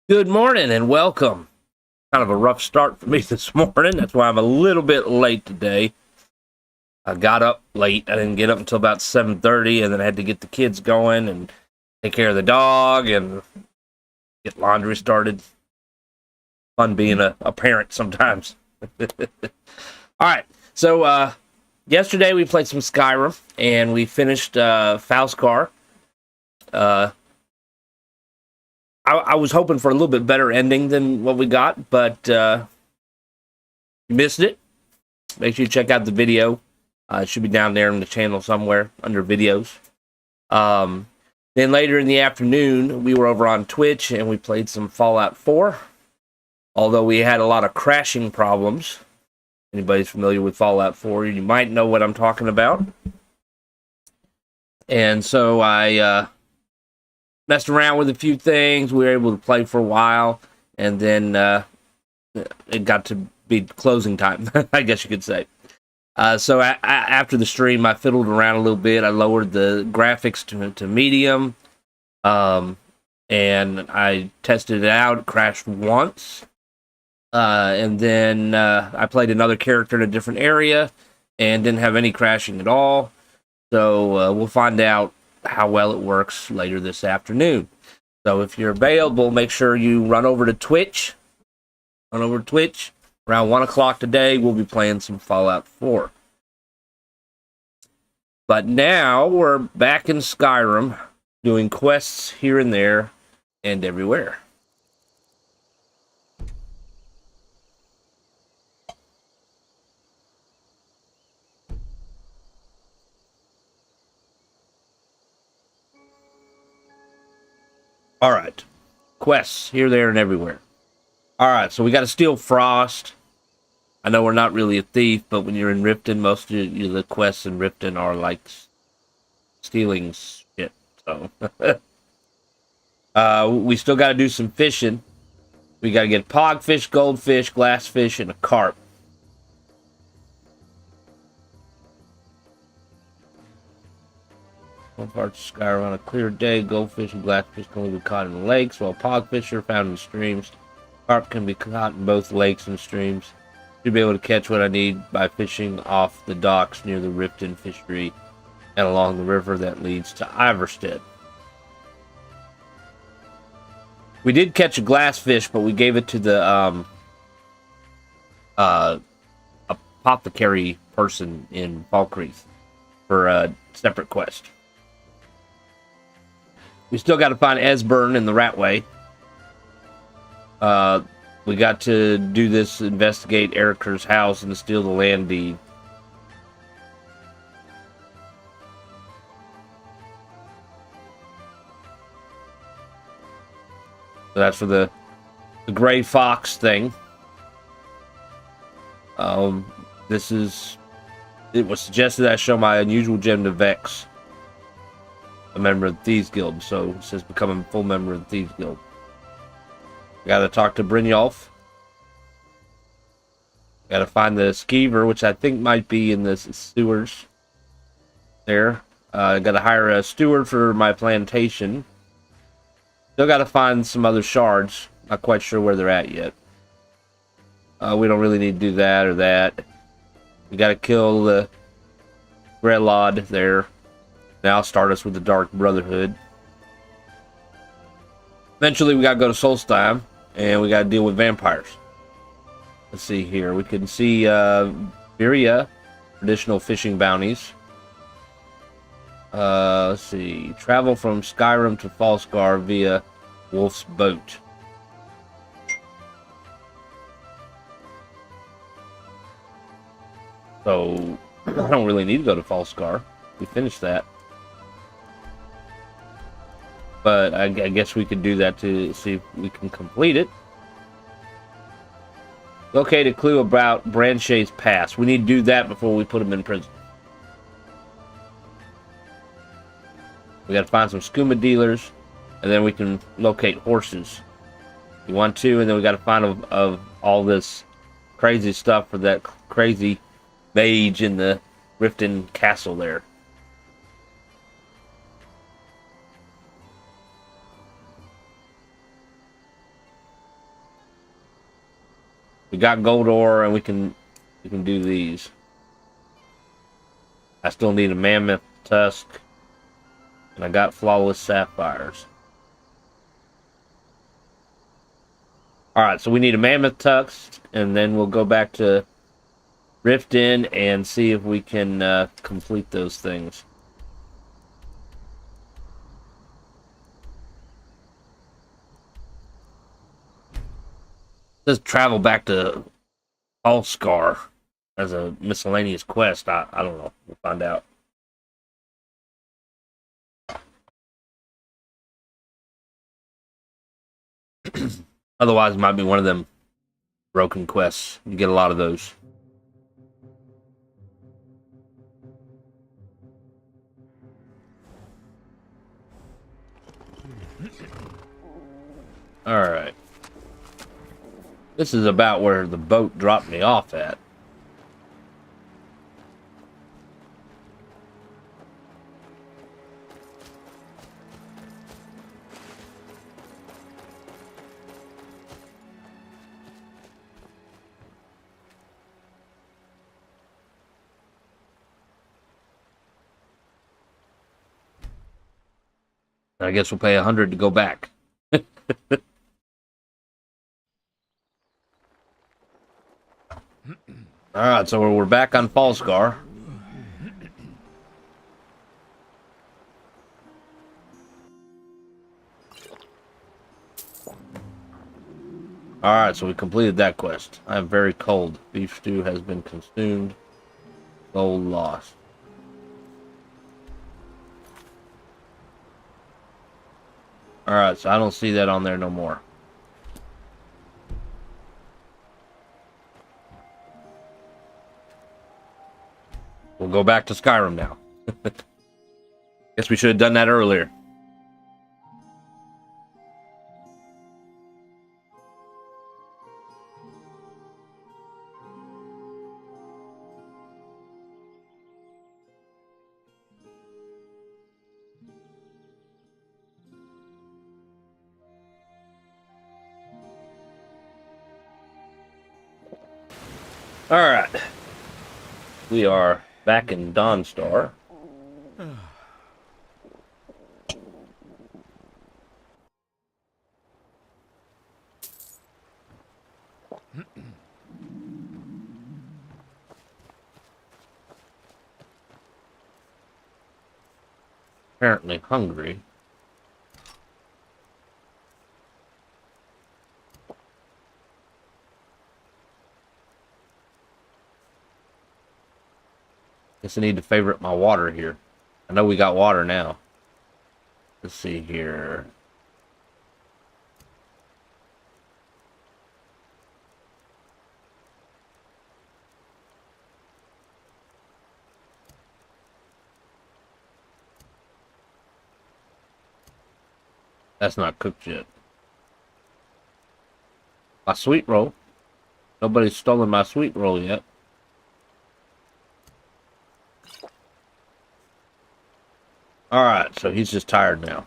Good morning and welcome. Kind of a rough start for me this morning. That's why I'm a little bit late today. I got up late. I didn't get up until about 7:30, and then I had to get the kids going and take care of the dog and get laundry started. Fun being a parent sometimes. All right. So yesterday we played some Skyrim, and we finished Falskar. I was hoping for a little bit better ending than what we got, but you missed it. Make sure you check out the video. It should be down there in the channel somewhere under videos. Then later in the afternoon, we were over on Twitch and we played some Fallout 4. Although we had a lot of crashing problems. Anybody's familiar with Fallout 4, you might know what I'm talking about. And so I messed around with a few things. We were able to play for a while, and then it got to be closing time, I guess you could say. So after the stream, I fiddled around a little bit. I lowered the graphics to medium, and I tested it out. It crashed once, and then I played another character in a different area and didn't have any crashing at all. So we'll find out how well it works later this afternoon. So if you're available, make sure you run over to Twitch. Around 1 o'clock today, we'll be playing some Fallout 4. But now we're back in Skyrim, doing quests here and there and everywhere. All right. Quests here, there, and everywhere. All right, so we got to steal Frost. I know we're not really a thief, but when you're in Riften, most of the quests in Riften are like stealing shit. So we still got to do some fishing. We got to get pogfish, goldfish, glassfish, and a carp. One part of Skyrim on a clear day, goldfish and glassfish can only be caught in lakes, while pogfish are found in streams. Carp can be caught in both lakes and streams. Should be able to catch what I need by fishing off the docks near the Riften fishery and along the river that leads to Iverstead. We did catch a glassfish, but we gave it to the apothecary person in Falkreath for a separate quest. We still got to find Esbern in the Ratway. We got to do this, investigate Eriker's house and steal the land deed. So that's for the Gray Fox thing. It was suggested that I show my unusual gem to Vex, a member of the Thieves Guild. So it says become a full member of the Thieves Guild. Gotta talk to Brynjolf. Gotta find the skeever, which I think might be in the sewers. There. Gotta hire a steward for my plantation. Still gotta find some other shards. Not quite sure where they're at yet. We don't really need to do that or that. We gotta kill the Grelod there. Now start us with the Dark Brotherhood. Eventually we gotta go to Solstheim. And we got to deal with vampires. Let's see here. We can see Viria, traditional fishing bounties. Let's see. Travel from Skyrim to Falskar via Wolf's Boat. So, I don't really need to go to Falskar. We finished that. But I guess we could do that to see if we can complete it. Locate a clue about Branchay's past. We need to do that before we put him in prison. We got to find some skooma dealers, and then we can locate horses. We want to, and then we got to find of all this crazy stuff for that crazy mage in the Riften castle there. We got gold ore, and we can do these. I still need a mammoth tusk, and I got flawless sapphires. All right, so we need a mammoth tusk, and then we'll go back to Riften and see if we can complete those things. Let's travel back to Allscar as a miscellaneous quest. I don't know. We'll find out. Otherwise, it might be one of them broken quests. You get a lot of those. Alright. This is about where the boat dropped me off at. I guess we'll pay 100 to go back. Alright, so we're back on Falscar. Alright, so we completed that quest. I am very cold. Beef stew has been consumed. Gold lost. Alright, so I don't see that on there no more. We'll go back to Skyrim now. Guess we should have done that earlier. Alright. We are back in Dawnstar. Apparently hungry. Guess I need to favorite my water here. I know we got water now. Let's see here. That's not cooked yet. My sweet roll. Nobody's stolen my sweet roll yet. Alright, so he's just tired now.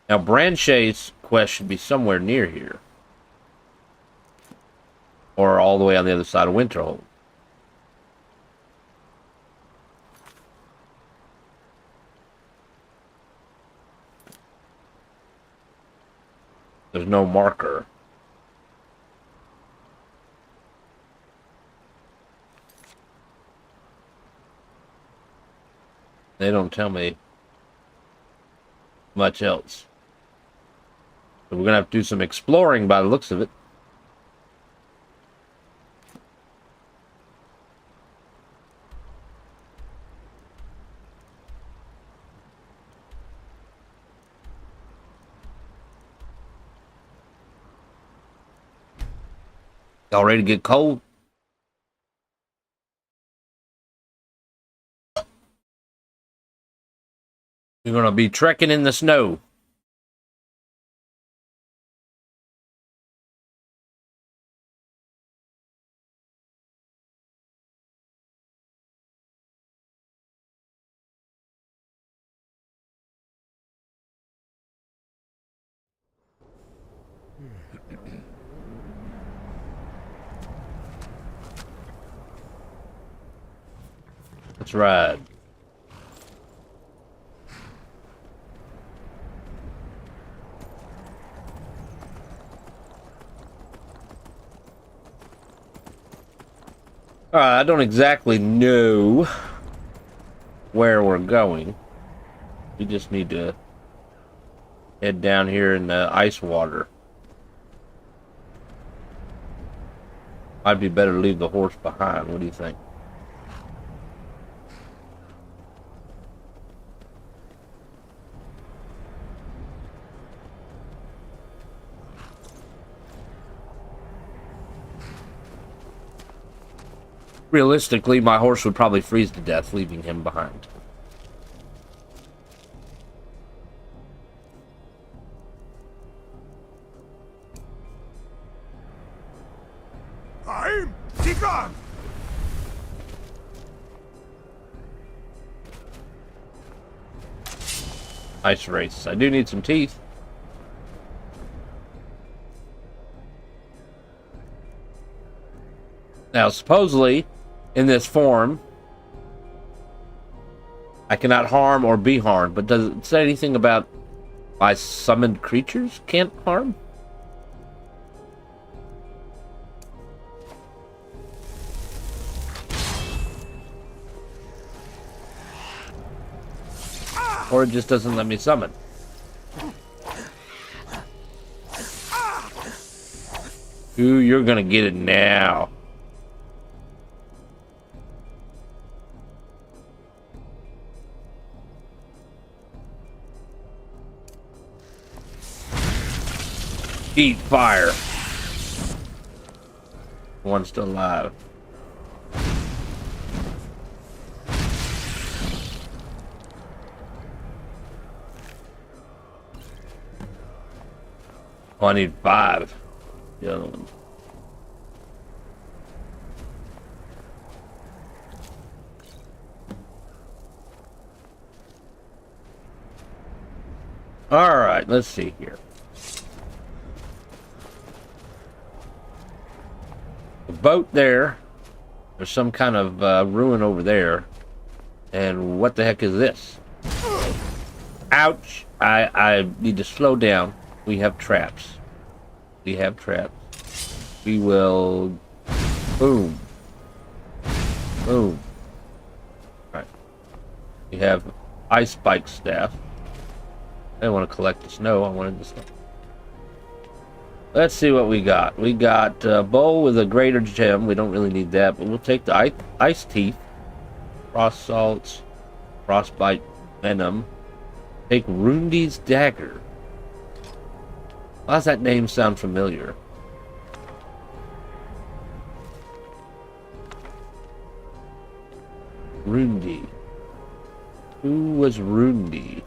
Now, Branchay's quest should be somewhere near here. Or all the way on the other side of Winterhold. There's no marker. They don't tell me much else. So we're going to have to do some exploring by the looks of it. Y'all ready to get cold? You're going to be trekking in the snow. Let's ride. Alright, I don't exactly know where we're going. We just need to head down here in the ice water. Might be better to leave the horse behind. What do you think? Realistically, my horse would probably freeze to death, leaving him behind. I'm gone. Ice race. I do need some teeth. Now, supposedly, in this form, I cannot harm or be harmed, but does it say anything about my summoned creatures can't harm? Or it just doesn't let me summon? Ooh, you're gonna get it now. Eat fire. One's still alive. Oh, I need 5. The other one. All right, let's see here. The boat there. There's some kind of ruin over there. And what the heck is this? Ouch! I need to slow down. We have traps. We have traps. We will... Boom. Boom. Alright. We have ice spike staff. I didn't want to collect the snow. I wanted the snow. Let's see what we got. We got a bowl with a greater gem. We don't really need that, but we'll take the ice teeth. Frost salts. Frostbite venom. Take Rundi's dagger. Why does that name sound familiar? Rundi. Who was Rundi?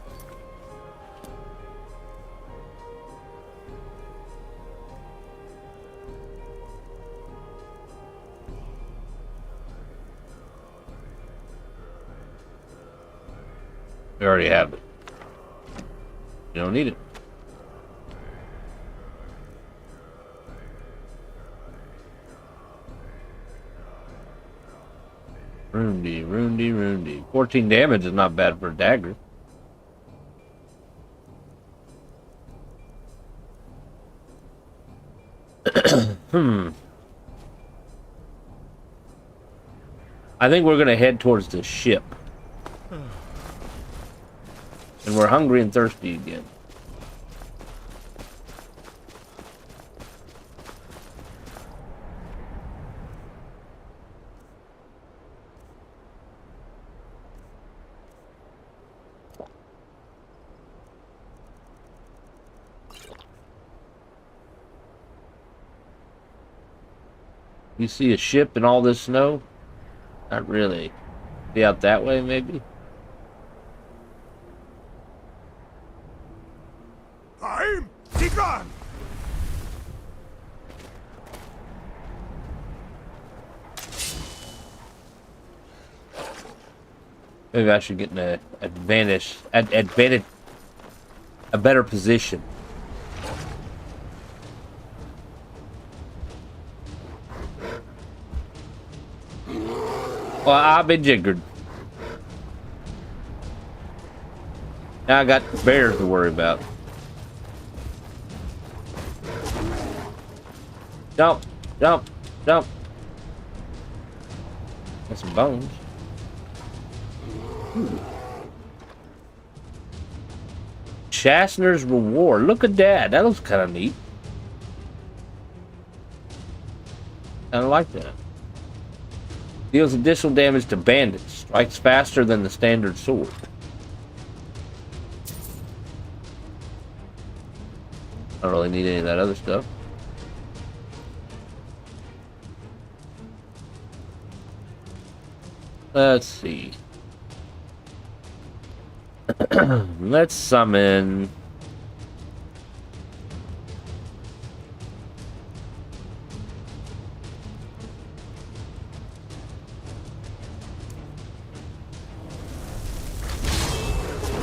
We already have it. You don't need it. Rundi. 14 damage is not bad for a dagger. I think we're gonna head towards the ship. And we're hungry and thirsty again. You see a ship in all this snow? Not really. Be out that way, maybe? I'm gone. Maybe I should get in a better position. Well, I've been jiggered. Now I got bears to worry about. Jump, jump, jump. Got some bones. Ooh. Chastener's Reward. Look at that. That looks kind of neat. I like that. Deals additional damage to bandits. Strikes faster than the standard sword. I don't really need any of that other stuff. Let's see. Let's summon.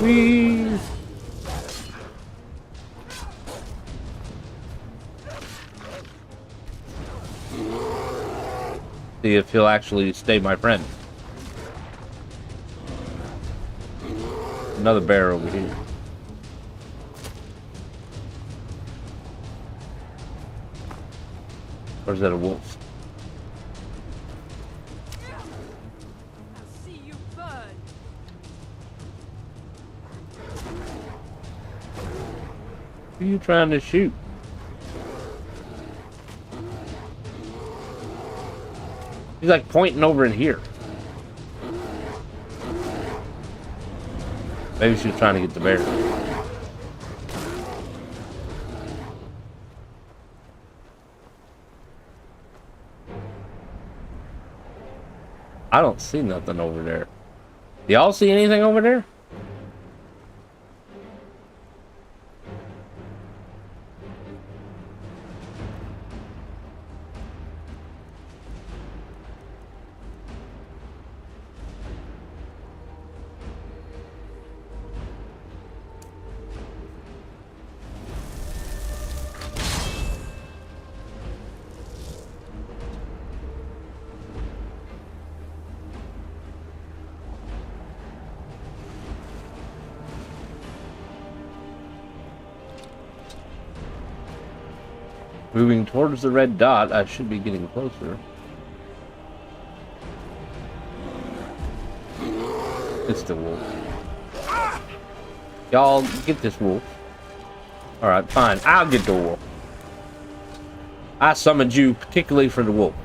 Whee! See if he'll actually stay my friend. Another bear over here. Or is that a wolf? I'll see you burn. Who are you trying to shoot? He's like pointing over in here. Maybe she was trying to get the bear. I don't see nothing over there. Y'all see anything over there? Moving towards the red dot, I should be getting closer. It's the wolf. Y'all get this wolf. Alright, fine. I'll get the wolf. I summoned you particularly for the wolf.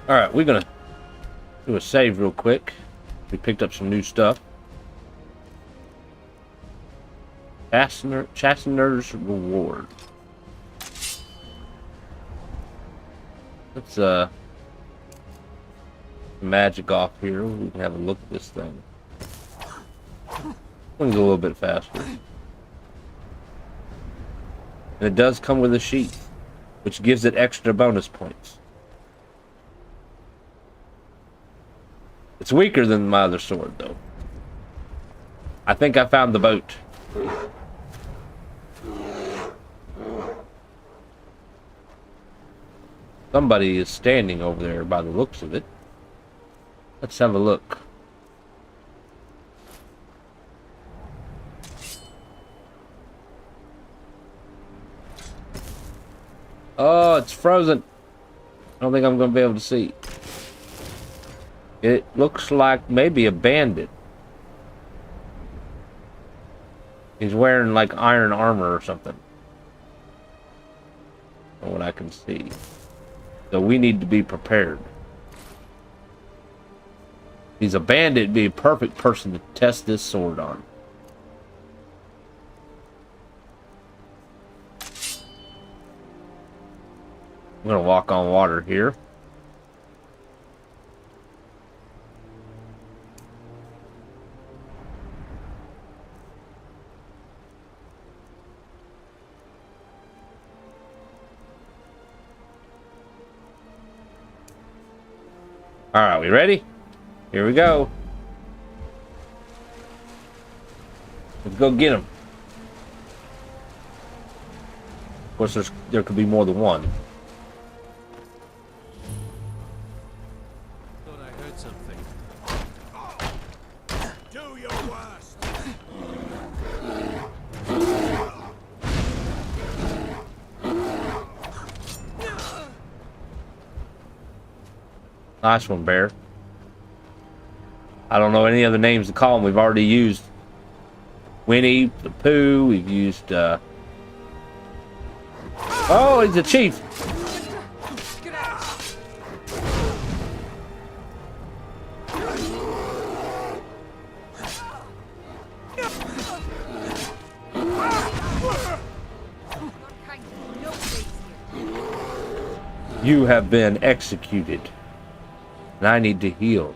Alright, we're gonna do a save real quick. We picked up some new stuff. Chastener's Reward. Let's magic off here. We can have a look at this thing. We can go a little bit faster. And it does come with a sheath, which gives it extra bonus points. It's weaker than my other sword, though. I think I found the boat. Somebody is standing over there by the looks of it. Let's have a look. Oh, it's frozen. I don't think I'm going to be able to see. It looks like maybe a bandit. He's wearing like iron armor or something. From what I can see. So we need to be prepared. If he's a bandit, it'd be a perfect person to test this sword on. I'm gonna walk on water here. Alright, we ready? Here we go. Let's go get him. Of course, there could be more than one. Thought I heard something. Do your worst. Nice one, Bear. I don't know any other names to call them. We've already used Winnie the Pooh. We've used, oh, he's a chief. You have been executed, and I need to heal.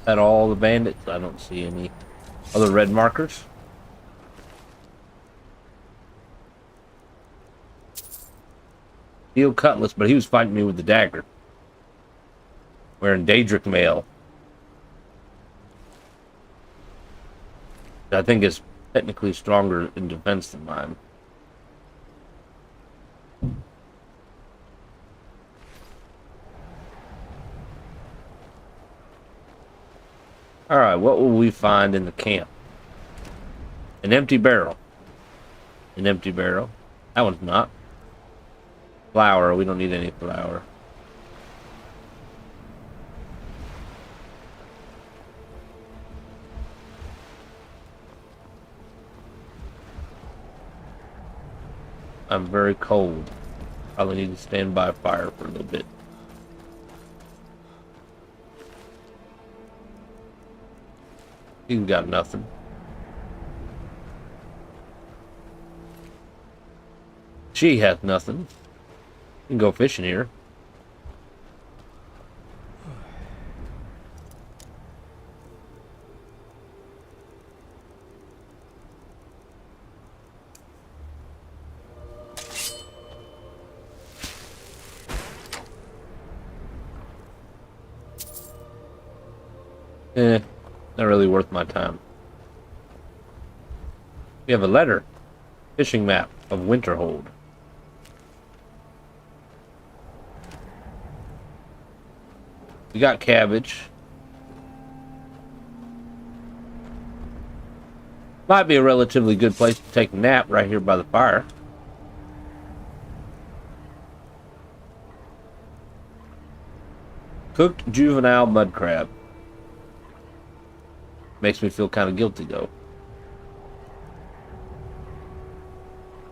Is that all the bandits? I don't see any other red markers. Steel cutlass, but he was fighting me with the dagger. Wearing Daedric mail. I think it's technically stronger in defense than mine. Alright, what will we find in the camp? An empty barrel. An empty barrel. That one's not. Flour, we don't need any flour. I'm very cold. Probably need to stand by a fire for a little bit. You got nothing. She has nothing. You can go fishing here. Not really worth my time. We have a letter. Fishing map of Winterhold. We got cabbage. Might be a relatively good place to take a nap right here by the fire. Cooked juvenile mud crab. Makes me feel kind of guilty though.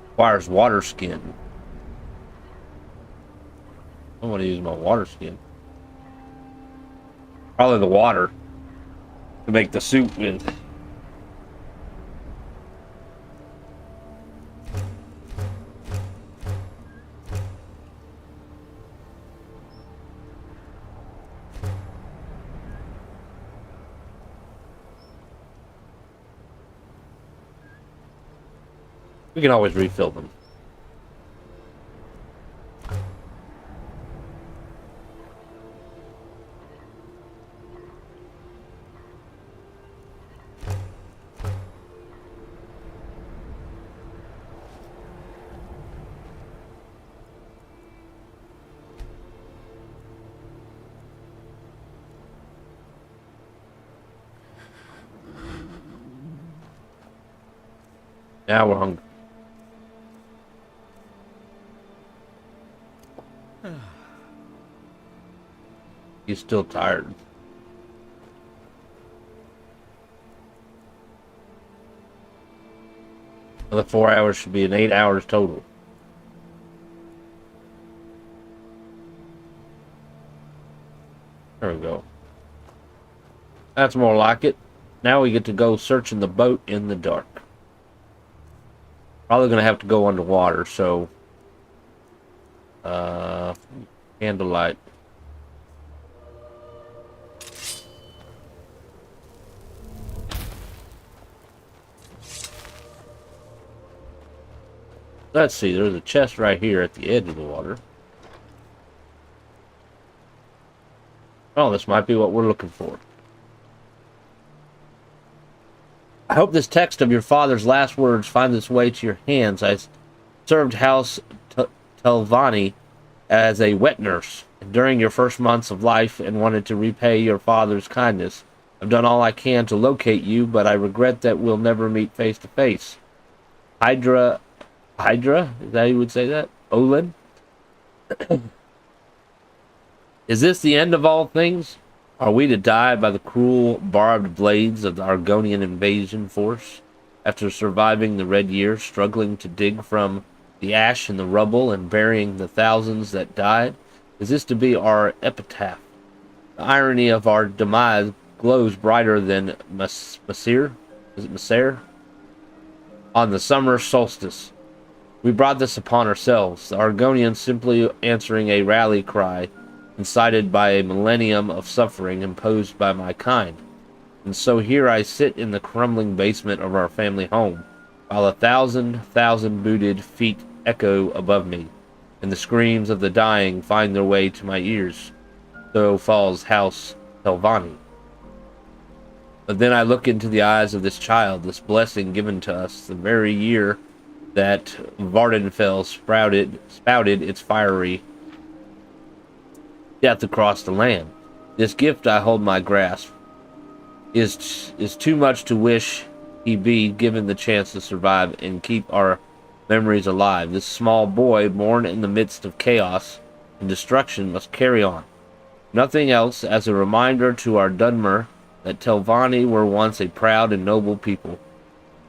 Requires water skin. I want to use my water skin. Probably the water to make the soup with. We can always refill them. Now we're hungry. He's still tired. Another 4 hours should be an 8 hours total. There we go. That's more like it. Now we get to go searching the boat in the dark. Probably gonna have to go underwater, so candlelight. Let's see, there's a chest right here at the edge of the water. Oh, this might be what we're looking for. hope this text of your father's last words finds its way to your hands. I served House Telvanni as a wet nurse during your first months of life and wanted to repay your father's kindness. I've done all I can to locate you, but I regret that we'll never meet face to face. Hydra? Is that how you would say that? Olin? Is this the end of all things? Are we to die by the cruel, barbed blades of the Argonian invasion force? After surviving the Red Year, struggling to dig from the ash and the rubble and burying the thousands that died? Is this to be our epitaph? The irony of our demise glows brighter than Masir? Is it Masir? On the summer solstice. We brought this upon ourselves, the Argonians simply answering a rally cry, incited by a millennium of suffering imposed by my kind. And so here I sit in the crumbling basement of our family home, while 1,000 booted feet echo above me, and the screams of the dying find their way to my ears. So falls House Telvanni. But then I look into the eyes of this child, this blessing given to us the very year that Vardenfell spouted its fiery death across the land. This gift I hold my grasp is too much to wish he be given the chance to survive and keep our memories alive. This small boy, born in the midst of chaos and destruction, must carry on. Nothing else, as a reminder to our Dunmer that Telvanni were once a proud and noble people.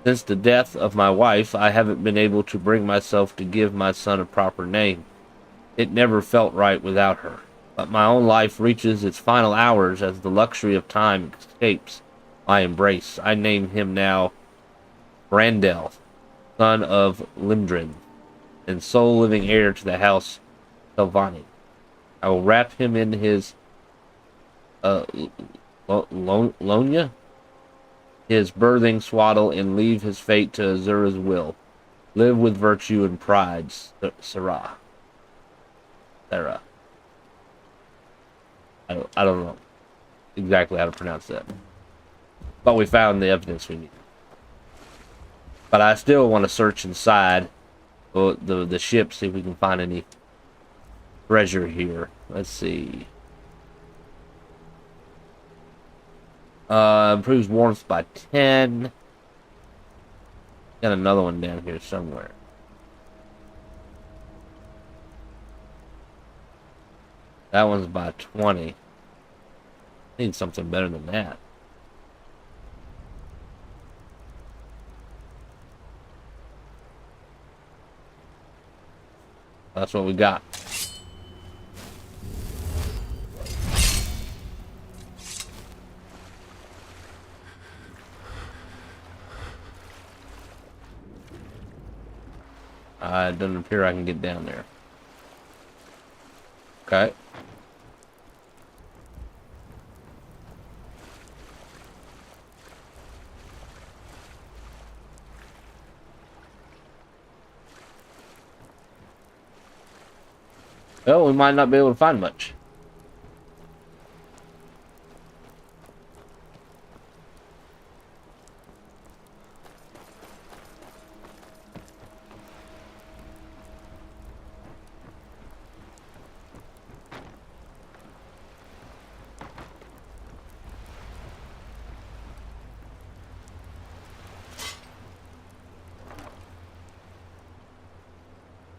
Since the death of my wife, I haven't been able to bring myself to give my son a proper name. It never felt right without her. But my own life reaches its final hours as the luxury of time escapes my embrace. I name him now Brandel, son of Limdrin, and sole living heir to the house Telvanni. I will wrap him in his Lonya, his birthing swaddle, and leave his fate to Azura's will. Live with virtue and pride, Sarah. I don't know exactly how to pronounce that. But we found the evidence we need. But I still want to search inside the ship, see if we can find any treasure here. Let's see. Improves warmth by 10. Got another one down here somewhere. That one's by 20. Need something better than that. That's what we got. It doesn't appear I can get down there. Okay. Well, we might not be able to find much.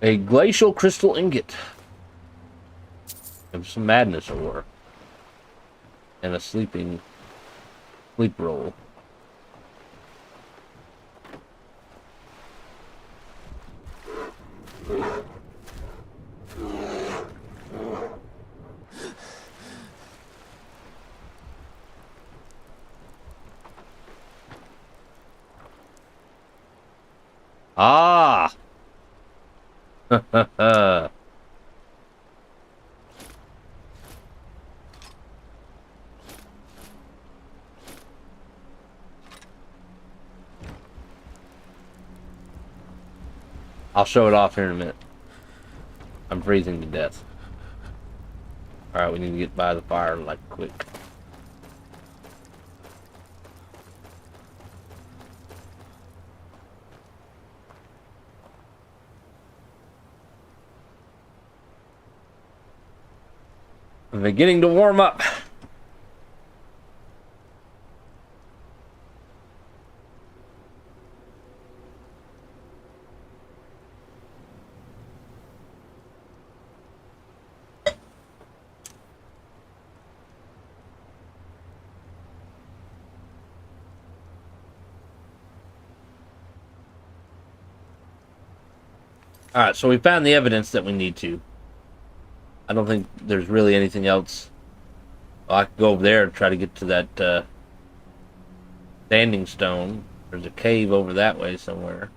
A glacial crystal ingot. And some madness ore. And a sleep roll. Ah! I'll show it off here in a minute. I'm freezing to death. Alright, we need to get by the fire like quick. I'm beginning to warm up. Alright, so we found the evidence that we need to. I don't think there's really anything else. Well, I could go over there and try to get to that standing stone. There's a cave over that way somewhere.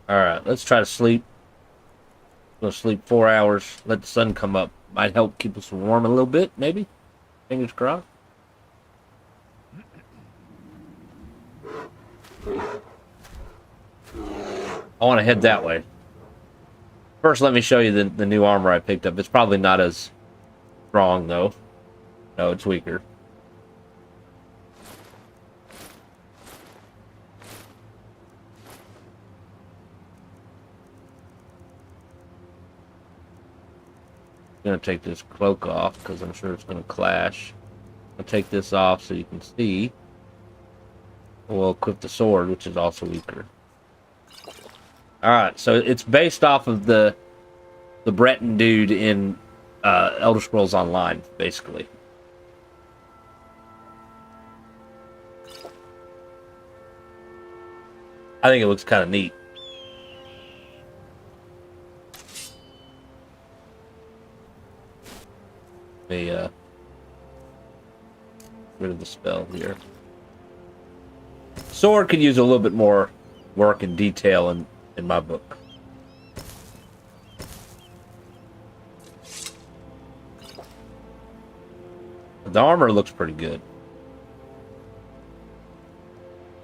Alright, let's try to sleep. We'll sleep 4 hours. Let the sun come up. Might help keep us warm a little bit, maybe? Fingers crossed. I want to head that way. First, let me show you the new armor I picked up. It's probably not as strong, though. No, it's weaker. I'm going to take this cloak off, because I'm sure it's going to clash. I'll take this off so you can see. We'll equip the sword, which is also weaker. Alright, so it's based off of the Breton dude in Elder Scrolls Online, basically. I think it looks kind of neat. Let me rid of the spell here. Sword could use a little bit more work and detail in my book. The armor looks pretty good.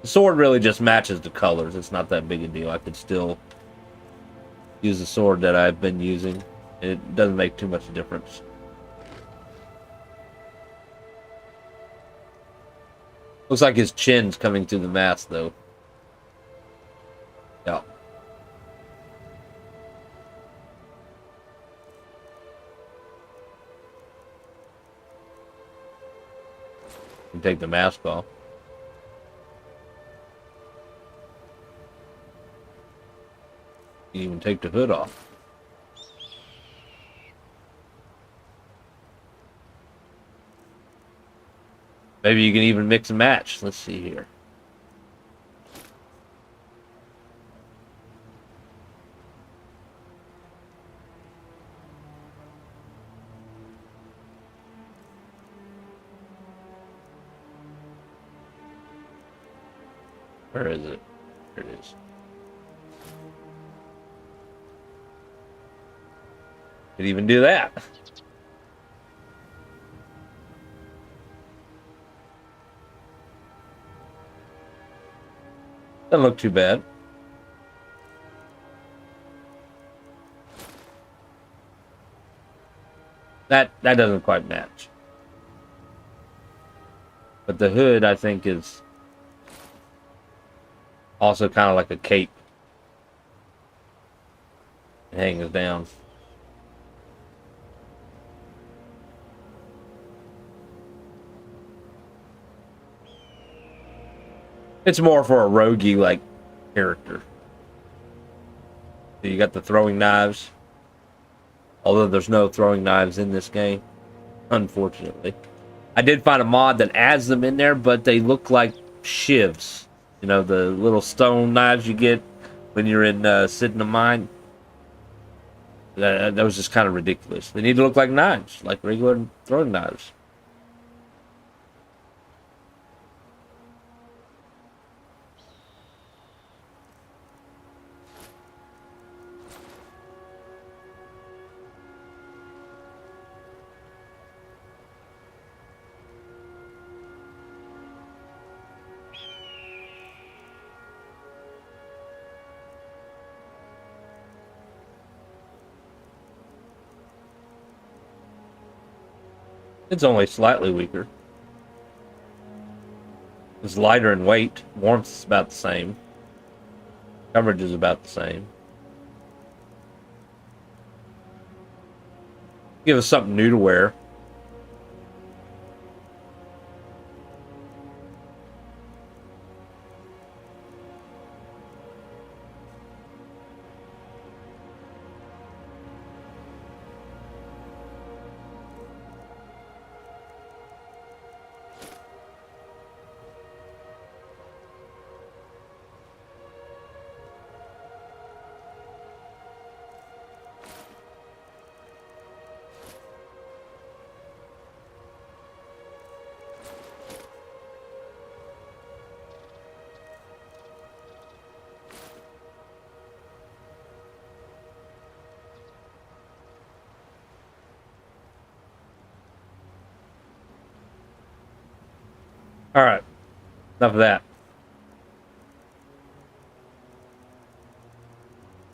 The sword really just matches the colors. It's not that big a deal. I could still use the sword that I've been using. It doesn't make too much difference. Looks like his chin's coming through the mask, though. Yeah. You can take the mask off. You can even take the hood off. Maybe you can even mix and match. Let's see here. Where is it? There it is. Could even do that. Doesn't look too bad. That doesn't quite match. But the hood, I think, is also kind of like a cape. It hangs down. It's more for a roguey like character. So you got the throwing knives. Although there's no throwing knives in this game, unfortunately. I did find a mod that adds them in there, but they look like shivs. You know, the little stone knives you get when you're in sitting a mine. That was just kind of ridiculous. They need to look like knives, like regular throwing knives. It's only slightly weaker. It's lighter in weight. Warmth is about the same. Coverage is about the same. Give us something new to wear. All right, enough of that.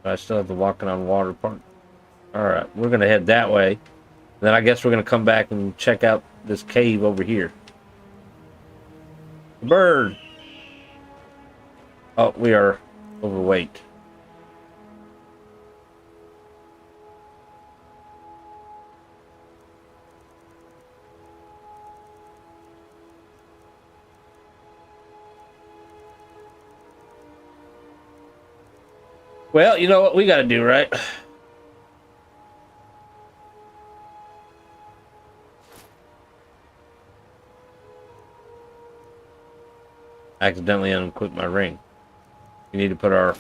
I still have the walking on water part. All right, we're gonna head that way. Then I guess we're gonna come back and check out this cave over here. Bird. Oh, we are overweight. Well, you know what we gotta do, right? Accidentally unequip my ring. We need to put our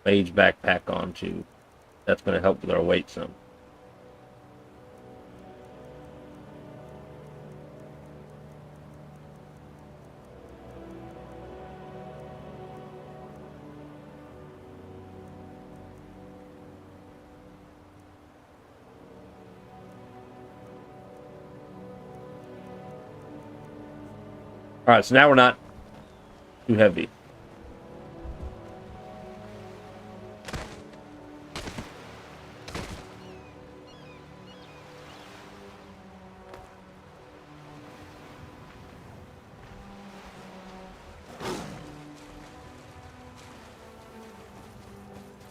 mage backpack on too. That's gonna help with our weight some. All right, so now we're not too heavy.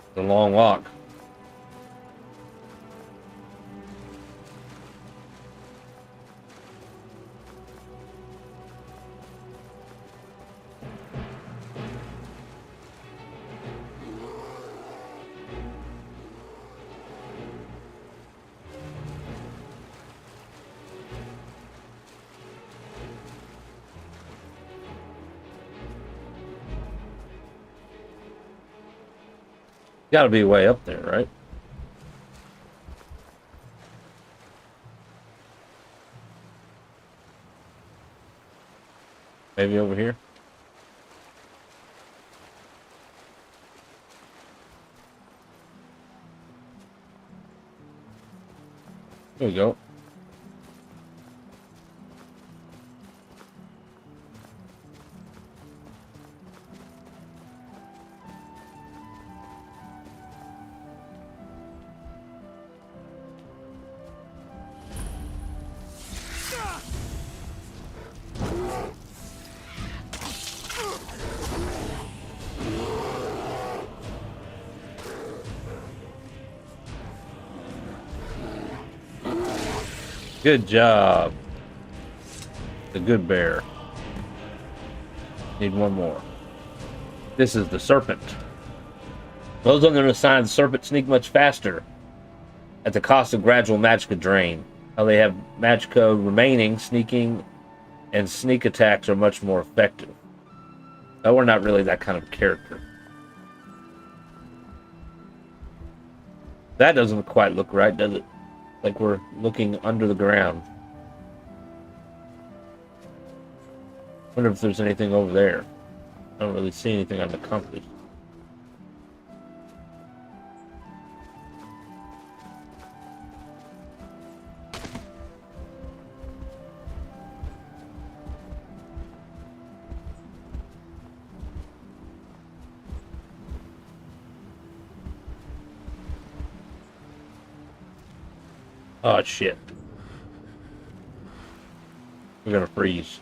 It's a long walk. Got to be way up there, right? Maybe over here? There we go. Good job. The good bear. Need one more. This is the serpent. Those under the sign of the serpent sneak much faster at the cost of gradual magicka drain. While they have magicka remaining, sneaking and sneak attacks are much more effective. But we're not really that kind of character. That doesn't quite look right, does it? Like we're looking under the ground. Wonder if there's anything over there. I don't really see anything on the compass. Oh shit. We're gonna freeze.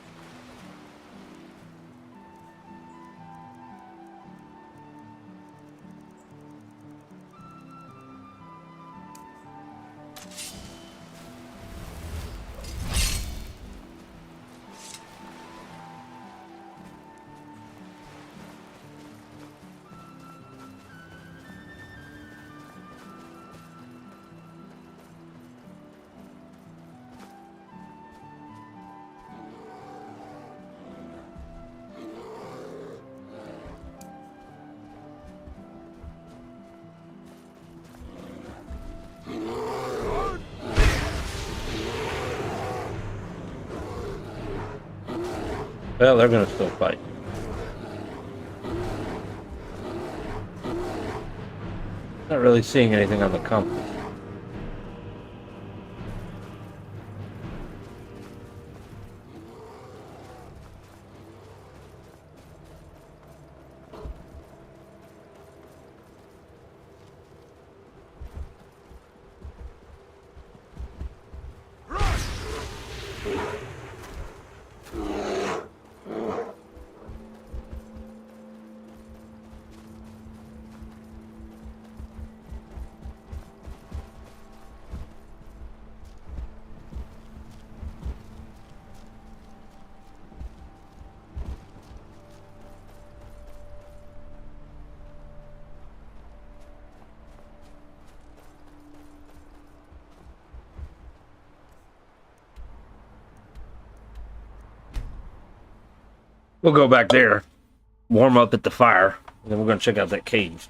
Well, they're gonna still fight. Not really seeing anything on the compass. We'll go back there, warm up at the fire, and then we're going to check out that cave.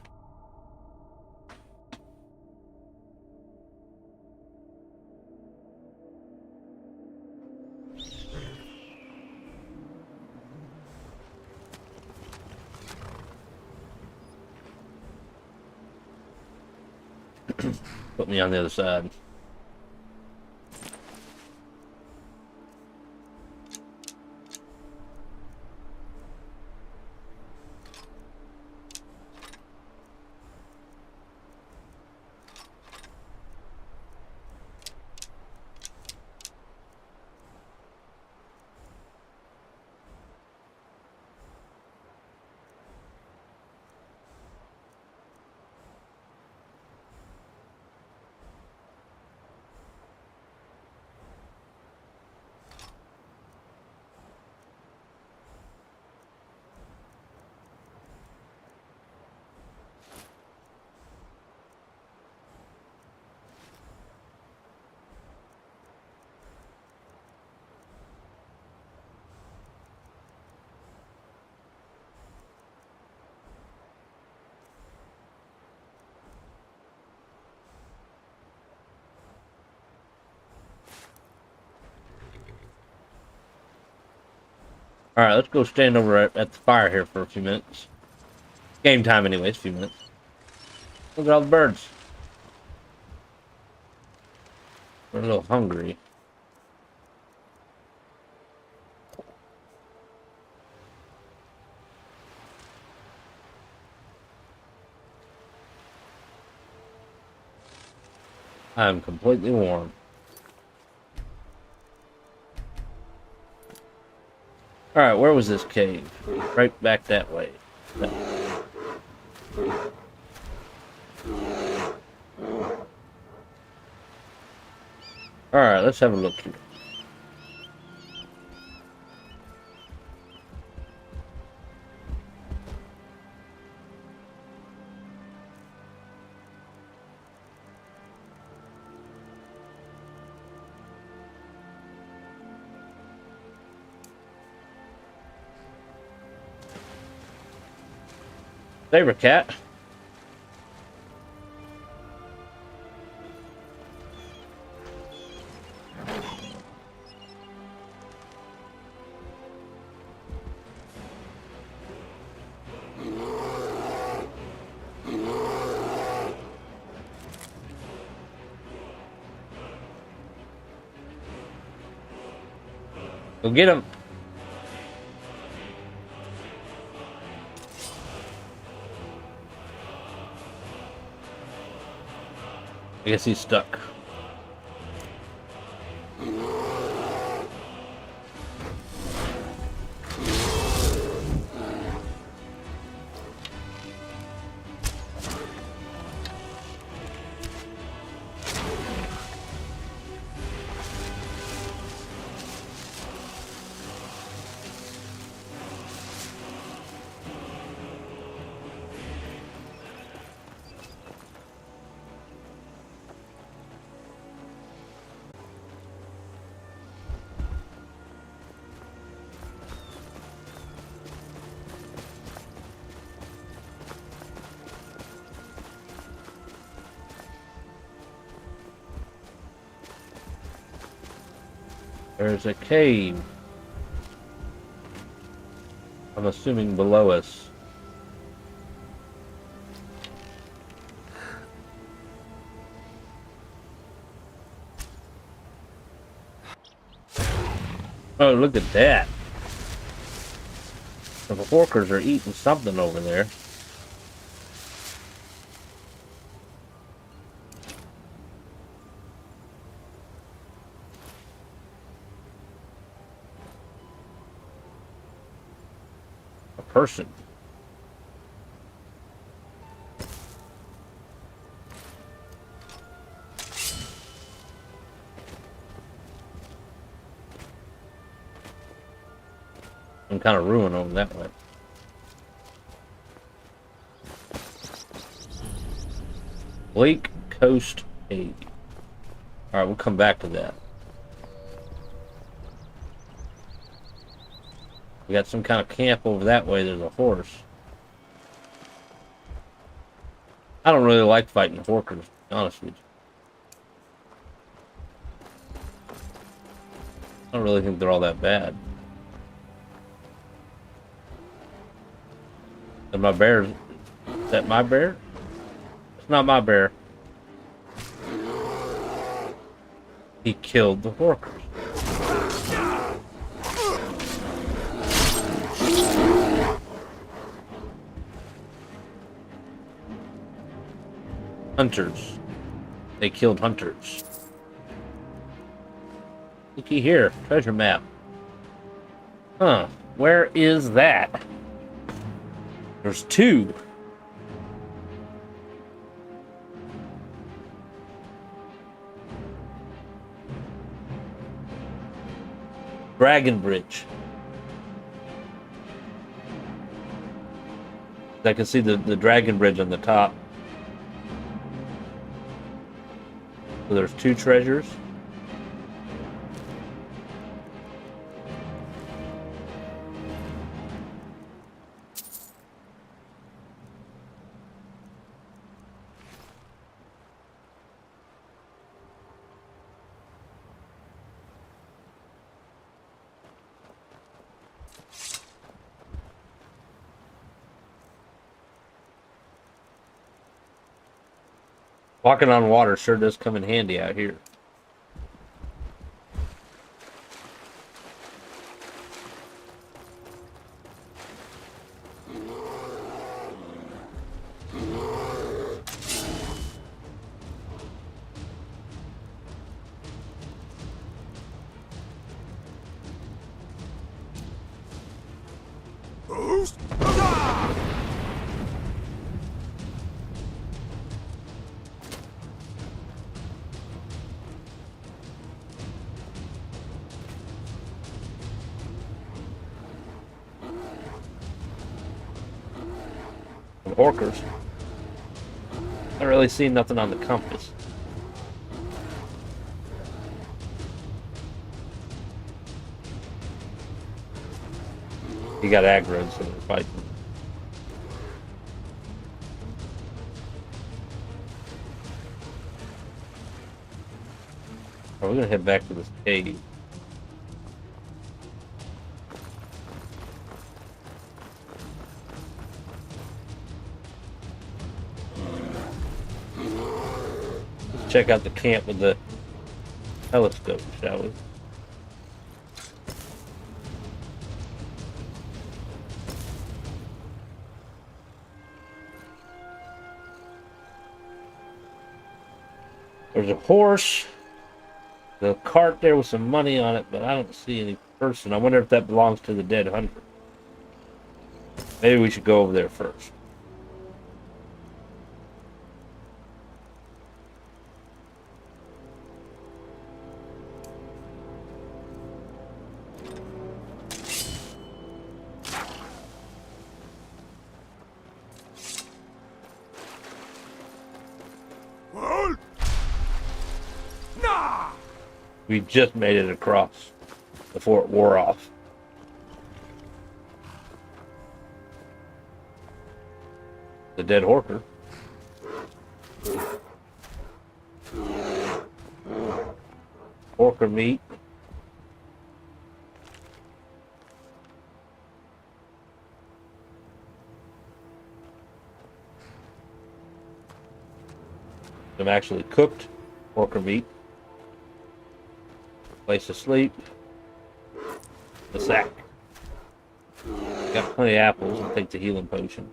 Put me on the other side. Alright, let's go stand over at the fire here for a few minutes. Game time anyways, a few minutes. Look at all the birds. We're a little hungry. I'm completely warm. Alright, where was this cave? Right back that way. Alright, let's have a look here. Saber cat. Go get him. I guess he's stuck. There's a cave. I'm assuming below us. Oh, look at that. The Horkers are eating something over there. A person. Some kind of ruin over that way. Lake Coast 8. Alright, we'll come back to that. We got some kind of camp over that way. There's a horse. I don't really like fighting Horkers, to be honest with you. I don't really think they're all that bad. And my bear, is that my bear? It's not my bear. He killed the Horkers. Hunters. They killed hunters. Looky here, treasure map. Huh, where is that? There's two. Dragon Bridge. I can see the Dragon Bridge on the top. So there's two treasures. Walking on water sure does come in handy out here. Boost! Huzzah! Horkers. Not really seeing nothing on the compass. He got aggroed, so they're fighting. Oh, we're gonna head back to this cave. Check out the camp with the telescope, shall we? There's a horse. The cart there with some money on it, but I don't see any person. I wonder if that belongs to the dead hunter. Maybe we should go over there first. Hold! Nah! We just made it across before it wore off. The dead Horker. Horker meat. Some actually cooked porker meat. Place to sleep. The sack. Got plenty of apples. I'll take the healing potion.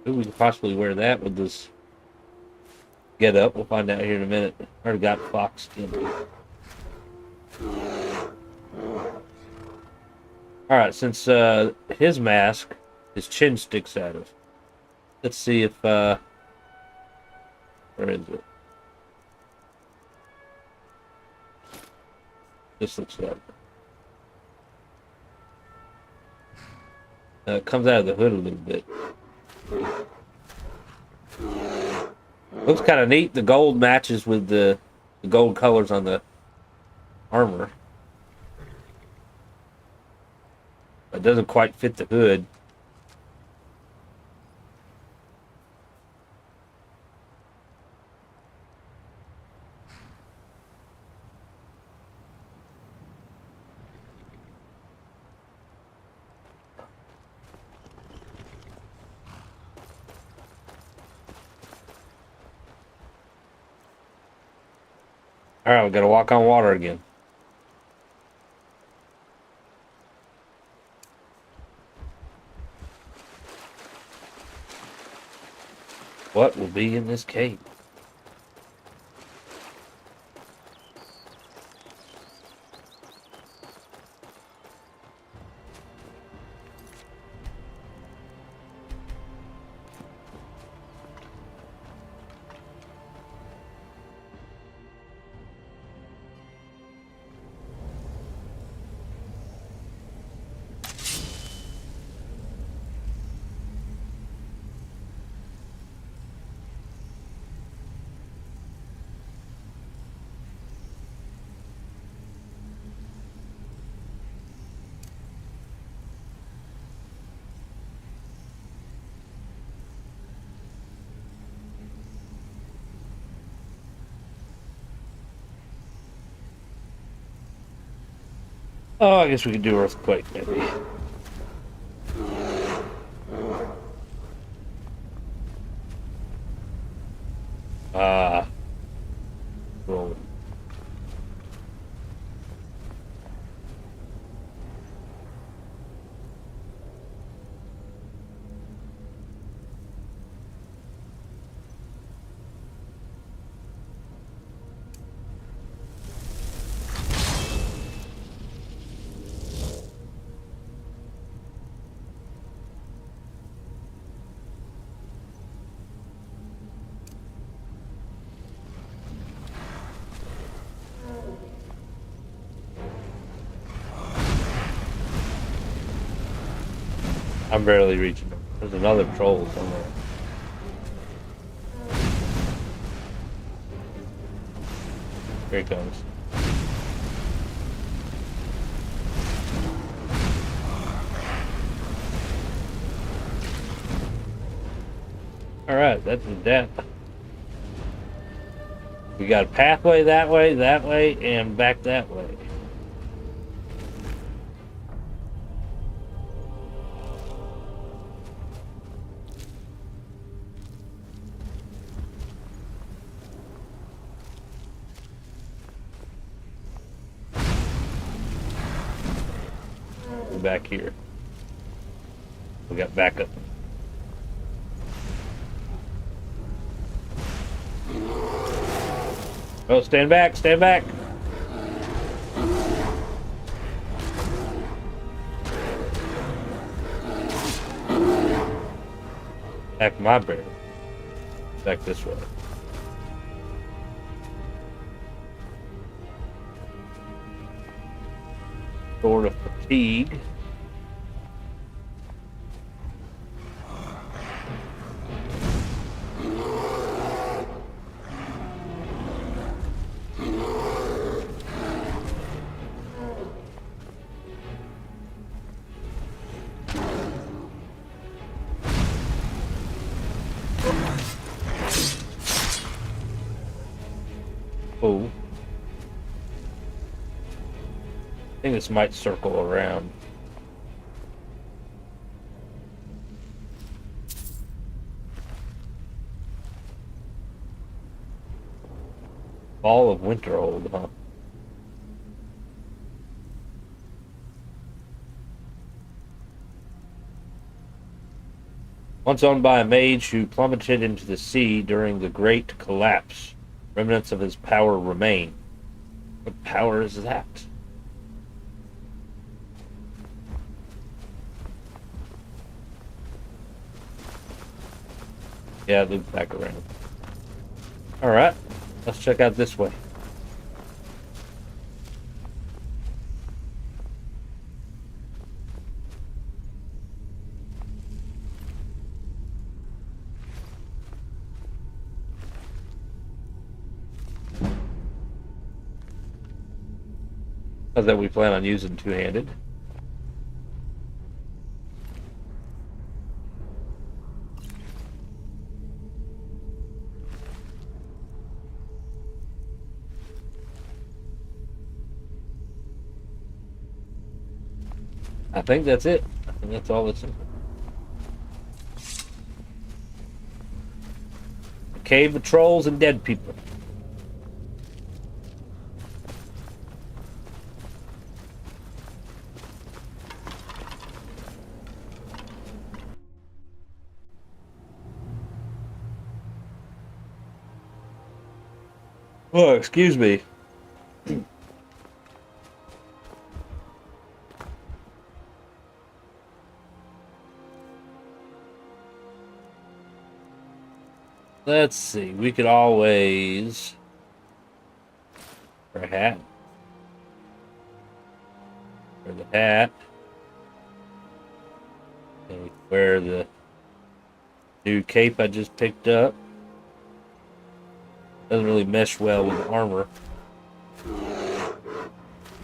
Ooh, we could possibly wear that with this get up. We'll find out here in a minute. Already got fox skin. Alright, since his mask, his chin sticks out of. Let's see if where is it? This looks like it comes out of the hood a little bit. Looks kind of neat. The gold matches with the gold colors on the armor. It doesn't quite fit the hood. Alright, we gotta walk on water again. What will be in this cave? Oh, I guess we could do earthquake, maybe. Roll. I'm barely reaching them. There's another troll somewhere. Here he comes. Alright, that's that. We got a pathway, that way, and back that way. Back here. We got backup. Oh, stand back, stand back. Back my bear. Back this way. Sword of fatigue. Oh. I think this might circle around. Fall of Winterhold, huh? Once owned by a mage who plummeted into the sea during the Great Collapse. Remnants of his power remain. What power is that? Yeah, loop back around. Alright, let's check out this way. That we plan on using two-handed. I think that's it. I think that's all that's in it. A cave of trolls and dead people. Oh, excuse me. Let's see. We could always wear a hat. Wear the hat. And we wear the new cape I just picked up. Doesn't really mesh well with the armor.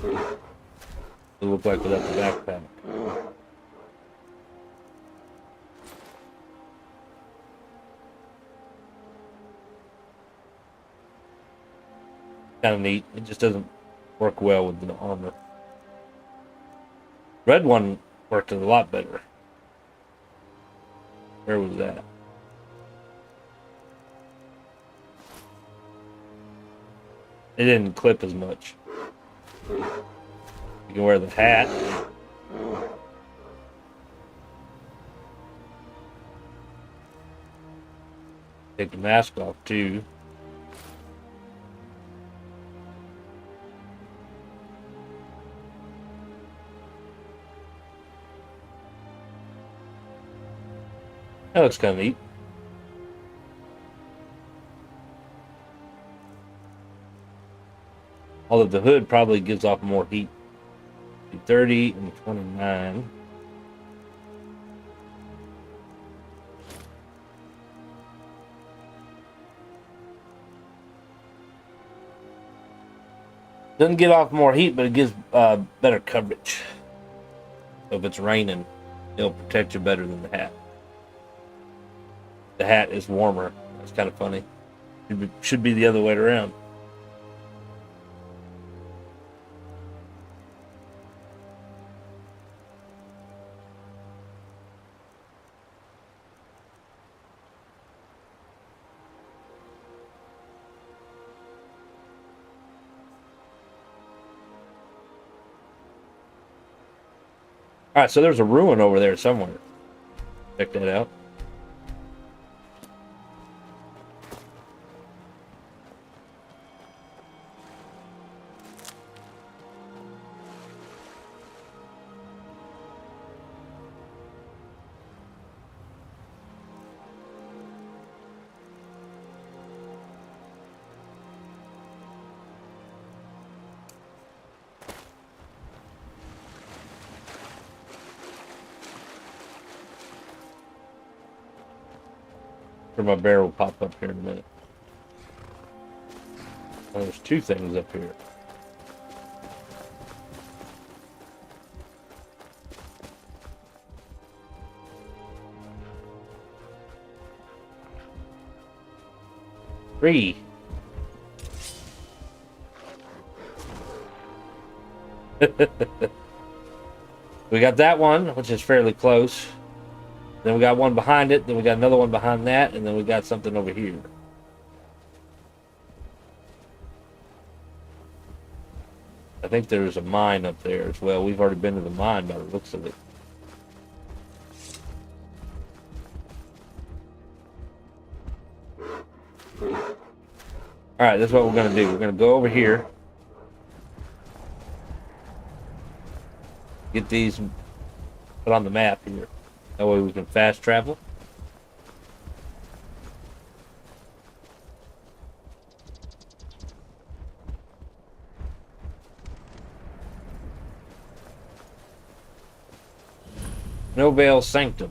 It look like without the backpack. Kind of neat. It just doesn't work well with the armor. Red one worked a lot better. Where was that? It didn't clip as much. You can wear the hat. Take the mask off too. That looks kind of neat. Although the hood probably gives off more heat. 30 and 29. Doesn't get off more heat, but it gives better coverage. So if it's raining, it'll protect you better than the hat. The hat is warmer. That's kind of funny. Should be the other way around. All right, so there's a ruin over there somewhere. Check that out. My bear will pop up here in a minute. Oh, there's two things up here. Three. We got that one, which is fairly close. Then we got one behind it, then we got another one behind that, and then we got something over here. I think there's a mine up there as well. We've already been to the mine by the looks of it. Alright, that's what we're going to do. We're going to go over here. Get these put on the map here. That way we can fast travel. Novale Sanctum.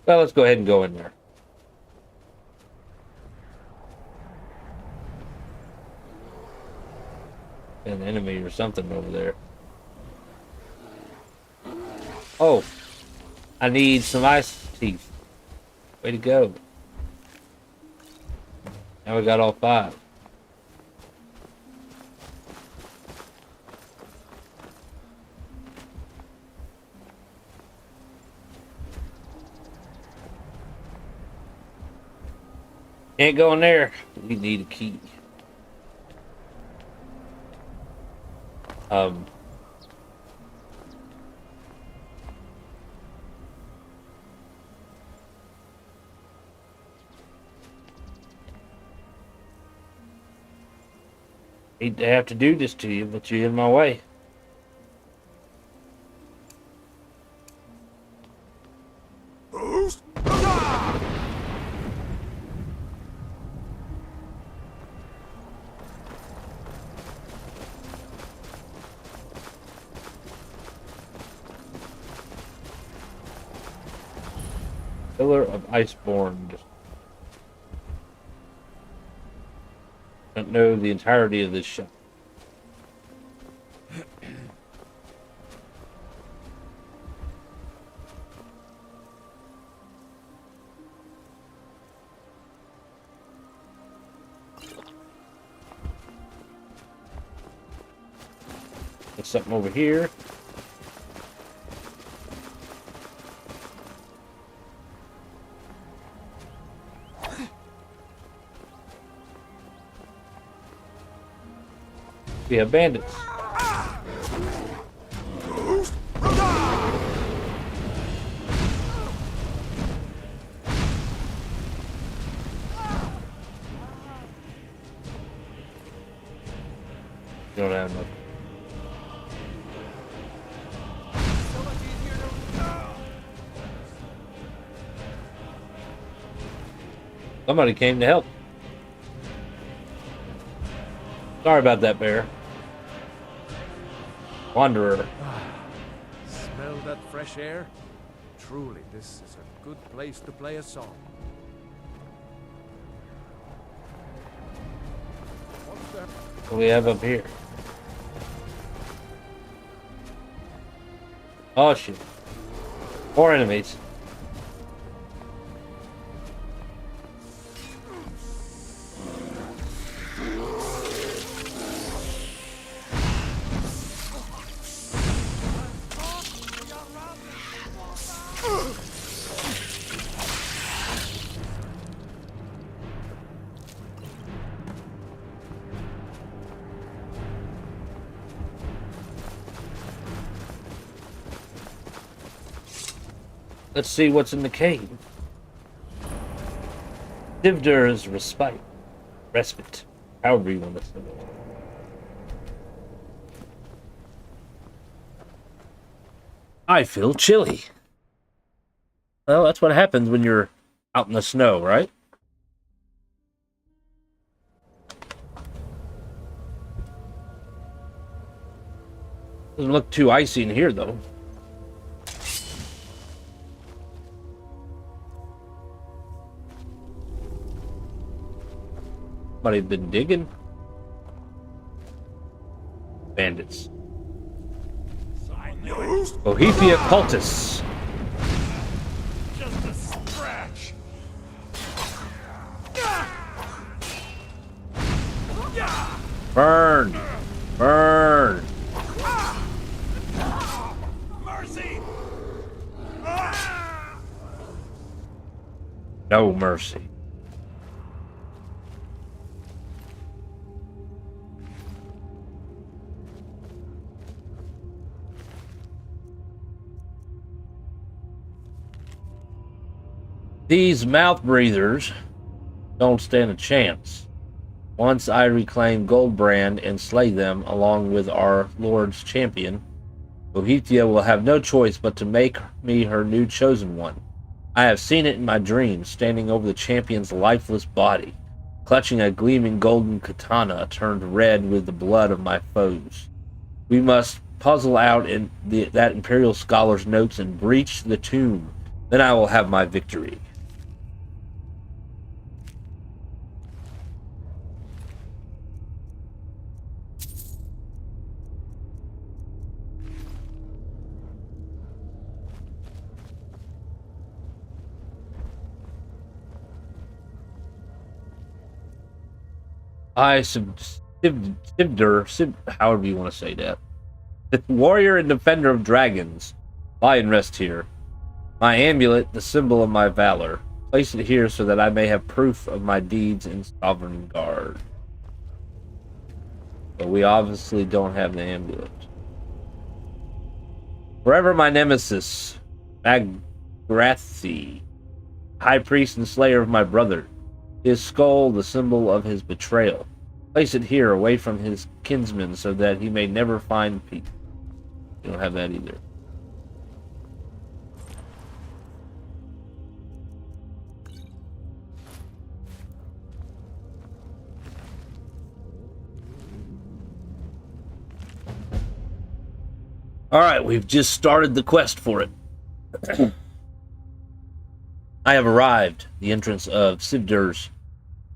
Well, let's go ahead and go in there. An enemy or something over there. Oh, I need some ice teeth. Way to go. Now we got all 5. Can't go in there. We need a key. Hate to have to do this to you, but you're in my way. Boost! Huzzah! Pillar of Iceborne. Just don't know the entirety of this shop. There's something over here. We have bandits. Boost! Huzzah! You don't have enough. Somebody came to help. Sorry about that, bear. Wanderer. Smell that fresh air? Truly, this is a good place to play a song. What's that? What do we have up here? Oh shit. More enemies. Let's see what's in the cave. Divder's respite. However you want to say it. I feel chilly. Well, that's what happens when you're out in the snow, right? Doesn't look too icy in here, though. Somebody been digging? Bandits. Bohethia cultists. Just a scratch. Burn! Burn! Mercy! No mercy. These mouth breathers don't stand a chance. Once I reclaim Goldbrand and slay them along with our Lord's champion, Bohethia will have no choice but to make me her new chosen one. I have seen it in my dreams, standing over the champion's lifeless body, clutching a gleaming golden katana turned red with the blood of my foes. We must puzzle out that Imperial scholar's notes and breach the tomb. Then I will have my victory. However you want to say that. Warrior and defender of dragons. Lie and rest here. My amulet, the symbol of my valor. Place it here so that I may have proof of my deeds in sovereign guard. But we obviously don't have the amulet. Forever my nemesis, Magrathi, high priest and slayer of my brother. His skull, the symbol of his betrayal. Place it here, away from his kinsmen, so that he may never find peace. You don't have that either. Alright, we've just started the quest for it. I have arrived. The entrance of Sivdir's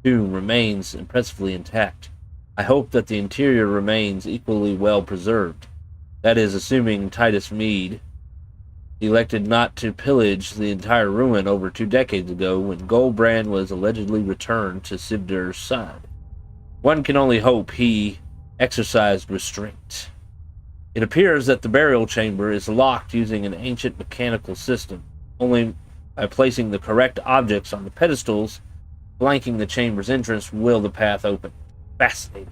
tomb remains impressively intact. I hope that the interior remains equally well preserved. That is, assuming Titus Mead elected not to pillage the entire ruin over 2 decades ago when Goldbrand was allegedly returned to Sivdir's side. One can only hope he exercised restraint. It appears that the burial chamber is locked using an ancient mechanical system. Only by placing the correct objects on the pedestals flanking the chamber's entrance will the path open. Fascinating.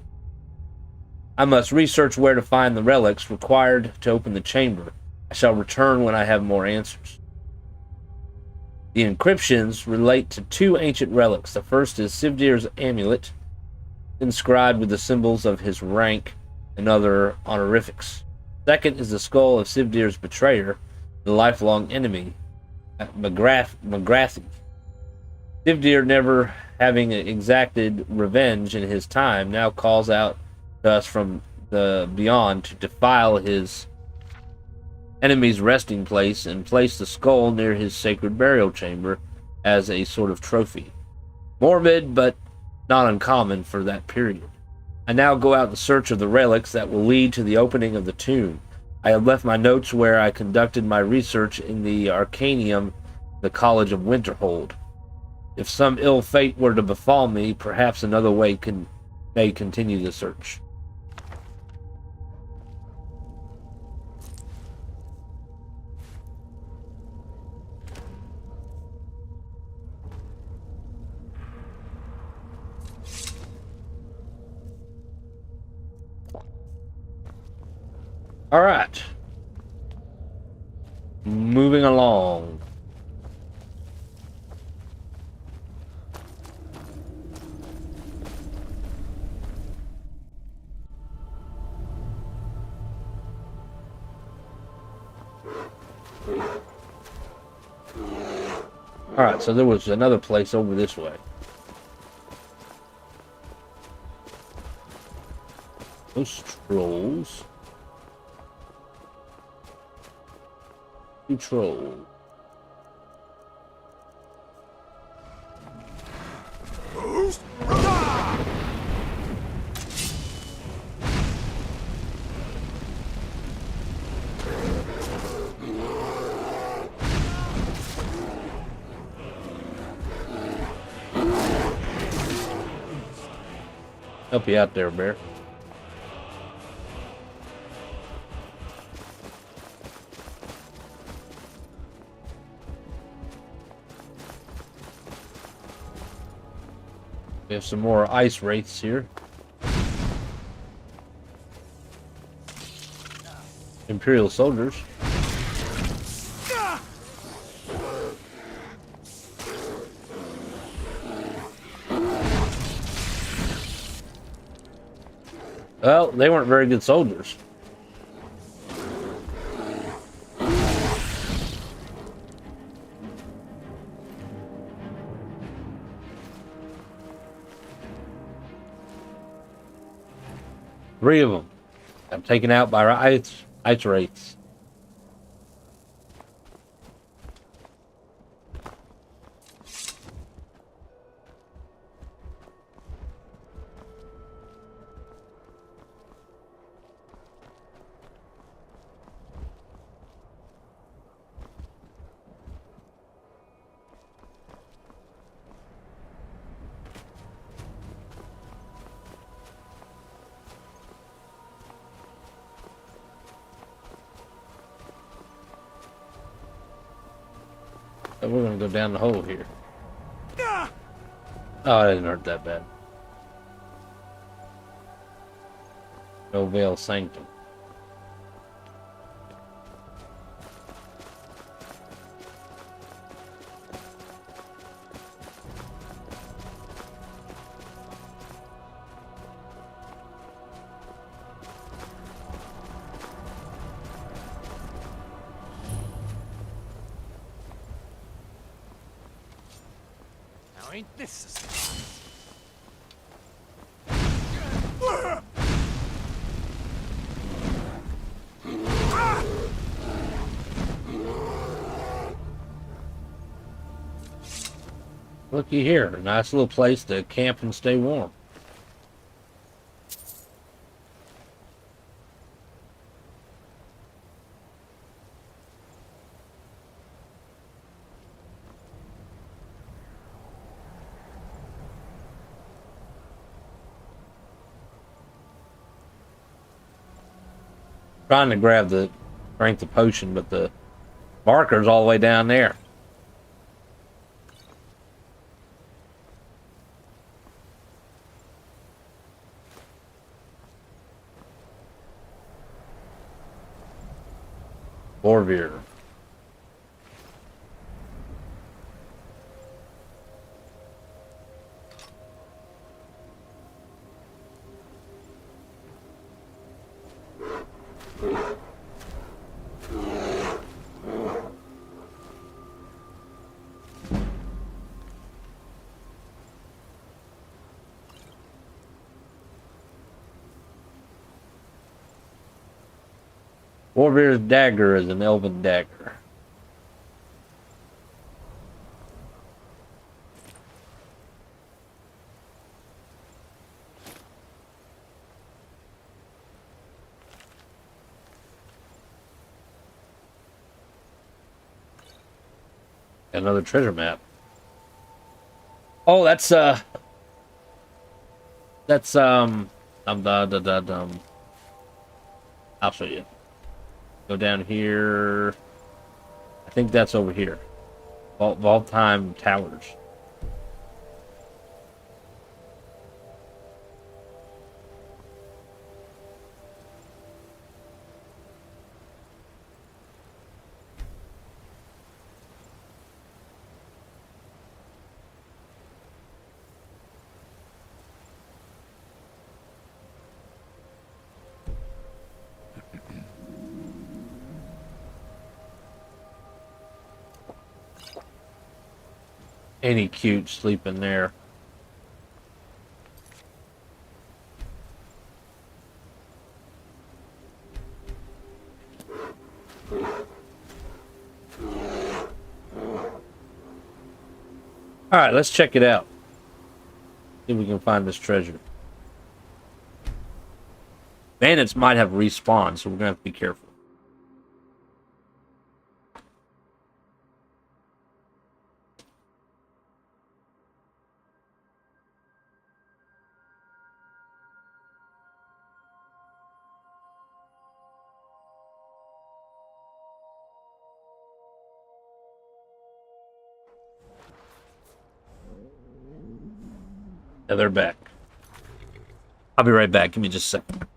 I must research where to find the relics required to open the chamber. I shall return when I have more answers. The inscriptions relate to 2 ancient relics. The first is Sivdir's amulet, inscribed with the symbols of his rank and other honorifics. Second is the skull of Sivdir's betrayer, the lifelong enemy, Magrathi. Sivdir, never having exacted revenge in his time, now calls out to us from the beyond to defile his enemy's resting place and place the skull near his sacred burial chamber as a sort of trophy. Morbid, but not uncommon for that period. I now go out in search of the relics that will lead to the opening of the tomb. I have left my notes where I conducted my research in the Arcanium, the College of Winterhold. If some ill fate were to befall me, perhaps another way may continue the search. All right. Moving along. Alright, so there was another place over this way. Those trolls. 2 trolls. Boost! Radar! Help you out there, bear. We have some more ice wraiths here. Imperial soldiers. Well, they weren't very good soldiers. Three of them. I'm taken out by ice wraiths. So we're gonna go down the hole here. Oh, it didn't hurt that bad. No veil sanctum. Ain't this a surprise? Looky here, a nice little place to camp and stay warm. Trying to grab the strength of potion, but the marker's all the way down there. Borvir. Borvir's dagger is an elven dagger. Another treasure map. Oh, that's I'll show you. Go down here. I think that's over here. Vault-time Towers. Any cute sleeping there. All right, let's check it out. See if we can find this treasure. Bandits might have respawned, so we're gonna have to be careful. Yeah, they're back. I'll be right back. Give me just a second.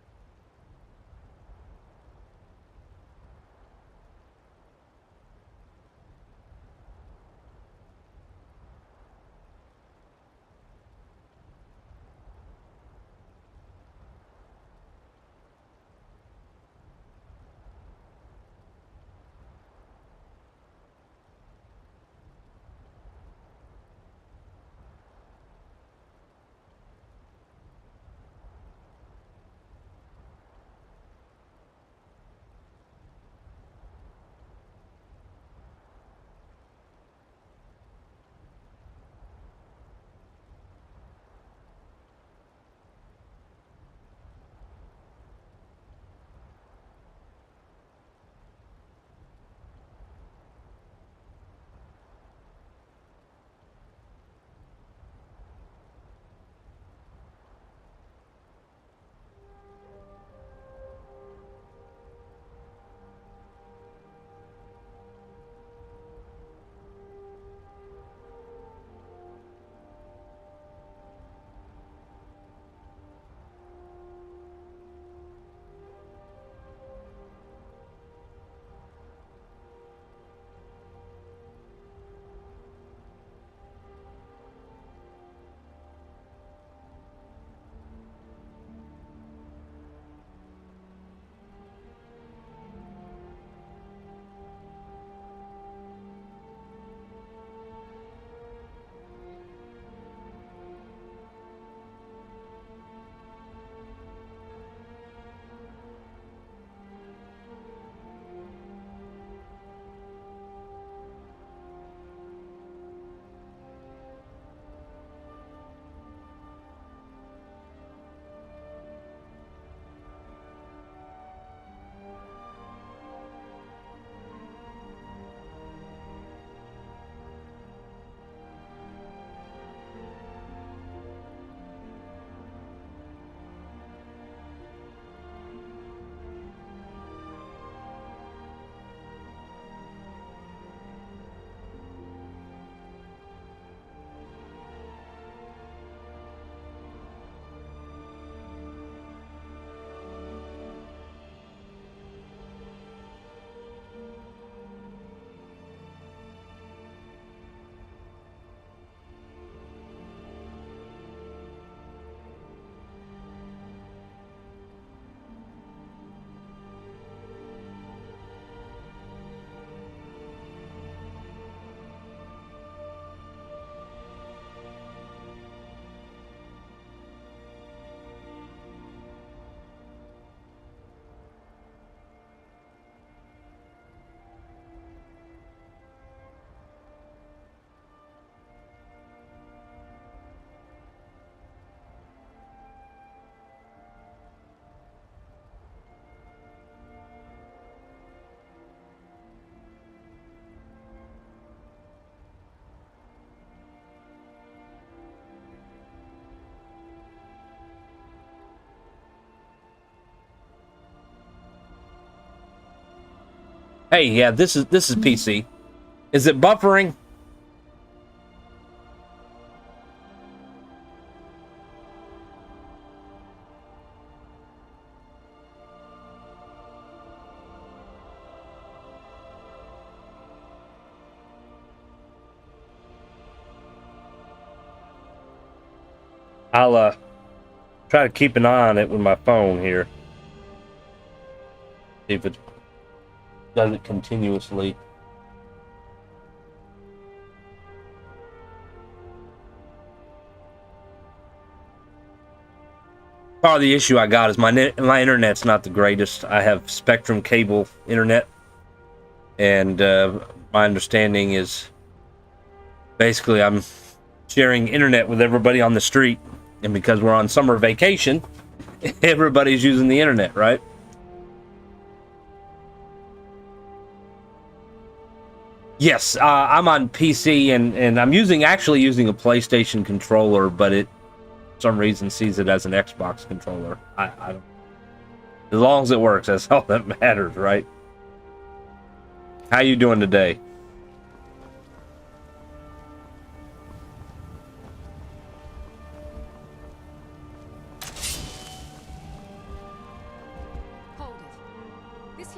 Hey, yeah, this is PC. Is it buffering? I'll try to keep an eye on it with my phone here. See if it does it continuously. Part of the issue I got is my internet's not the greatest. I have Spectrum cable internet, and my understanding is basically I'm sharing internet with everybody on the street, and because we're on summer vacation, everybody's using the internet, right? Yes, I'm on PC, and I'm actually using a PlayStation controller, but it for some reason sees it as an Xbox controller. I don't. As long as it works, that's all that matters, right? How you doing today?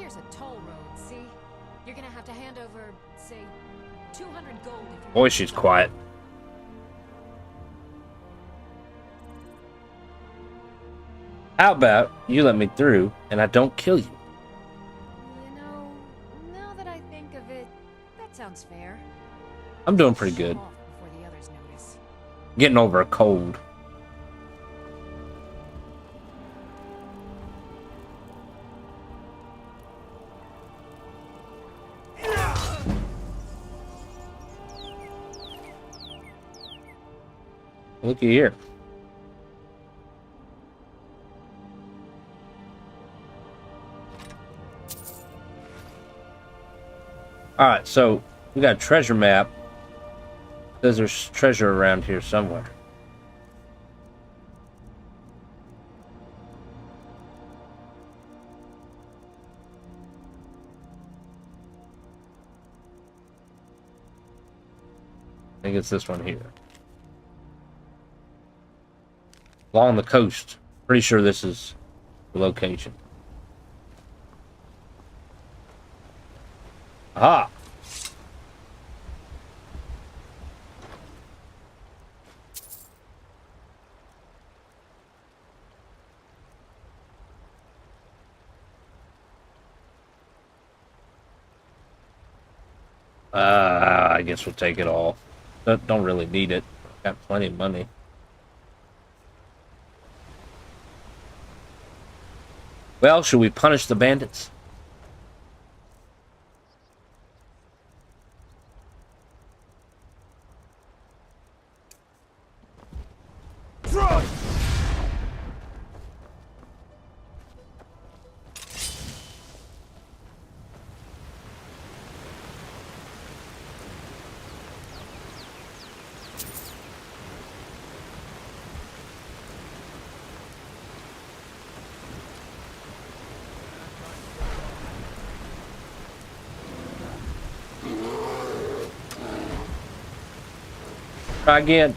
Here's a toll road, see? You're gonna have to hand over, say, 200 gold if you Boy, she's quiet. How about you let me through and I don't kill you? You know, now that I think of it, that sounds fair. I'm doing pretty good. Show off before the others notice. Getting over a cold. Looky here. Alright, so we got a treasure map. Says there's treasure around here somewhere. I think it's this one here. Along the coast. Pretty sure this is the location. Aha! I guess we'll take it all. Don't really need it. Got plenty of money. Well, should we punish the bandits? Try again.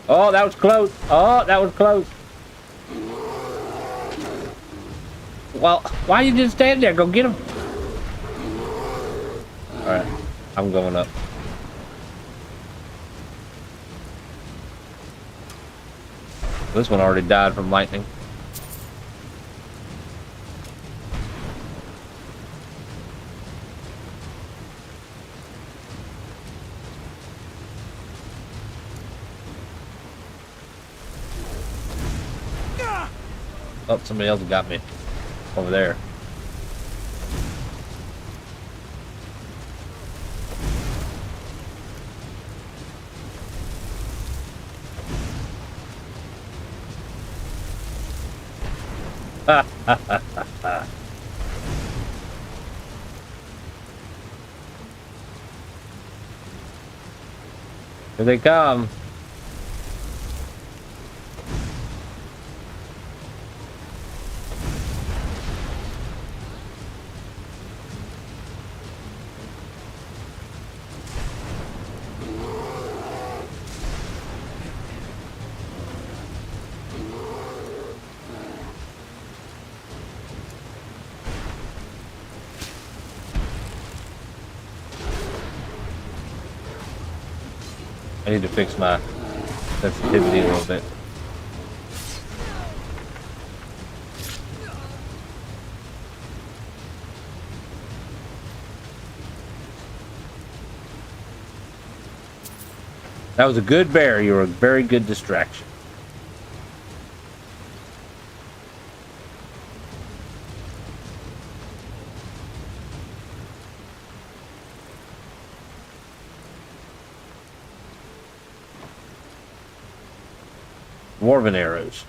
Oh, that was close. Oh, that was close. Well, why you just stand there? Go get him. Alright, I'm going up. This one already died from lightning. Oh, somebody else got me over there. Ha ha ha ha ha. Here they come. I need to fix my sensitivity a little bit. That was a good bear. You were a very good distraction. Dwarven arrows.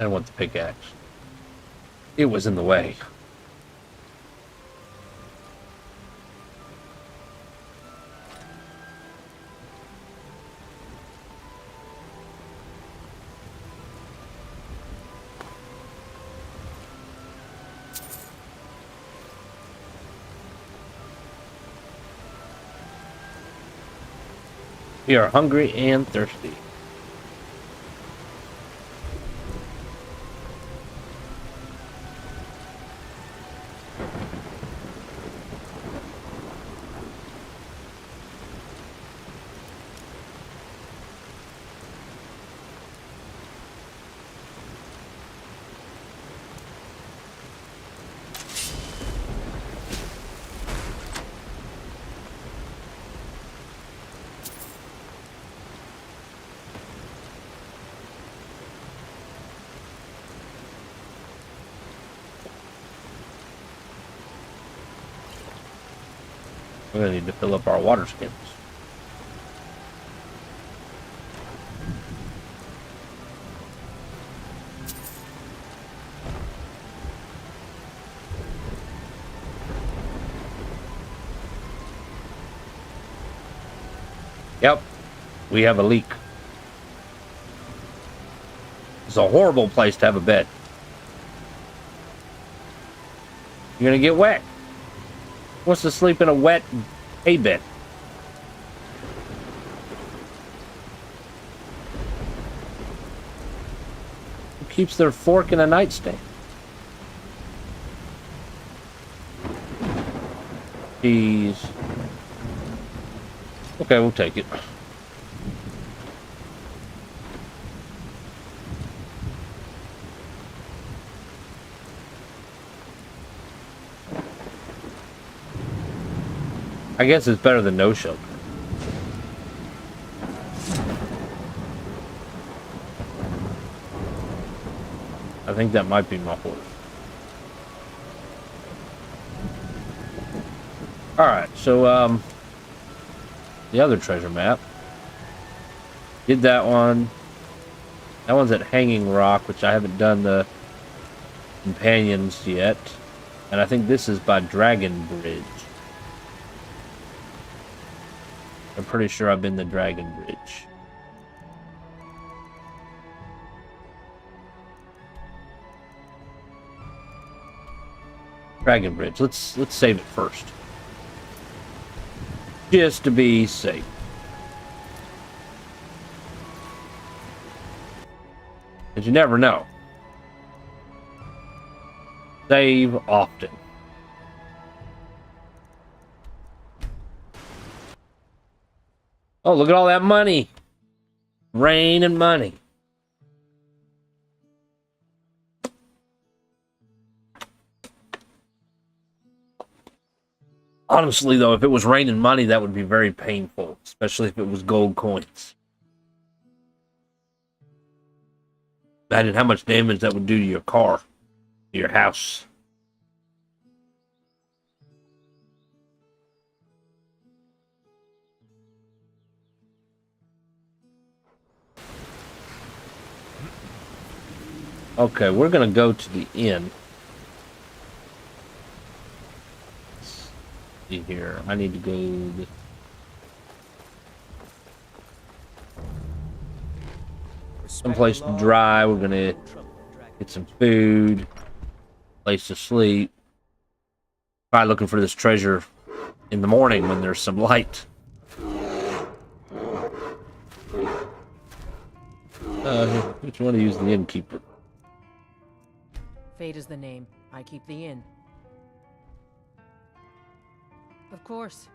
I want the pickaxe. It was in the way. We are hungry and thirsty. We're gonna need to fill up our water skins. Yep, we have a leak. It's a horrible place to have a bed. You're gonna get wet. Who wants to sleep in a wet hay bed? Who keeps their fork in a nightstand? Jeez. Okay, we'll take it. I guess it's better than no shelter. I think that might be my horse. Alright, so, the other treasure map. Did that one. That one's at Hanging Rock, which I haven't done the companions yet. And I think this is by Dragon Bridge. I'm pretty sure I've been to Dragon Bridge. Dragon Bridge. Let's save it first. Just to be safe. Because you never know. Save often. Oh, look at all that money. Rain and money. Honestly, though, if it was raining money, that would be very painful. Especially if it was gold coins. Imagine how much damage that would do to your car. To your house. Okay, we're gonna go to the inn. Let's see here. I need to go someplace dry. We're gonna get some food, place to sleep. Probably looking for this treasure in the morning when there's some light. Which one to use the innkeeper? Fate is the name. I keep the inn. Of course.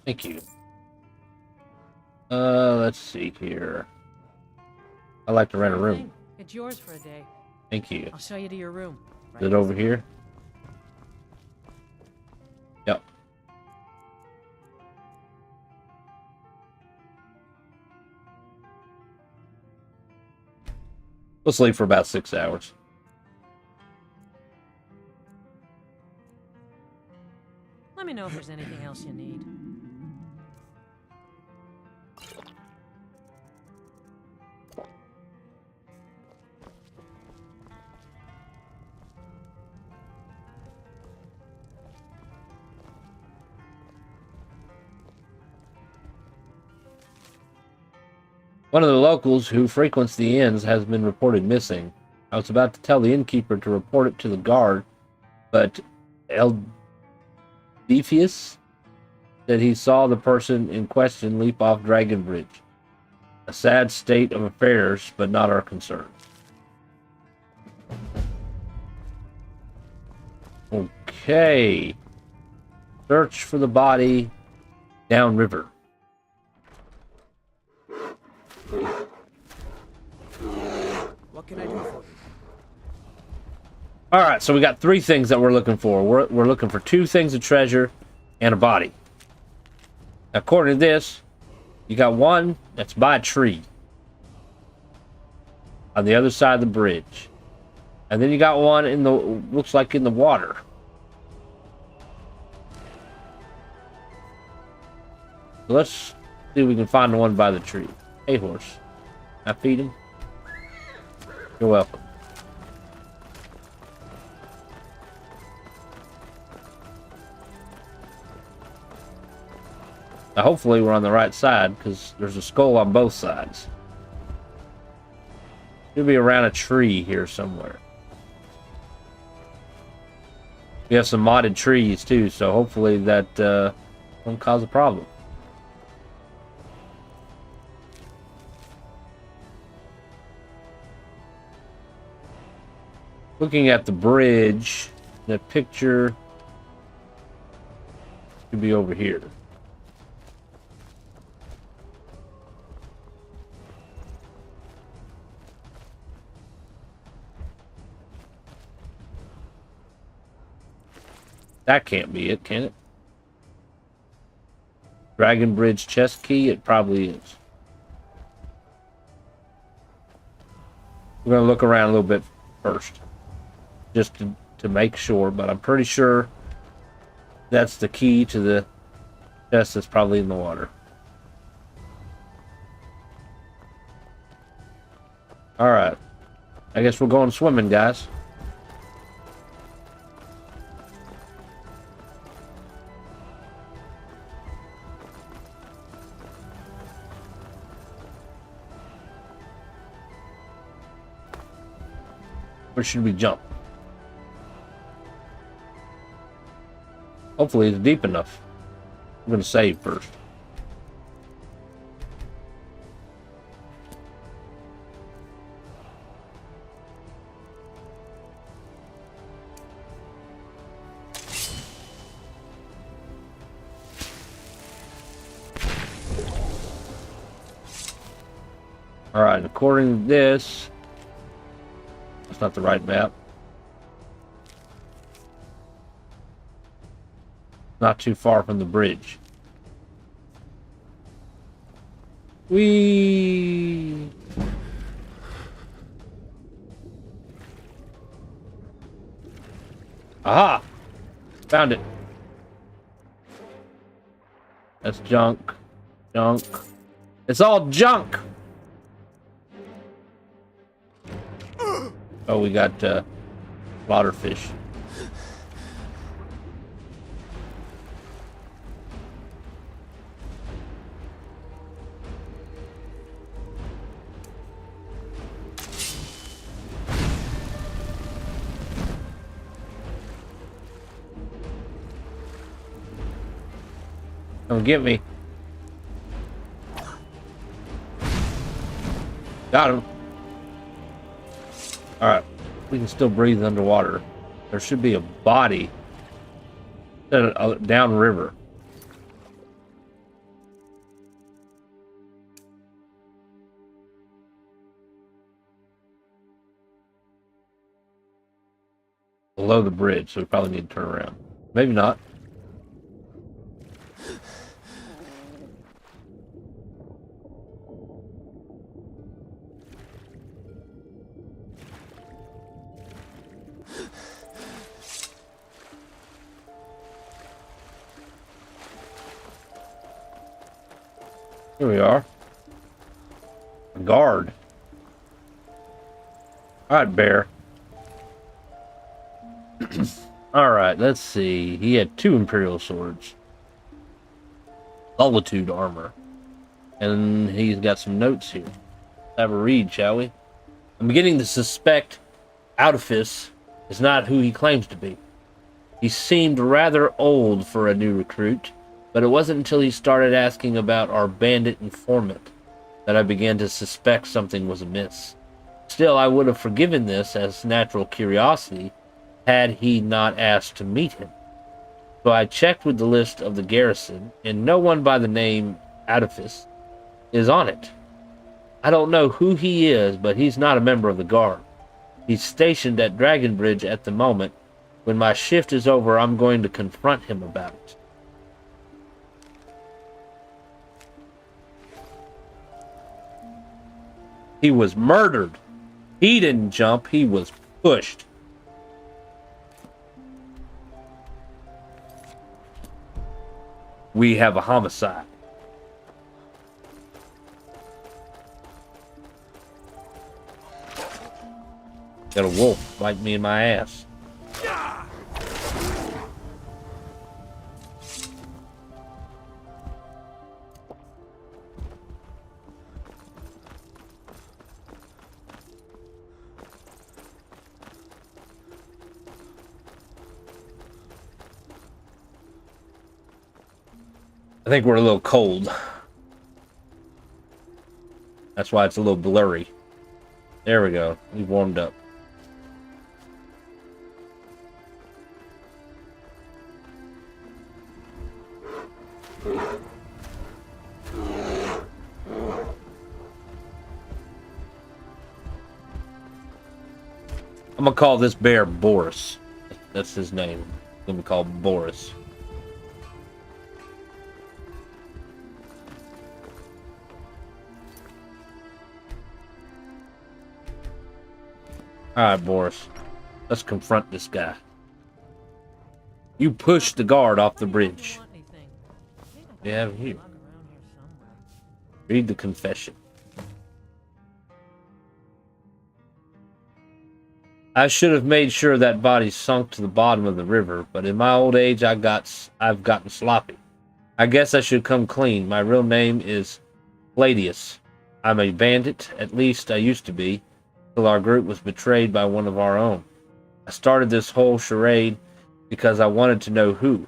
Thank you. Let's see here. I'd like to rent a room. It's yours for a day. Thank you. I'll show you to your room. Is it over here? Yep. We'll sleep for about 6 hours. Let me know if there's anything else you need. One of the locals who frequents the inns has been reported missing. I was about to tell the innkeeper to report it to the guard, but Eldefius that he saw the person in question leap off Dragon Bridge. A sad state of affairs, but not our concern. Okay. Search for the body downriver. What can I do for you? All right, so we got 3 things that we're looking for. We're looking for 2 things of treasure and a body. According to this, you got one that's by a tree on the other side of the bridge, and then you got one in the looks like in the water. So let's see if we can find the one by the tree. Hey, horse, I feed him. You're welcome. Now, hopefully we're on the right side, because there's a skull on both sides. Should be around a tree here somewhere. We have some modded trees too, so hopefully that won't cause a problem. Looking at the bridge, the picture should be over here. That can't be it, can it? Dragon Bridge chest key? It probably is. We're going to look around a little bit first. Just to make sure, but I'm pretty sure that's the key to the chest that's probably in the water. Alright. I guess we're going swimming, guys. Where should we jump? Hopefully it's deep enough. I'm going to save first. Alright, according to this, that's not the right map. Not too far from the bridge. Whee! Aha! Found it. That's junk. Junk. It's all junk! Oh, we got slaughterfish. Come get me. Got him. Alright. We can still breathe underwater. There should be a body downriver. Below the bridge, so we probably need to turn around. Maybe not. Here we are. A guard. Alright, bear. Alright, let's see. He had 2 Imperial swords. Solitude armor. And he's got some notes here. Let's have a read, shall we? I'm beginning to suspect Alduin is not who he claims to be. He seemed rather old for a new recruit, but it wasn't until he started asking about our bandit informant that I began to suspect something was amiss. Still, I would have forgiven this as natural curiosity had he not asked to meet him. So I checked with the list of the garrison, and no one by the name Adolphus is on it. I don't know who he is, but he's not a member of the guard. He's stationed at Dragonbridge at the moment. When my shift is over, I'm going to confront him about it. He was murdered. He didn't jump, he was pushed. We have a homicide. Got a wolf bite me in my ass. I think we're a little cold. That's why it's a little blurry. There we go. We've warmed up. I'm gonna call this bear Boris. That's his name. I'm gonna call him Boris. Alright, Boris. Let's confront this guy. You pushed the guard off the bridge. We have here. Read the confession. I should have made sure that body sunk to the bottom of the river, but in my old age I've gotten sloppy. I guess I should come clean. My real name is Gladius. I'm a bandit, at least I used to be, till our group was betrayed by one of our own. I started this whole charade because I wanted to know who,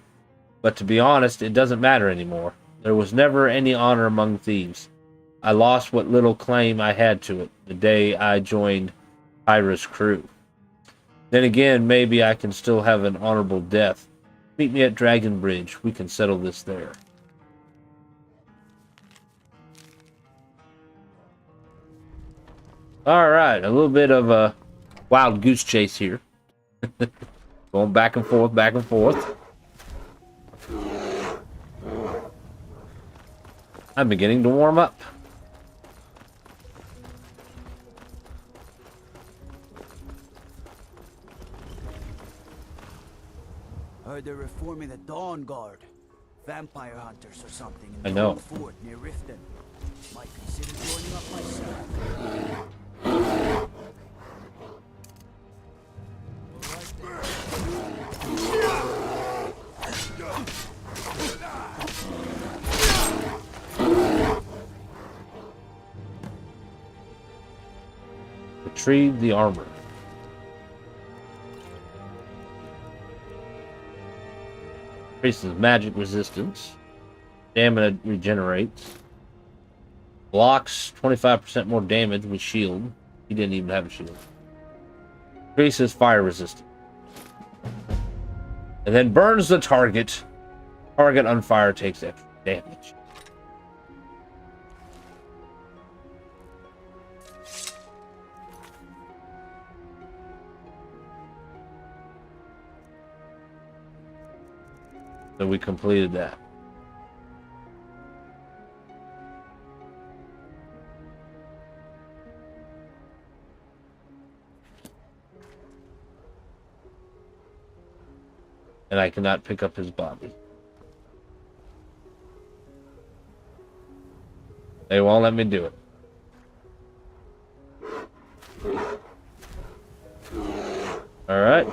but to be honest, it doesn't matter anymore. There was never any honor among thieves. I lost what little claim I had to it the day I joined Kyra's crew. Then again, maybe I can still have an honorable death. Meet me at Dragonbridge. We can settle this there. Alright, a little bit of a wild goose chase here. Going back and forth, back and forth. I'm beginning to warm up. Heard they're reforming the Dawn Guard. Vampire hunters or something in I the know. old fort near Riften. Might consider joining up myself. Retrieve the armor. Increases magic resistance. Stamina regenerates. Blocks 25% more damage with shield. He didn't even have a shield. Increases fire resistance. And then burns the target. Target on fire takes extra damage. So we completed that. And I cannot pick up his body. They won't let me do it. Alright.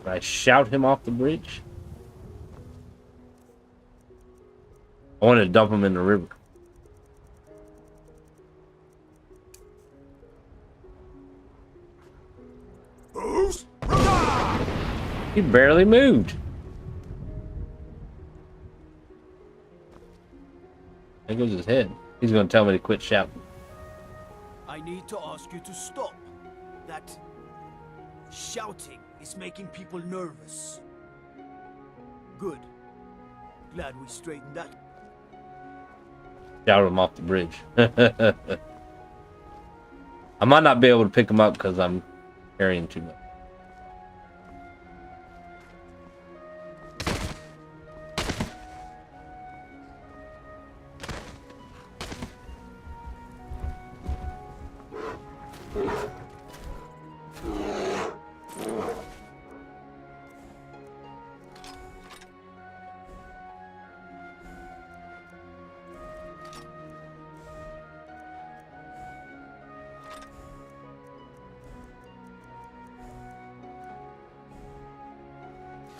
I shout him off the bridge. I wanted to dump him in the river. He barely moved. There goes his head. He's gonna tell me to quit shouting. I need to ask you to stop. That shouting is making people nervous. Good. Glad we straightened that. Shout him off the bridge. I might not be able to pick him up because I'm carrying too much.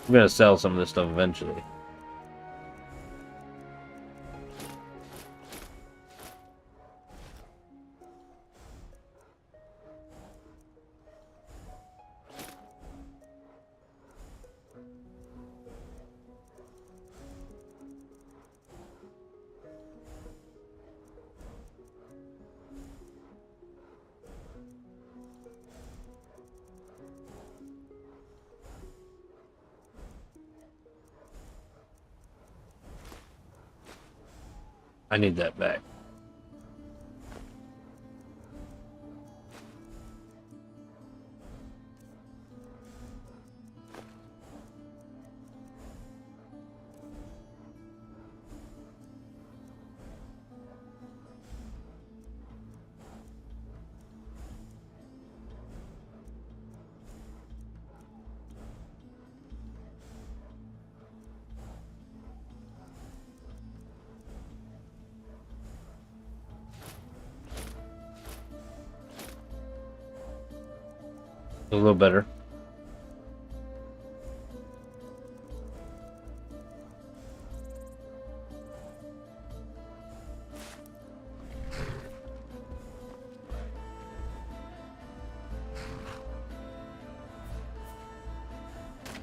I'm gonna sell some of this stuff eventually. I need that back. A little better.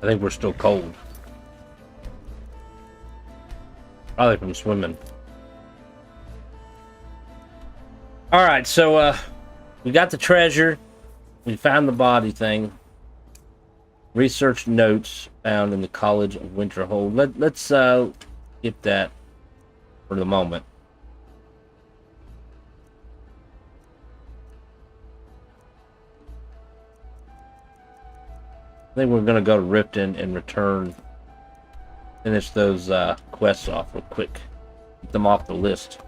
I think we're still cold. Probably from swimming. Alright, so we got the treasure. We found the body thing. Research notes found in the College of Winterhold. Let's skip that for the moment. I think we're gonna go to Riften and return. Finish those quests off real quick. Get them off the list.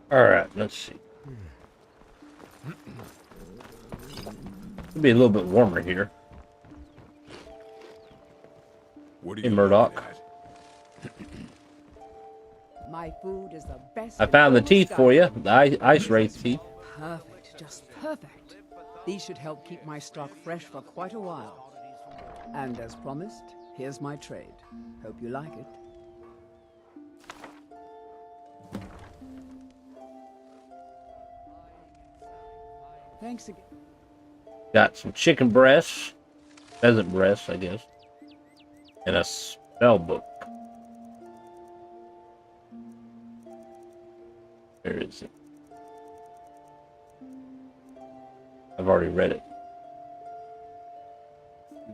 Alright, let's see. It'll be a little bit warmer here. What are Hey, you Murdoch. looking at? My food is the best. I found the in teeth for you. The ice wraith teeth. Perfect, just perfect. These should help keep my stock fresh for quite a while. And as promised, here's my trade. Hope you like it. Thanks again. Got some chicken breasts. Pheasant breasts, I guess. And a spell book. Where is it? I've already read it.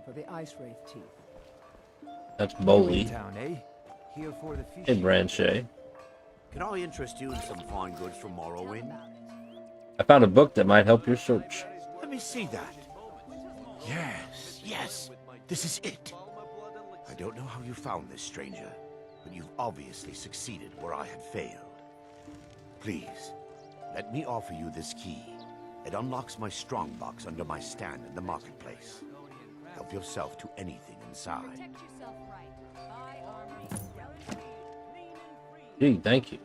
For the ice wraith teeth. That's Bowley. Town, eh? Here for the fish. Hey, Branchet. Can I interest you in some fine goods from Morrowind? I found a book that might help your search. Let me see that. Yes, yes, this is it. I don't know how you found this, stranger, but you've obviously succeeded where I had failed. Please, let me offer you this key. It unlocks my strongbox under my stand in the marketplace. Help yourself to anything inside. Protect yourself right. Buy armory. Gee, thank you.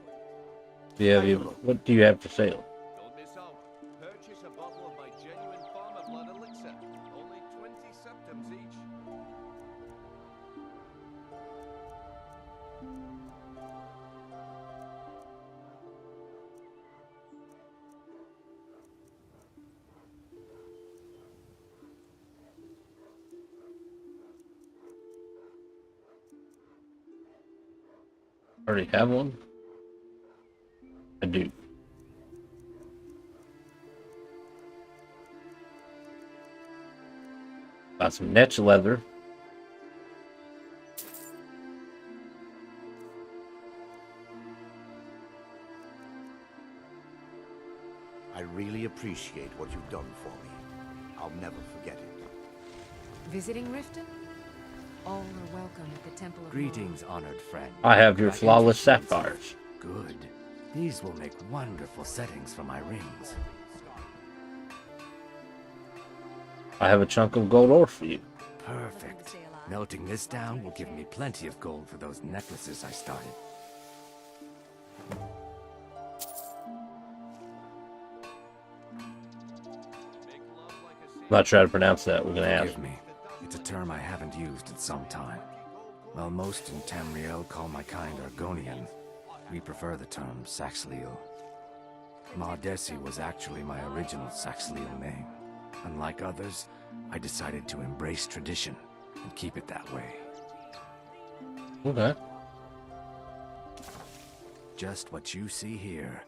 What do you have for sale? Don't miss out. purchase a bottle of my genuine farmer blood elixir. Only 20 septims each. Already have one? I do. Got some netch leather. I really appreciate what you've done for me. I'll never forget it. Visiting Riften? All are welcome at the Temple of Greetings, honored friend. I have your Can flawless introduce sapphires. you? Good. These will make wonderful settings for my rings. I have a chunk of gold ore for you. Perfect. Melting this down will give me plenty of gold for those necklaces I started. I'm not sure how to pronounce that. We're gonna ask. Forgive me. It's a term I haven't used in some time. While most in Tamriel call my kind Argonian, we prefer the term Saxleal. Mardesi was actually my original Saxleal name. Unlike others, I decided to embrace tradition and keep it that way. Okay. Just what you see here.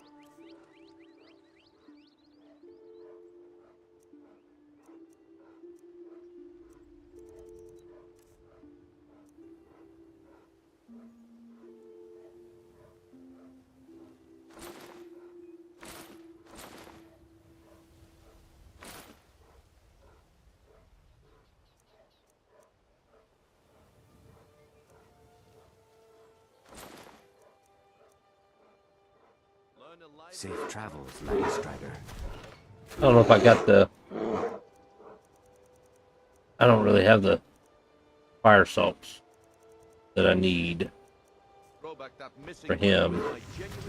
Safe travels, Landstrider. I don't know if I got the... I don't really have the fire salts that I need for him.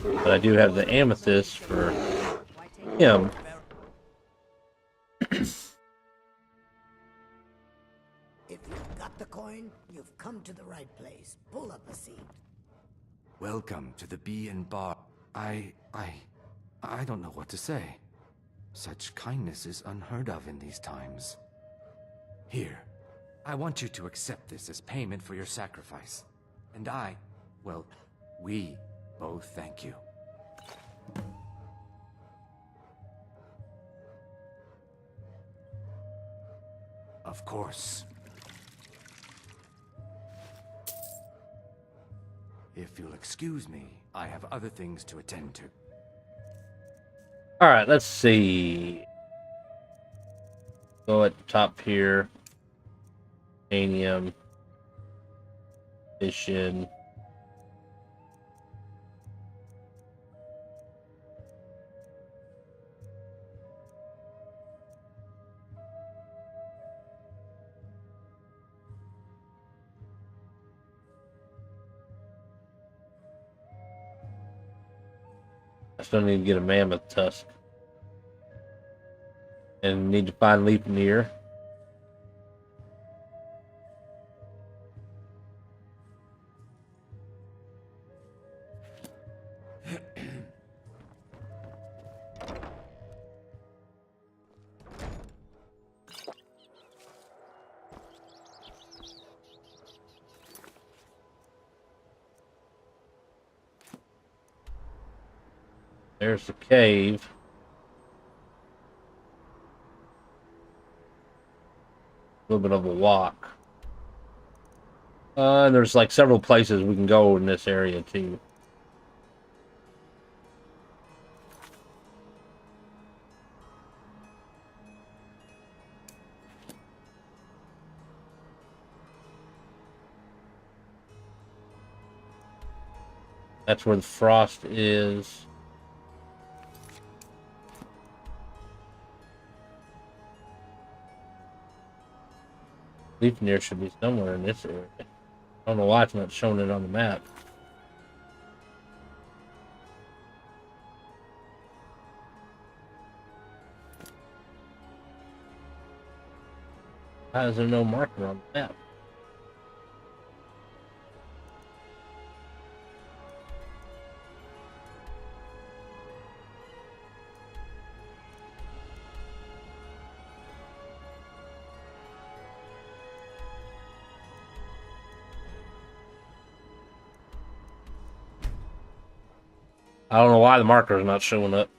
But I do have the amethyst for him. If you've got the coin, you've come to the right place. Pull up a seat. Welcome to the Bee and Bar. I don't know what to say. Such kindness is unheard of in these times. Here, I want you to accept this as payment for your sacrifice. And we both thank you. Of course. If you'll excuse me, I have other things to attend to. Alright, let's see. Go at the top here. Anium. Vision. I still need to get a mammoth tusk. And need to find Leapnir. There's the cave. A little bit of a walk. And there's like several places we can go in this area too. That's where the frost is. Leapnir should be somewhere in this area. I don't know why it's not showing it on the map. Why is there no marker on the map? I don't know why the marker is not showing up.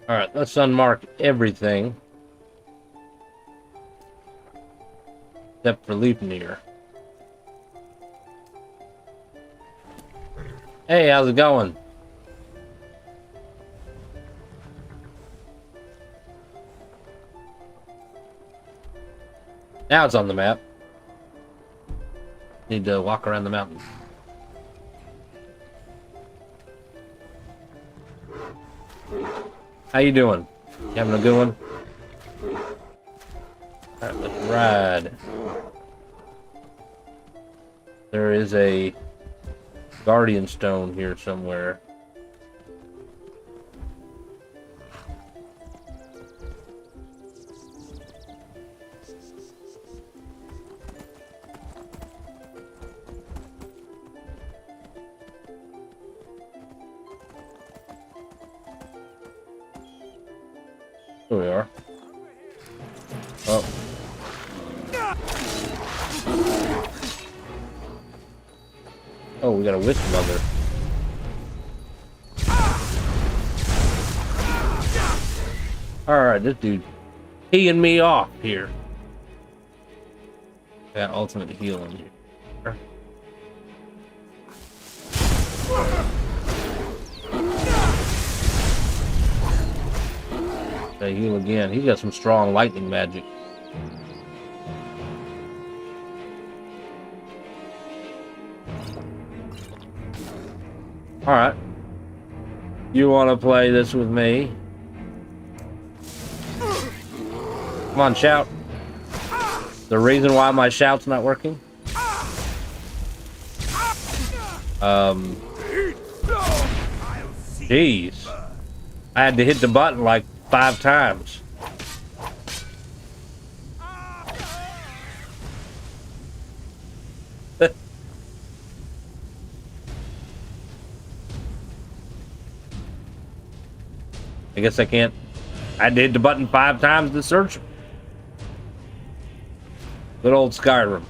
Alright, let's unmark everything. Except for Leapnir. Hey, how's it going? Now it's on the map. Need to walk around the mountain. How you doing? You having a good one? Alright, let's ride. There is a guardian stone here somewhere. Here we are. Oh. Oh, we got a witch mother. Alright, this dude teeing me off here. Got ultimate healing here. They heal again. He got some strong lightning magic. Alright. You want to play this with me? Come on, shout. The reason why my shout's not working? Jeez. I had to hit the button like 5 times. I guess I can't. I had to hit the button 5 times to search. Good old Skyrim.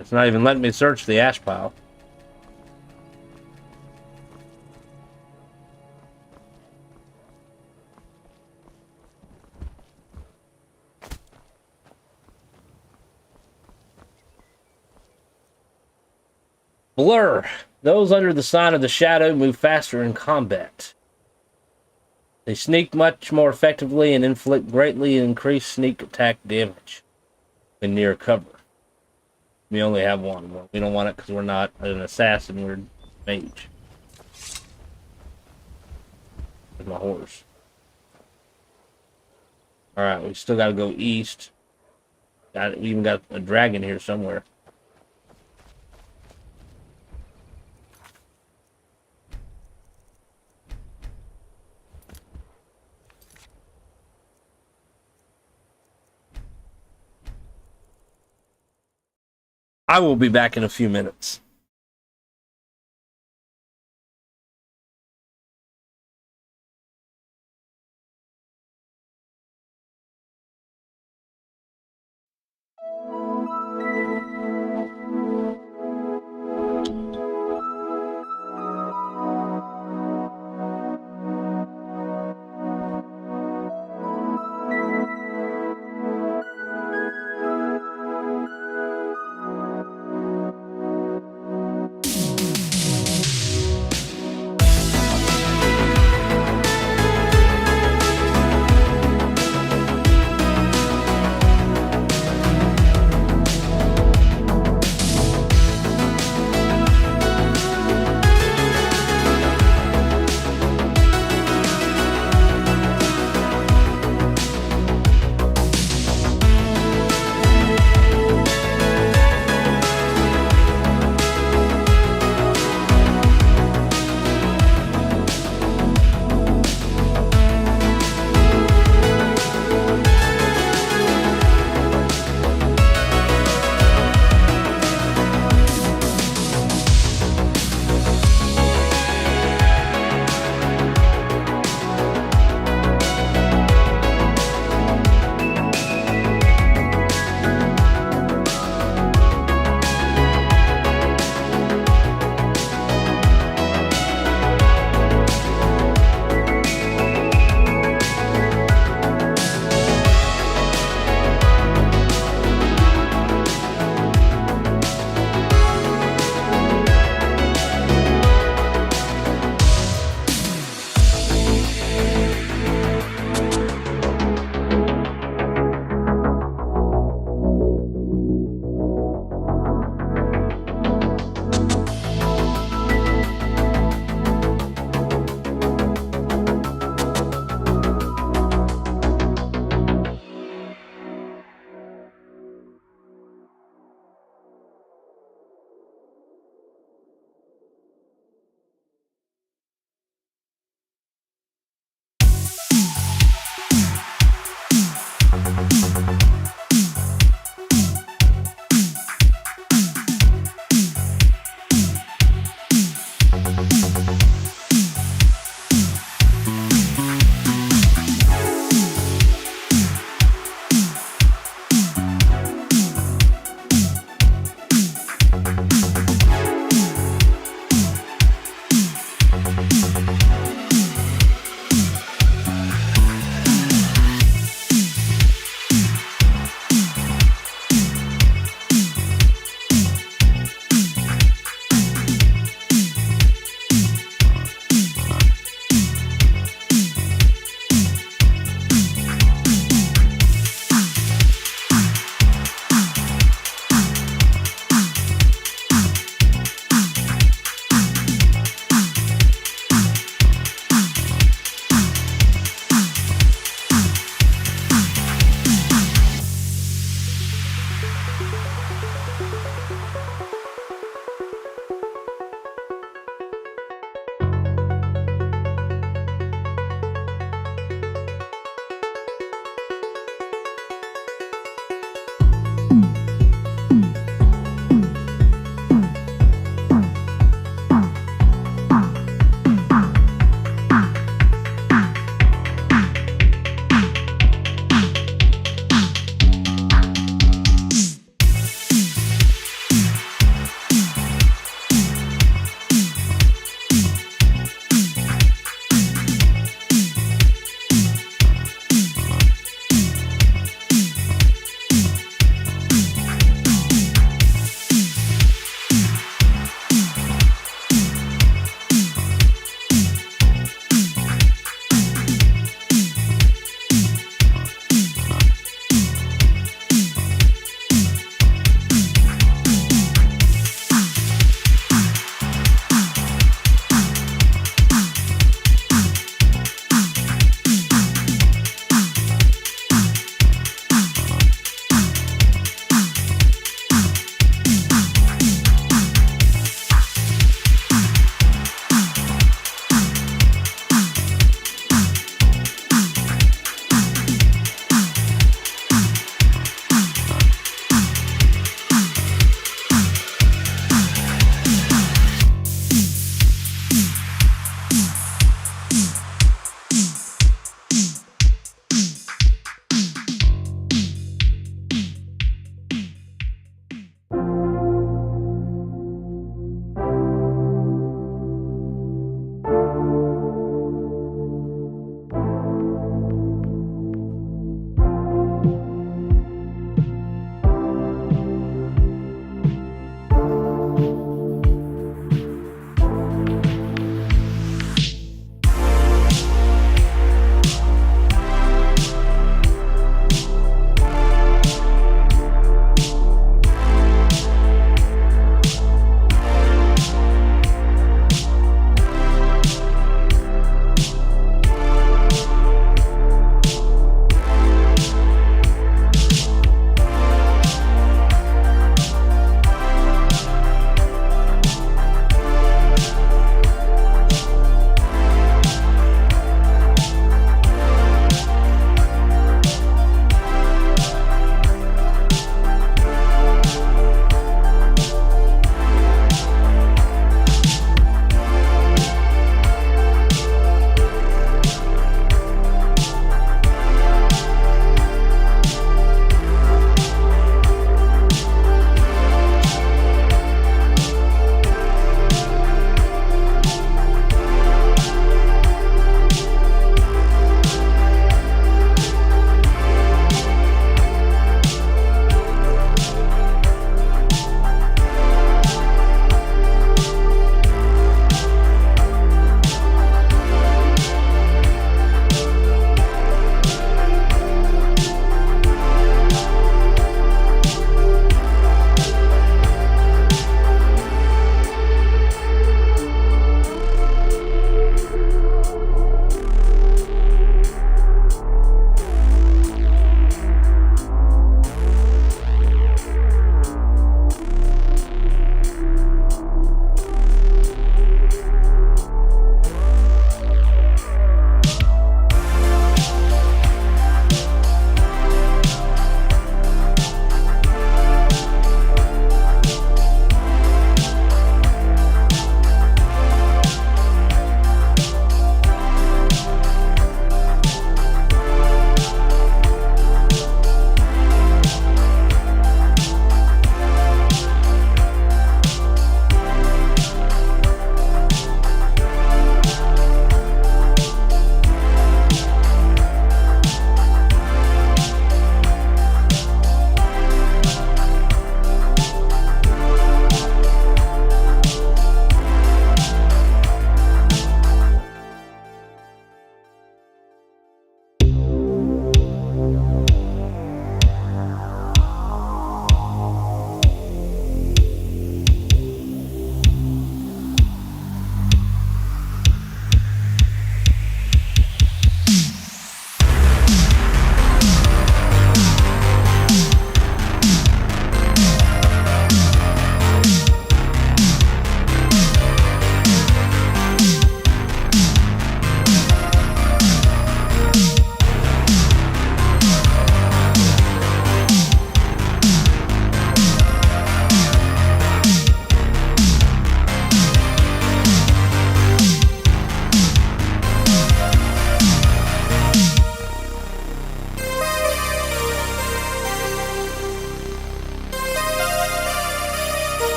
It's not even letting me search the ash pile. Blur. Those under the sign of the shadow move faster in combat. They sneak much more effectively and inflict greatly increased sneak attack damage when near cover. We only have one. We don't want it because we're not an assassin, we're a mage. With my horse. Alright, we still gotta go east. We even got a dragon here somewhere. I will be back in a few minutes.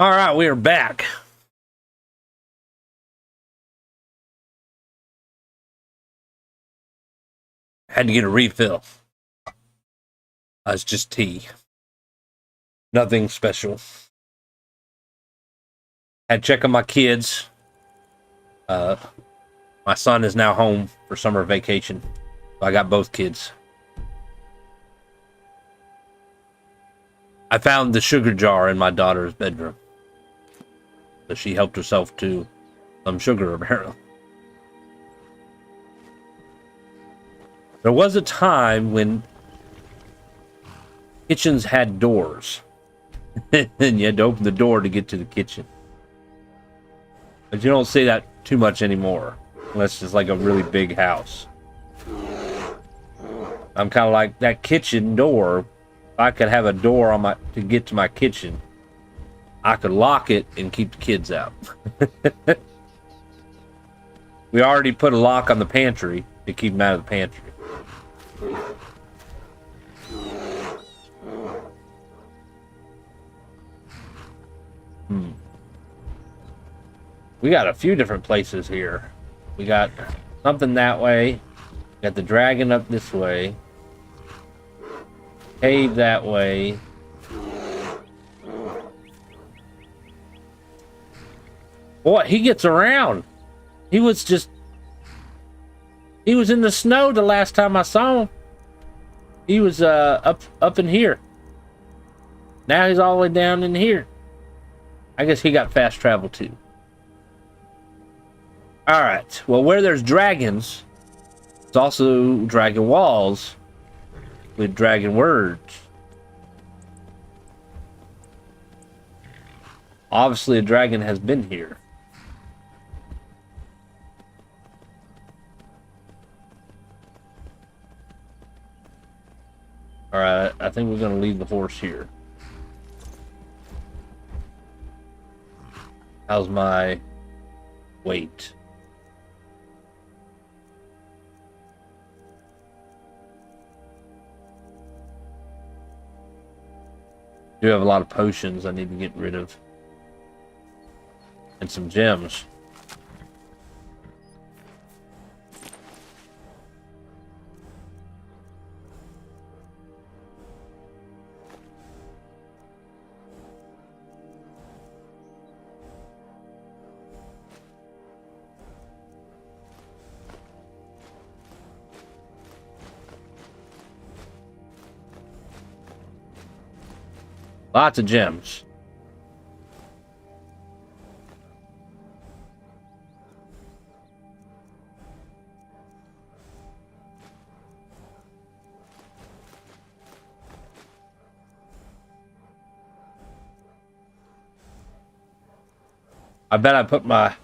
All right, we are back. Had to get a refill. It's just tea. Nothing special. Had to check on my kids. My son is now home for summer vacation. So I got both kids. I found the sugar jar in my daughter's bedroom. So she helped herself to some sugar, apparently. There was a time when kitchens had doors. And you had to open the door to get to the kitchen. But you don't see that too much anymore. Unless it's like a really big house. I'm kind of like that kitchen door. If I could have a door on to get to my kitchen, I could lock it and keep the kids out. We already put a lock on the pantry to keep them out of the pantry. We got a few different places here. We got something that way. Got the dragon up this way. Cave that way. Boy, he gets around. He was in the snow the last time I saw him. He was up in here. Now he's all the way down in here. I guess he got fast travel too. Alright, well, where there's dragons, there's also dragon walls with dragon words. Obviously, a dragon has been here. Alright, I think we're going to leave the horse here. How's my weight? I do have a lot of potions I need to get rid of. And some gems. Lots of gems. I bet I put my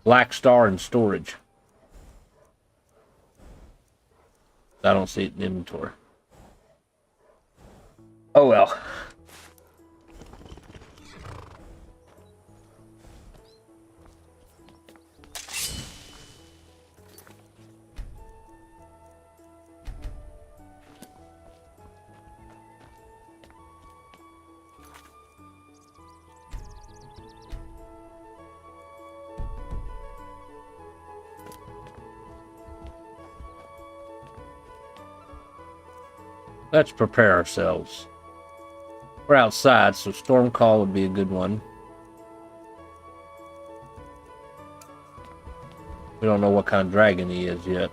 black star in storage. I don't see it in the inventory. Oh well. Let's prepare ourselves. We're outside, so Storm Call would be a good one. We don't know what kind of dragon he is yet.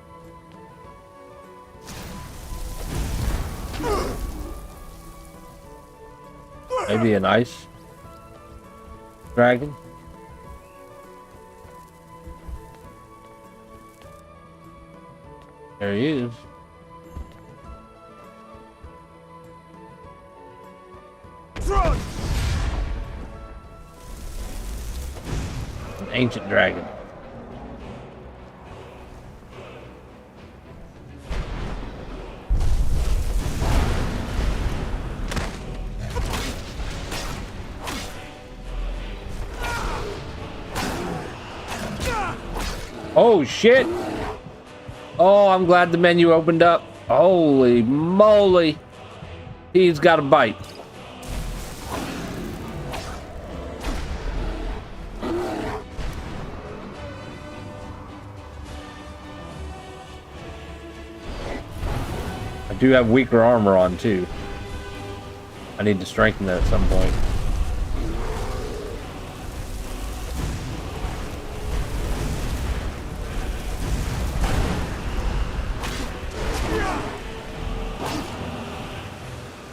Maybe an ice dragon? There he is. An ancient dragon. Oh shit! Oh, I'm glad the menu opened up. Holy moly! He's got a bite. do have weaker armor on too. I need to strengthen that at some point.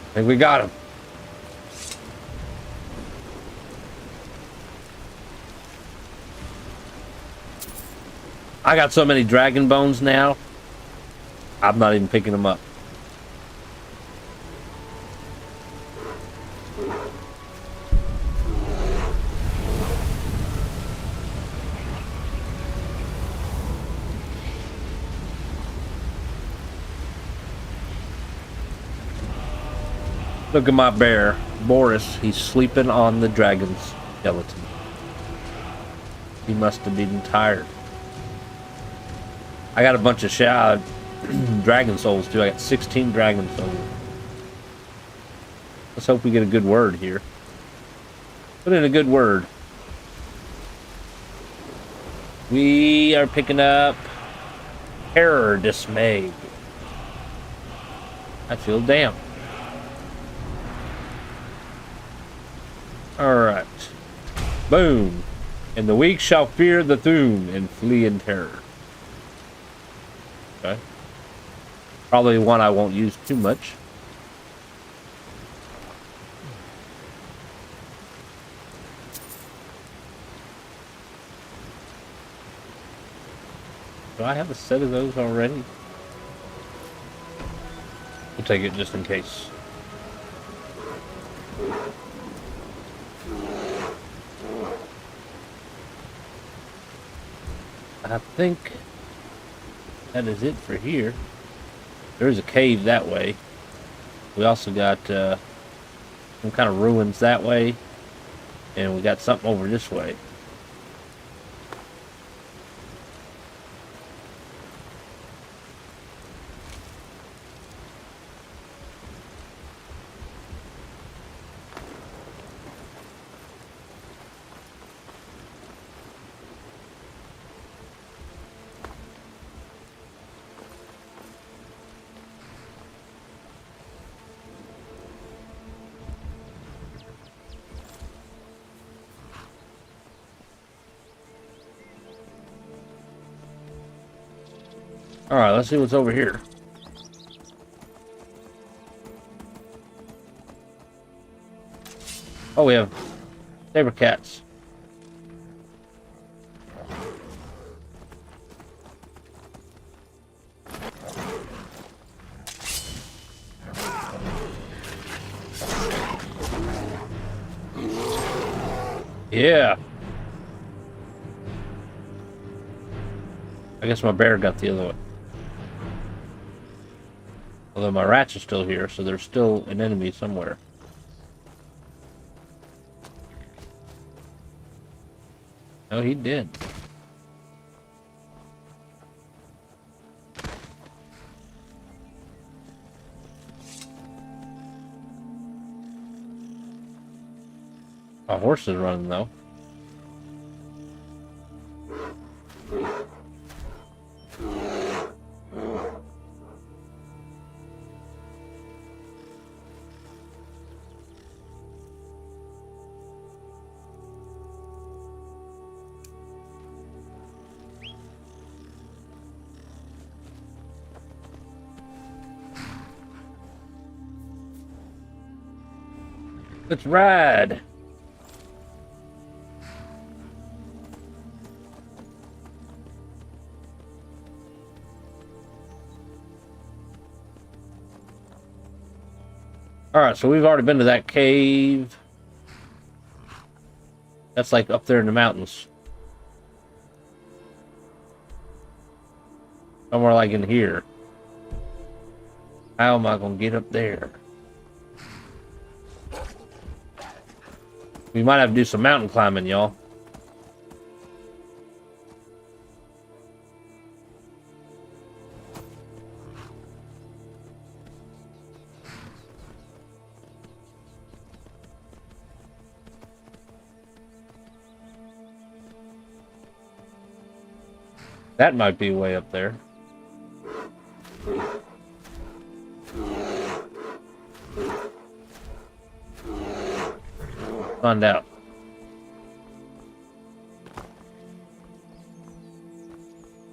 I think we got him. I got so many dragon bones now, I'm not even picking them up. Look at my bear, Boris. He's sleeping on the dragon's skeleton. He must have been tired. I got a bunch of dragon souls too. I got 16 dragon souls. Let's hope we get a good word here. Put in a good word. We are picking up terror dismayed. I feel damp. Alright. Boom. And the weak shall fear the Thune and flee in terror. Okay. Probably one I won't use too much. Do I have a set of those already? We'll take it just in case. I think that is it for here. There's a cave that way. We also got some kind of ruins that way. And we got something over this way. Alright, let's see what's over here. Oh, we have saber cats. Yeah. I guess my bear got the other one. Although my rats are still here, so there's still an enemy somewhere. Oh, he did. My horse is running though. Let's ride. Alright, so we've already been to that cave. That's like up there in the mountains. Somewhere like in here. How am I gonna get up there? We might have to do some mountain climbing, y'all. That might be way up there. Find out.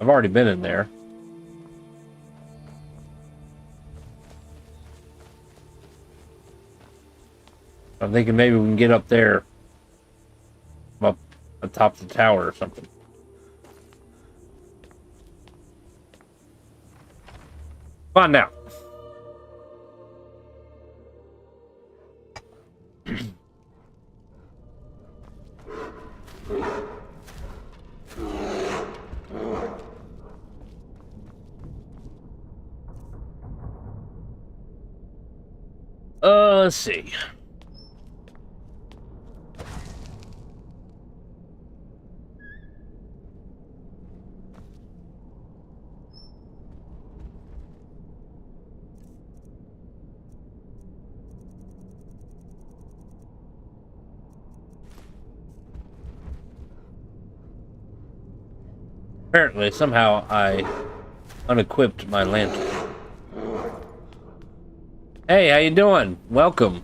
I've already been in there. I'm thinking maybe we can get up there. Up atop the tower or something. Find out. Let's see. Apparently, somehow I unequipped my lantern. Hey, how you doing? Welcome.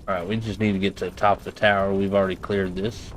Alright, we just need to get to the top of the tower. We've already cleared this.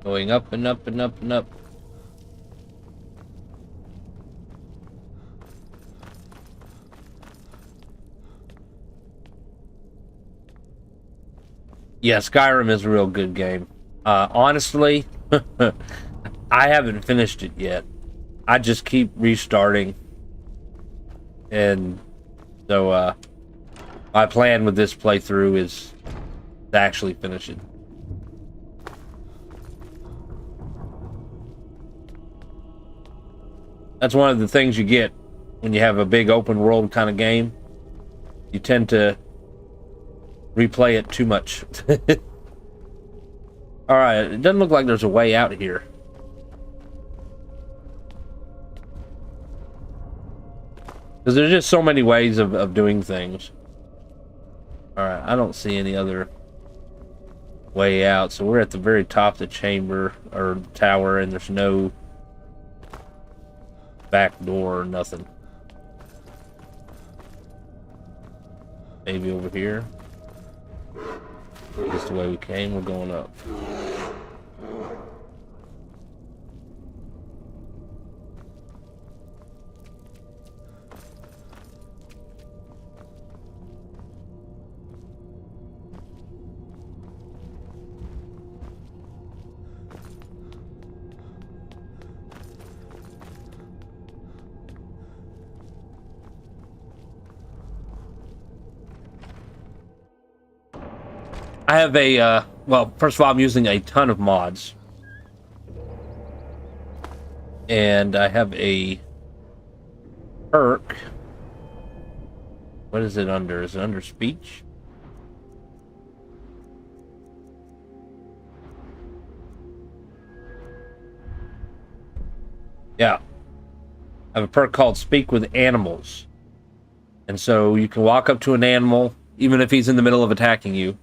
Going up and up and up and up. Yeah, Skyrim is a real good game. Honestly, I haven't finished it yet. I just keep restarting. And so, my plan with this playthrough is to actually finish it. That's one of the things you get when you have a big open world kind of game. You tend to replay it too much. Alright, it doesn't look like there's a way out here. Because there's just so many ways of doing things. Alright, I don't see any other way out. So we're at the very top of the chamber, or tower, and there's no back door or nothing. Maybe over here. Just the way we came, we're going up. I have a, well, first of all, I'm using a ton of mods. And I have a perk. What is it under? Is it under speech? Yeah. I have a perk called Speak with Animals. And so you can walk up to an animal, even if he's in the middle of attacking you.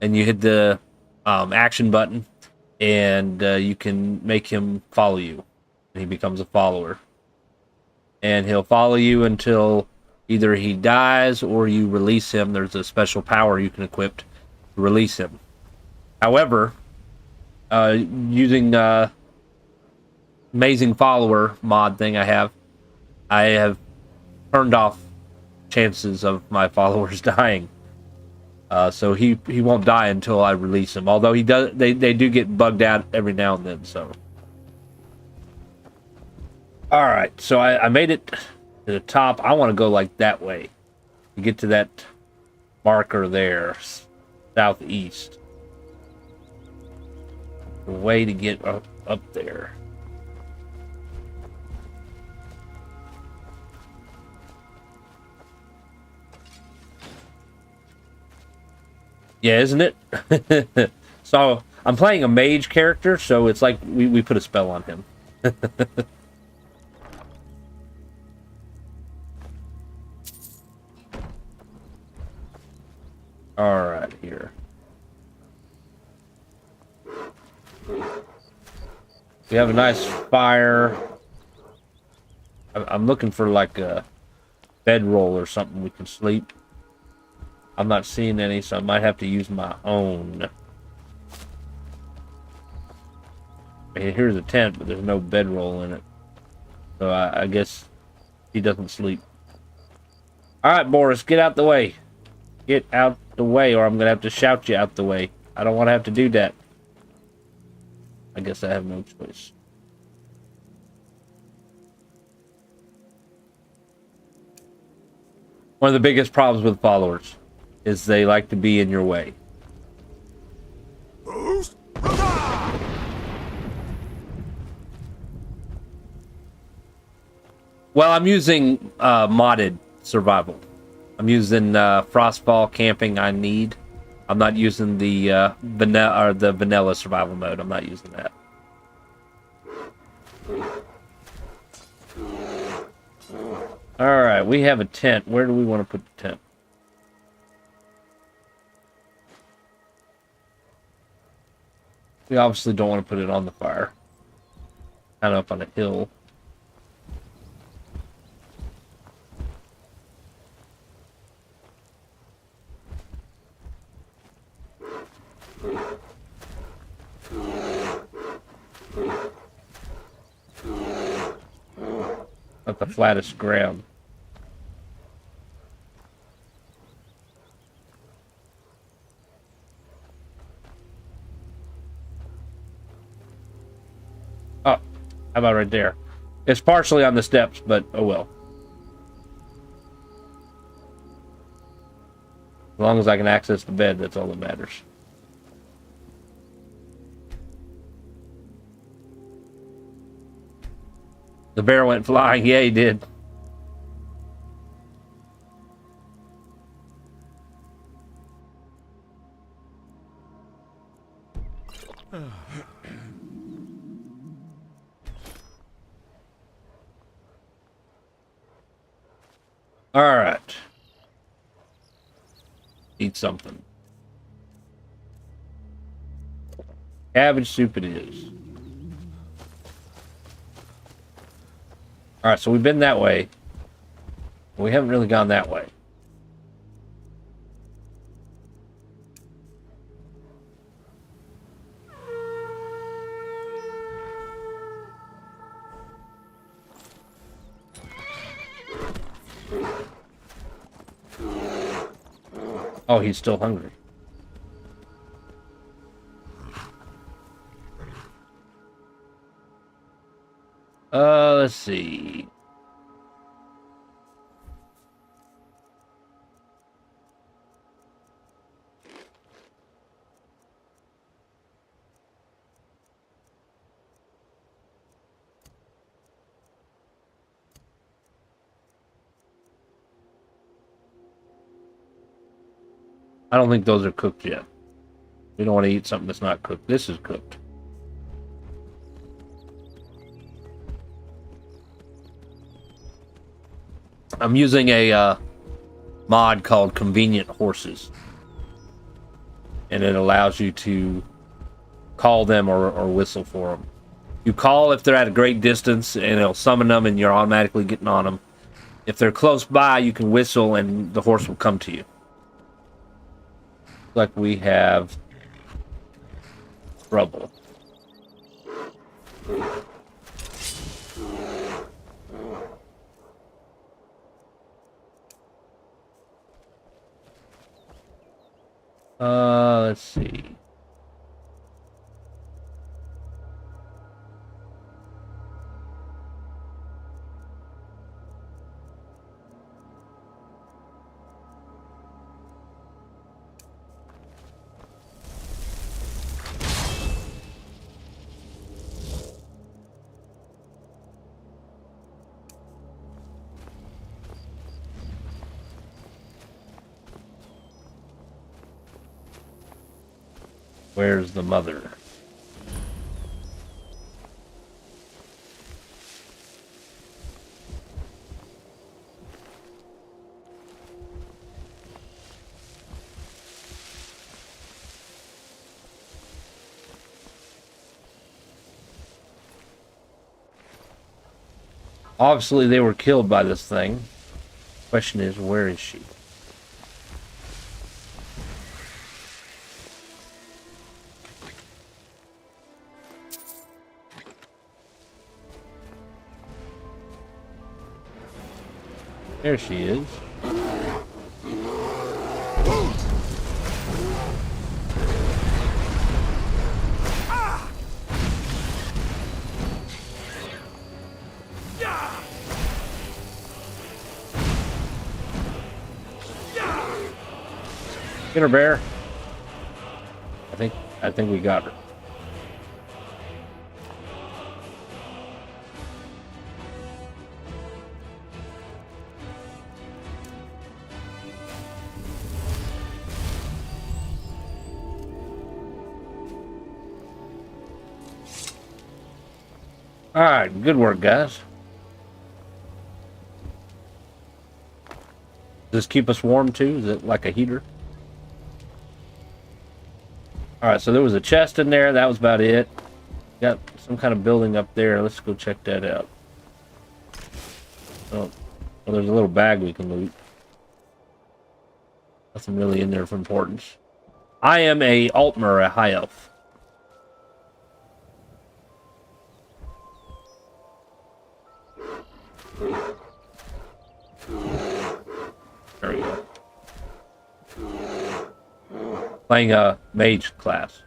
And you hit the action button, and you can make him follow you. And he becomes a follower. And he'll follow you until either he dies or you release him. There's a special power you can equip to release him. However, using Amazing Follower mod thing I have turned off chances of my followers dying. So he won't die until I release him. Although he does, they do get bugged out every now and then. So, all right. So I made it to the top. I want to go like that way. You get to that marker there, southeast. The way to get up there. Yeah, isn't it? So I'm playing a mage character, so it's like we put a spell on him. All right, here. We have a nice fire. I'm looking for like a bedroll or something we can sleep. I'm not seeing any, so I might have to use my own. Here's a tent, but there's no bedroll in it. So I guess he doesn't sleep. All right, Boris, get out the way. Get out the way, or I'm going to have to shout you out the way. I don't want to have to do that. I guess I have no choice. One of the biggest problems with followers is they like to be in your way. Well, I'm using modded survival. I'm using frostfall camping ineed. I'm not using the vanilla survival mode. I'm not using that. All right, we have a tent. Where do we want to put the tent? We obviously don't want to put it on the fire. Kind of up on a hill. At the flattest ground. Oh, how about right there? It's partially on the steps, but oh well. As long as I can access the bed, that's all that matters. The bear went flying. Yeah, he did. All right. Eat something. Cabbage soup it is. All right, so we've been that way. We haven't really gone that way. Oh, he's still hungry. Let's see. I don't think those are cooked yet. We don't want to eat something that's not cooked. This is cooked. I'm using a mod called Convenient Horses. And it allows you to call them or whistle for them. You call if they're at a great distance, and it'll summon them, and you're automatically getting on them. If they're close by, you can whistle, and the horse will come to you. Like we have trouble. Let's see. Where's the mother? Obviously, they were killed by this thing. Question is, where is she? There she is. Get her, bear. I think we got her. All right, good work, guys. Does this keep us warm too? Is it like a heater? Alright, so there was a chest in there. That was about it. Got some kind of building up there. Let's go check that out. Oh, well, there's a little bag we can loot. Nothing really in there of importance. I am a Altmer, a high elf. There we go. Playing a mage class.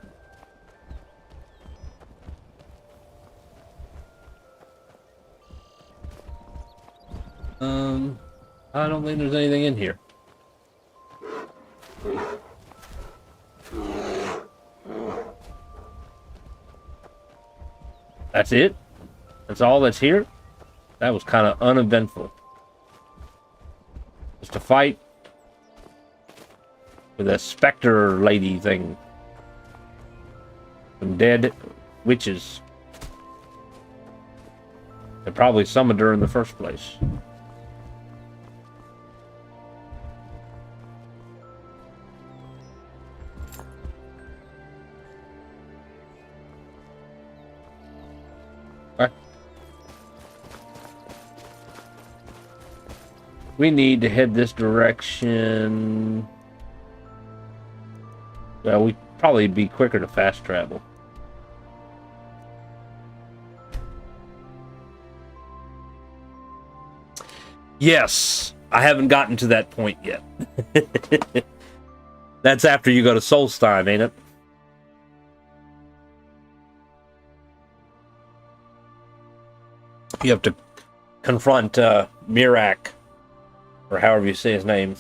I don't think there's anything in here. That's it? That's all that's here? That was kind of uneventful. Just a fight with a specter lady thing. Some dead witches. They probably summoned her in the first place. Okay. We need to head this direction. Well, we'd probably be quicker to fast travel. Yes, I haven't gotten to that point yet. That's after you go to Solstheim, ain't it? You have to confront Mirak, or however you say his name.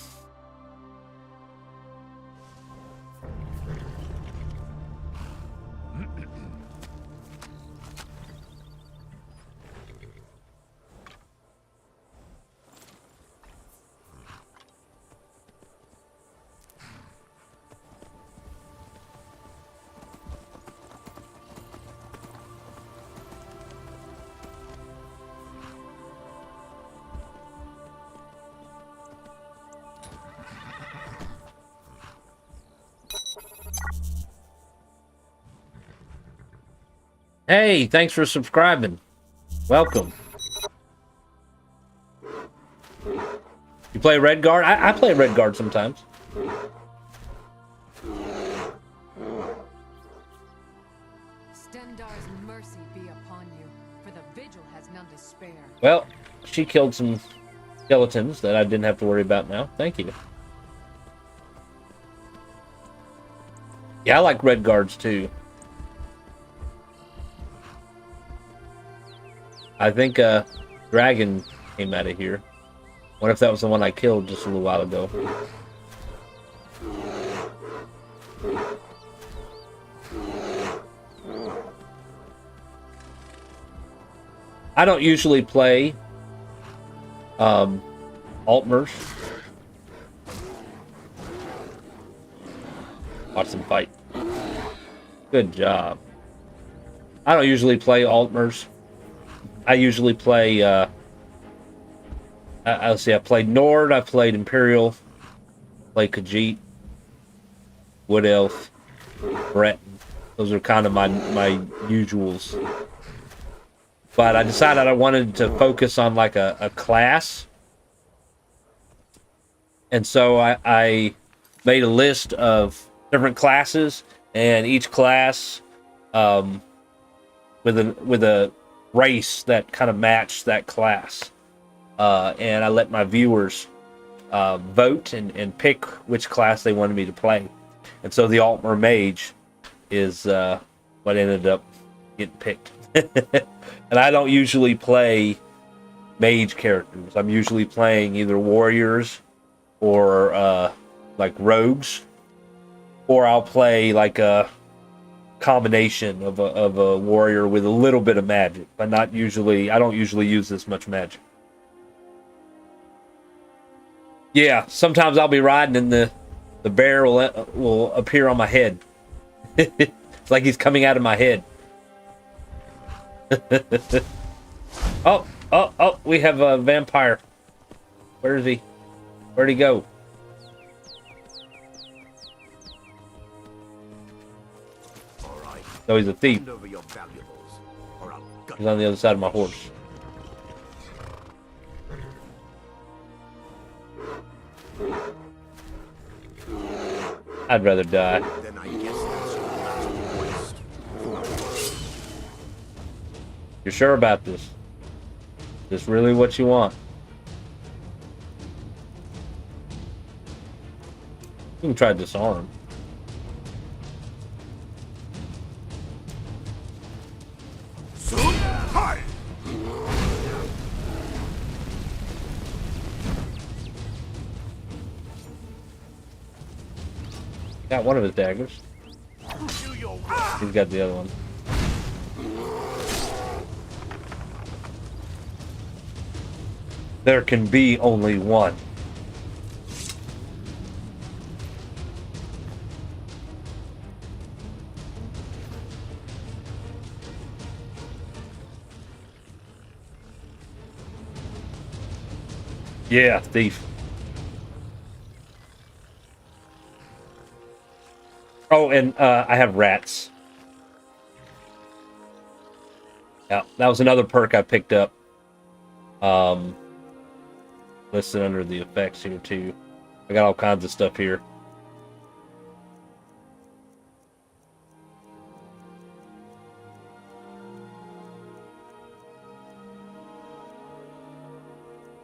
Hey, thanks for subscribing. Welcome. You play Redguard? I play Redguard sometimes. Stendar's mercy be upon you, for the vigil has none to spare. Well, she killed some skeletons that I didn't have to worry about now. Thank you. Yeah, I like Redguards too. I think Dragon came out of here. What if that was the one I killed just a little while ago? I don't usually play Altmers. Watch them fight. Good job. I don't usually play Altmers. I usually play, let's see, I played Nord, I played Imperial, played Khajiit, Wood Elf, Breton. Those are kind of my usuals. But I decided I wanted to focus on like a class. And so I made a list of different classes, and each class with a race that kind of matched that class. And I let my viewers vote and pick which class they wanted me to play. And so the Altmer Mage is what ended up getting picked. And I don't usually play mage characters. I'm usually playing either warriors or like rogues, or I'll play like a combination of a warrior with a little bit of magic, but not usually. I don't usually use this much magic. Yeah, sometimes I'll be riding and the bear will appear on my head. It's like he's coming out of my head. Oh, we have a vampire. Where is he? Where'd he go? No, he's a thief. He's on the other side of my horse. I'd rather die. Then I guess that's your last request. You're sure about this? Is this really what you want? You can try to disarm. Hi. Got one of his daggers. He's got the other one. There can be only one. Yeah, thief. Oh, and I have rats. Yeah, that was another perk I picked up. Listed under the effects here too. I got all kinds of stuff here.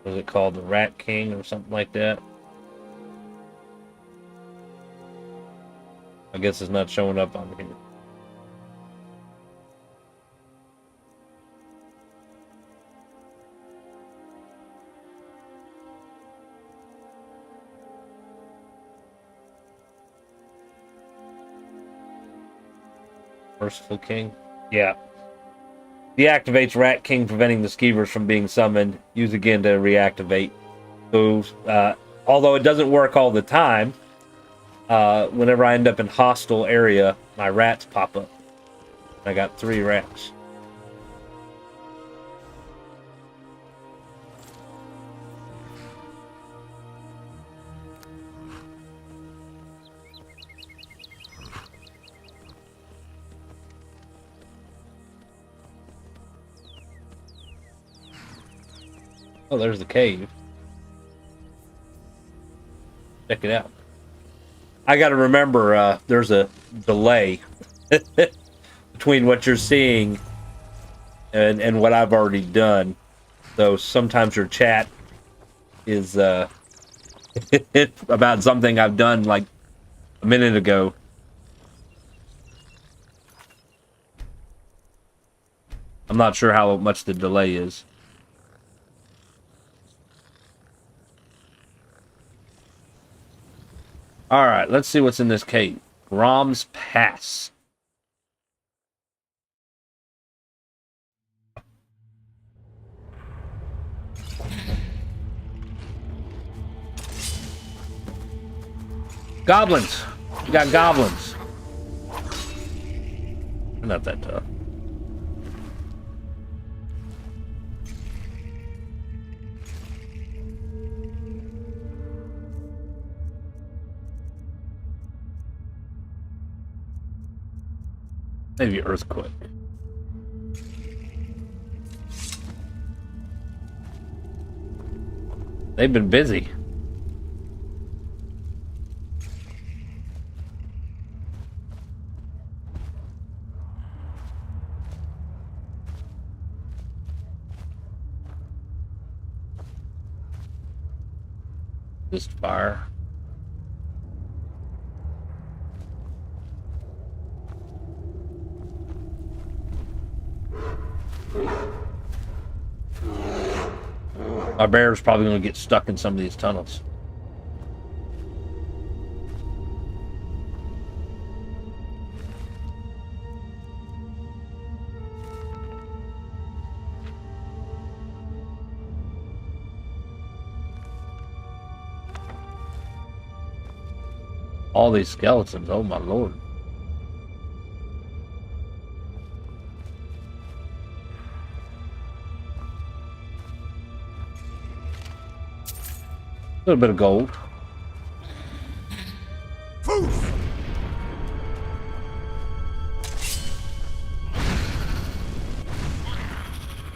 Was it called the Rat King or something like that? I guess it's not showing up on here. Merciful King? Yeah. Deactivates Rat King, preventing the skeevers from being summoned. Use again to reactivate. So, although it doesn't work all the time, whenever I end up in hostile area, my rats pop up. I got 3 rats. Oh, there's the cave. Check it out. I got to remember there's a delay between what you're seeing and what I've already done. So sometimes your chat is about something I've done like a minute ago. I'm not sure how much the delay is. Alright, let's see what's in this cave. Grom's Pass. Goblins. We got goblins. Not that tough. Maybe earthquake. They've been busy. Just fire. Our bear's probably going to get stuck in some of these tunnels. All these skeletons, oh my lord. A little bit of gold. Poof!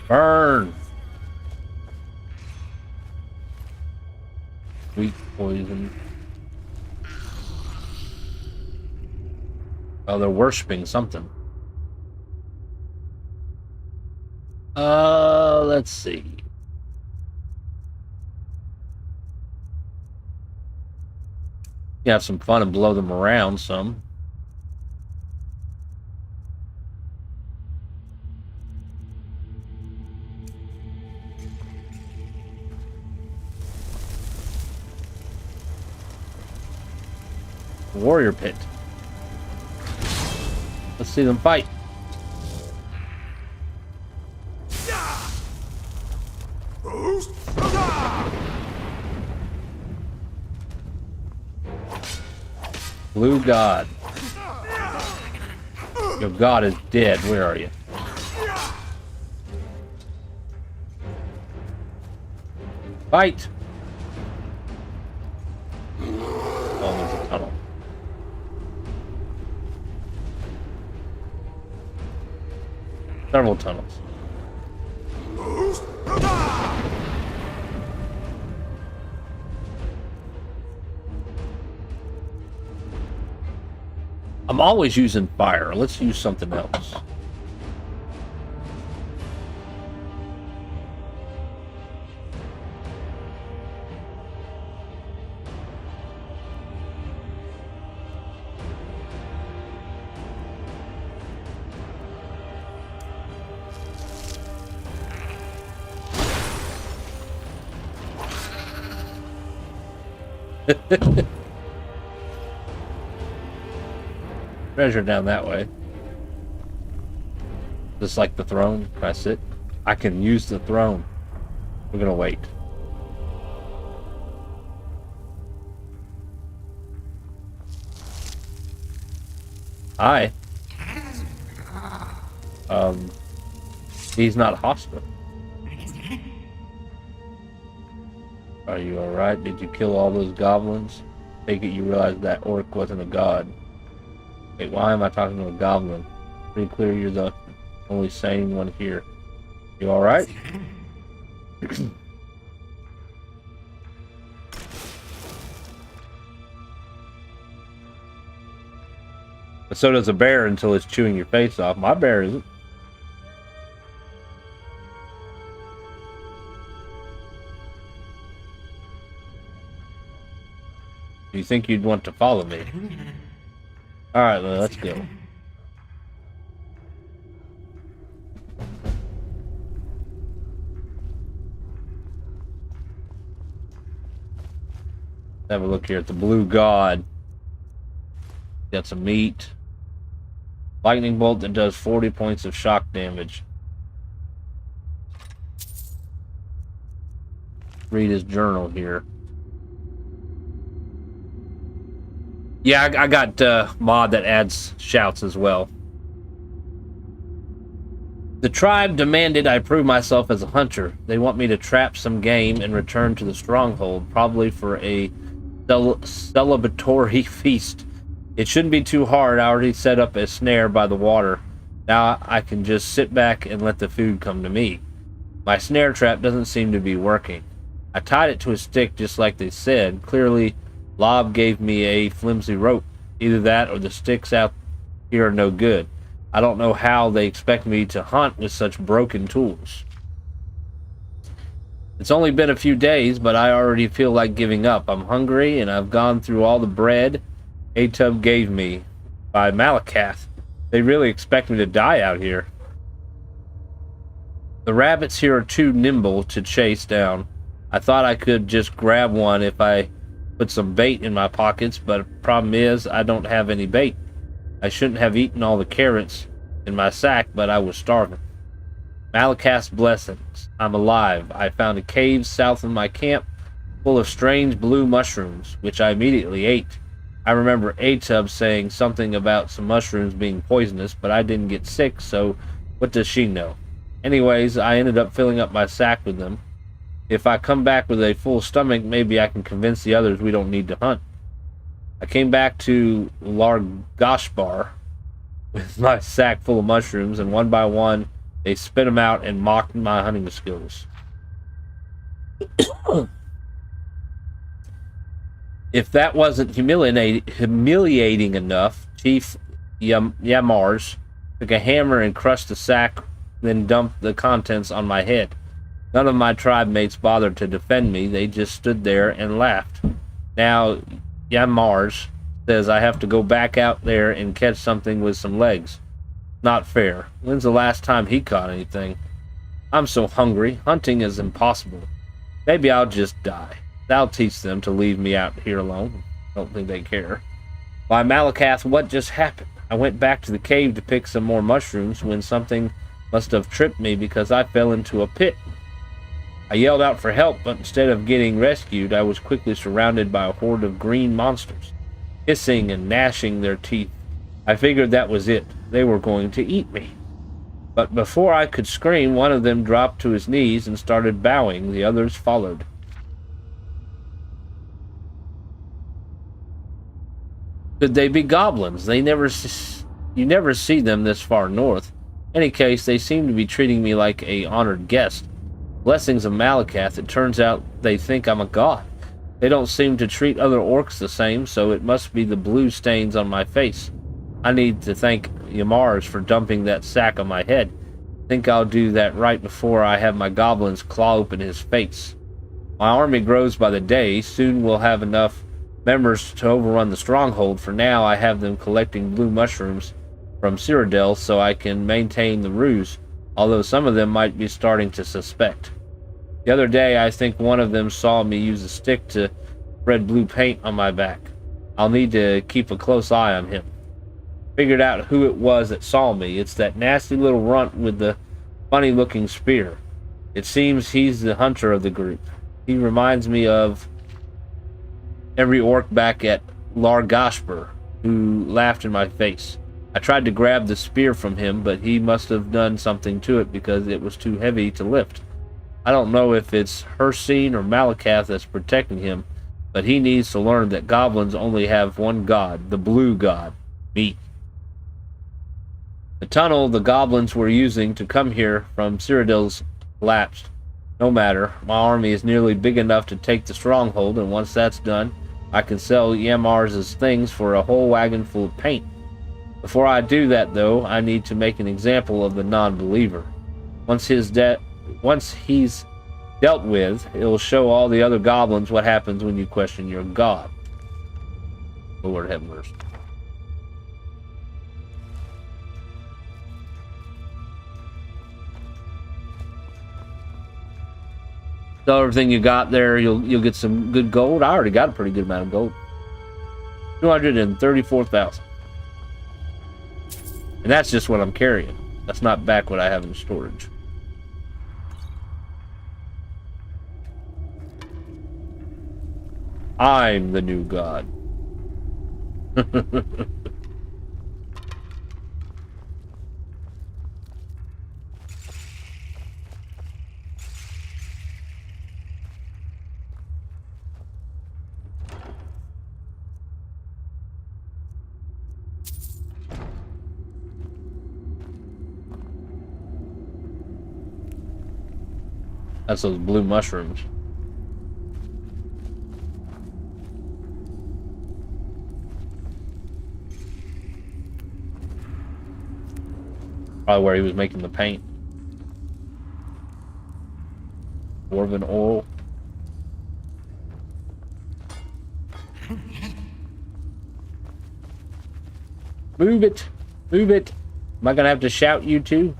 Burn! Weak poison. Oh, they're worshipping something. Let's see. You have some fun and blow them around some. Warrior pit. Let's see them fight. Blue God. Your God is dead. Where are you? Fight! Oh, there's a tunnel. Several tunnels. I'm always using fire. Let's use something else. Treasure down that way. Just like the throne. Can I sit? I can use the throne. We're gonna wait. Hi. He's not hostile. Are you alright? Did you kill all those goblins? Take it you realize that orc wasn't a god. Wait, why am I talking to a goblin? Pretty clear you're the only sane one here. You alright? But so does a bear until it's chewing your face off. My bear isn't. Do you think you'd want to follow me? Alright, well, let's go. Have a look here at the blue god. Got some meat. Lightning bolt that does 40 points of shock damage. Read his journal here. Yeah, I got mod that adds shouts as well. The tribe demanded I prove myself as a hunter. They want me to trap some game and return to the stronghold, probably for a celebratory feast. It shouldn't be too hard. I already set up a snare by the water. Now I can just sit back and let the food come to me. My snare trap doesn't seem to be working. I tied it to a stick just like they said. Clearly, Lob gave me a flimsy rope. Either that or the sticks out here are no good. I don't know how they expect me to hunt with such broken tools. It's only been a few days, but I already feel like giving up. I'm hungry, and I've gone through all the bread Atub gave me by Malakath. They really expect me to die out here. The rabbits here are too nimble to chase down. I thought I could just grab one if I put some bait in my pockets, but the problem is I don't have any bait. I shouldn't have eaten all the carrots in my sack, but I was starving. Malakath's blessings. I'm alive. I found a cave south of my camp full of strange blue mushrooms, which I immediately ate. I remember Atub saying something about some mushrooms being poisonous, but I didn't get sick, so what does she know? Anyways, I ended up filling up my sack with them. If I come back with a full stomach, maybe I can convince the others we don't need to hunt. I came back to Largashbar with my sack full of mushrooms, and one by one, they spit them out and mocked my hunting skills. If that wasn't humiliating enough, Chief Yamars took a hammer and crushed the sack, then dumped the contents on my head. None of my tribe mates bothered to defend me. They just stood there and laughed. Now, Yamars says I have to go back out there and catch something with some legs. Not fair. When's the last time he caught anything? I'm so hungry. Hunting is impossible. Maybe I'll just die. That'll teach them to leave me out here alone. Don't think they care. Why, Malakath, what just happened? I went back to the cave to pick some more mushrooms when something must have tripped me because I fell into a pit. I yelled out for help, but instead of getting rescued, I was quickly surrounded by a horde of green monsters, hissing and gnashing their teeth. I figured that was it. They were going to eat me. But before I could scream, one of them dropped to his knees and started bowing. The others followed. Could they be goblins? You never see them this far north. In any case, they seem to be treating me like a honored guest. Blessings of Malakath, it turns out they think I'm a god. They don't seem to treat other orcs the same, so it must be the blue stains on my face. I need to thank Yamars for dumping that sack on my head. Think I'll do that right before I have my goblins claw open his face. My army grows by the day. Soon we'll have enough members to overrun the stronghold. For now, I have them collecting blue mushrooms from Cyrodiil so I can maintain the ruse, although some of them might be starting to suspect. The other day, I think one of them saw me use a stick to spread blue paint on my back. I'll need to keep a close eye on him. Figured out who it was that saw me. It's that nasty little runt with the funny-looking spear. It seems he's the hunter of the group. He reminds me of every orc back at Largashbar who laughed in my face. I tried to grab the spear from him, but he must have done something to it because it was too heavy to lift. I don't know if it's Hircine or Malakath that's protecting him, but he needs to learn that goblins only have one god, the blue god, me. The tunnel the goblins were using to come here from Cyrodiil's collapsed. No matter, my army is nearly big enough to take the stronghold, and once that's done, I can sell Yamars' things for a whole wagon full of paint. Before I do that, though, I need to make an example of the non-believer. Once he's dealt with, it'll show all the other goblins what happens when you question your god. Lord have mercy. So everything you got there, you'll get some good gold. I already got a pretty good amount of gold. 234,000. And that's just what I'm carrying. That's not back what I have in storage. I'm the new god. That's those blue mushrooms. Probably where he was making the paint. Dwarven oil. Move it! Move it! Am I gonna have to shout you too?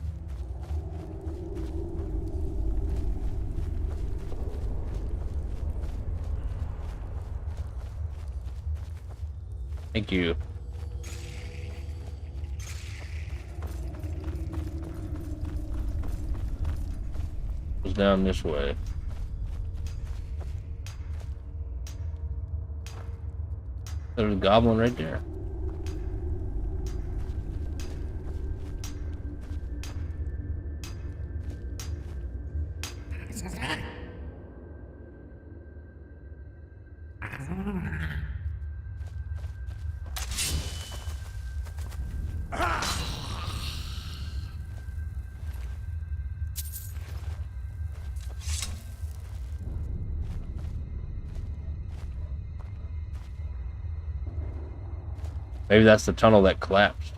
Thank you. Goes down this way. There's a goblin right there. Maybe that's the tunnel that collapsed.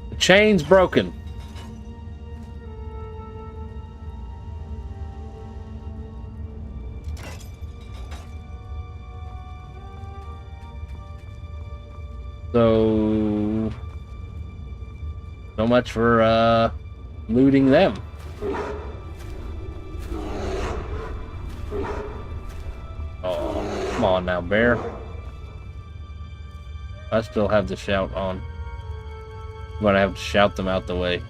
The chain's broken. So much for looting them. Oh, come on now, bear. I still have the shout on. I'm gonna have to shout them out the way.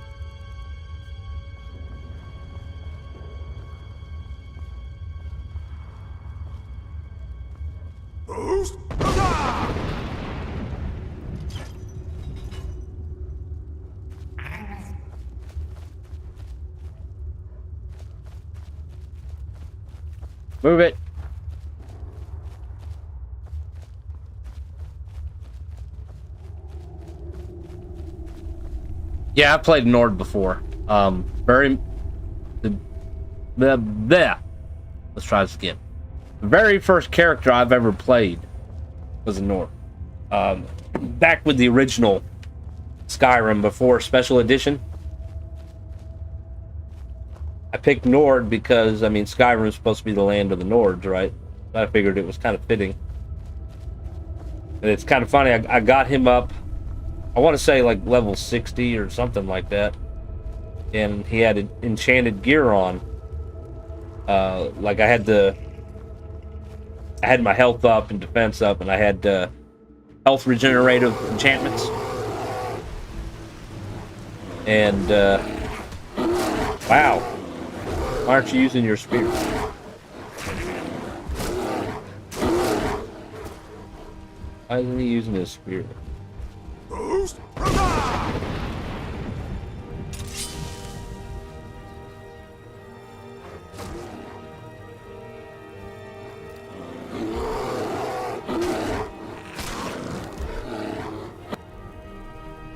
Move it. Yeah, I played Nord before. Let's try this again. The very first character I've ever played was a Nord. Back with the original Skyrim before Special Edition. I picked Nord because, I mean, Skyrim is supposed to be the land of the Nords, right? I figured it was kind of fitting. And it's kind of funny, I got him up, I want to say like level 60 or something like that. And he had enchanted gear on. Like I had my health up and defense up, and I had health regenerative enchantments. And, wow. Why aren't you using your spear? Why isn't he using his spear?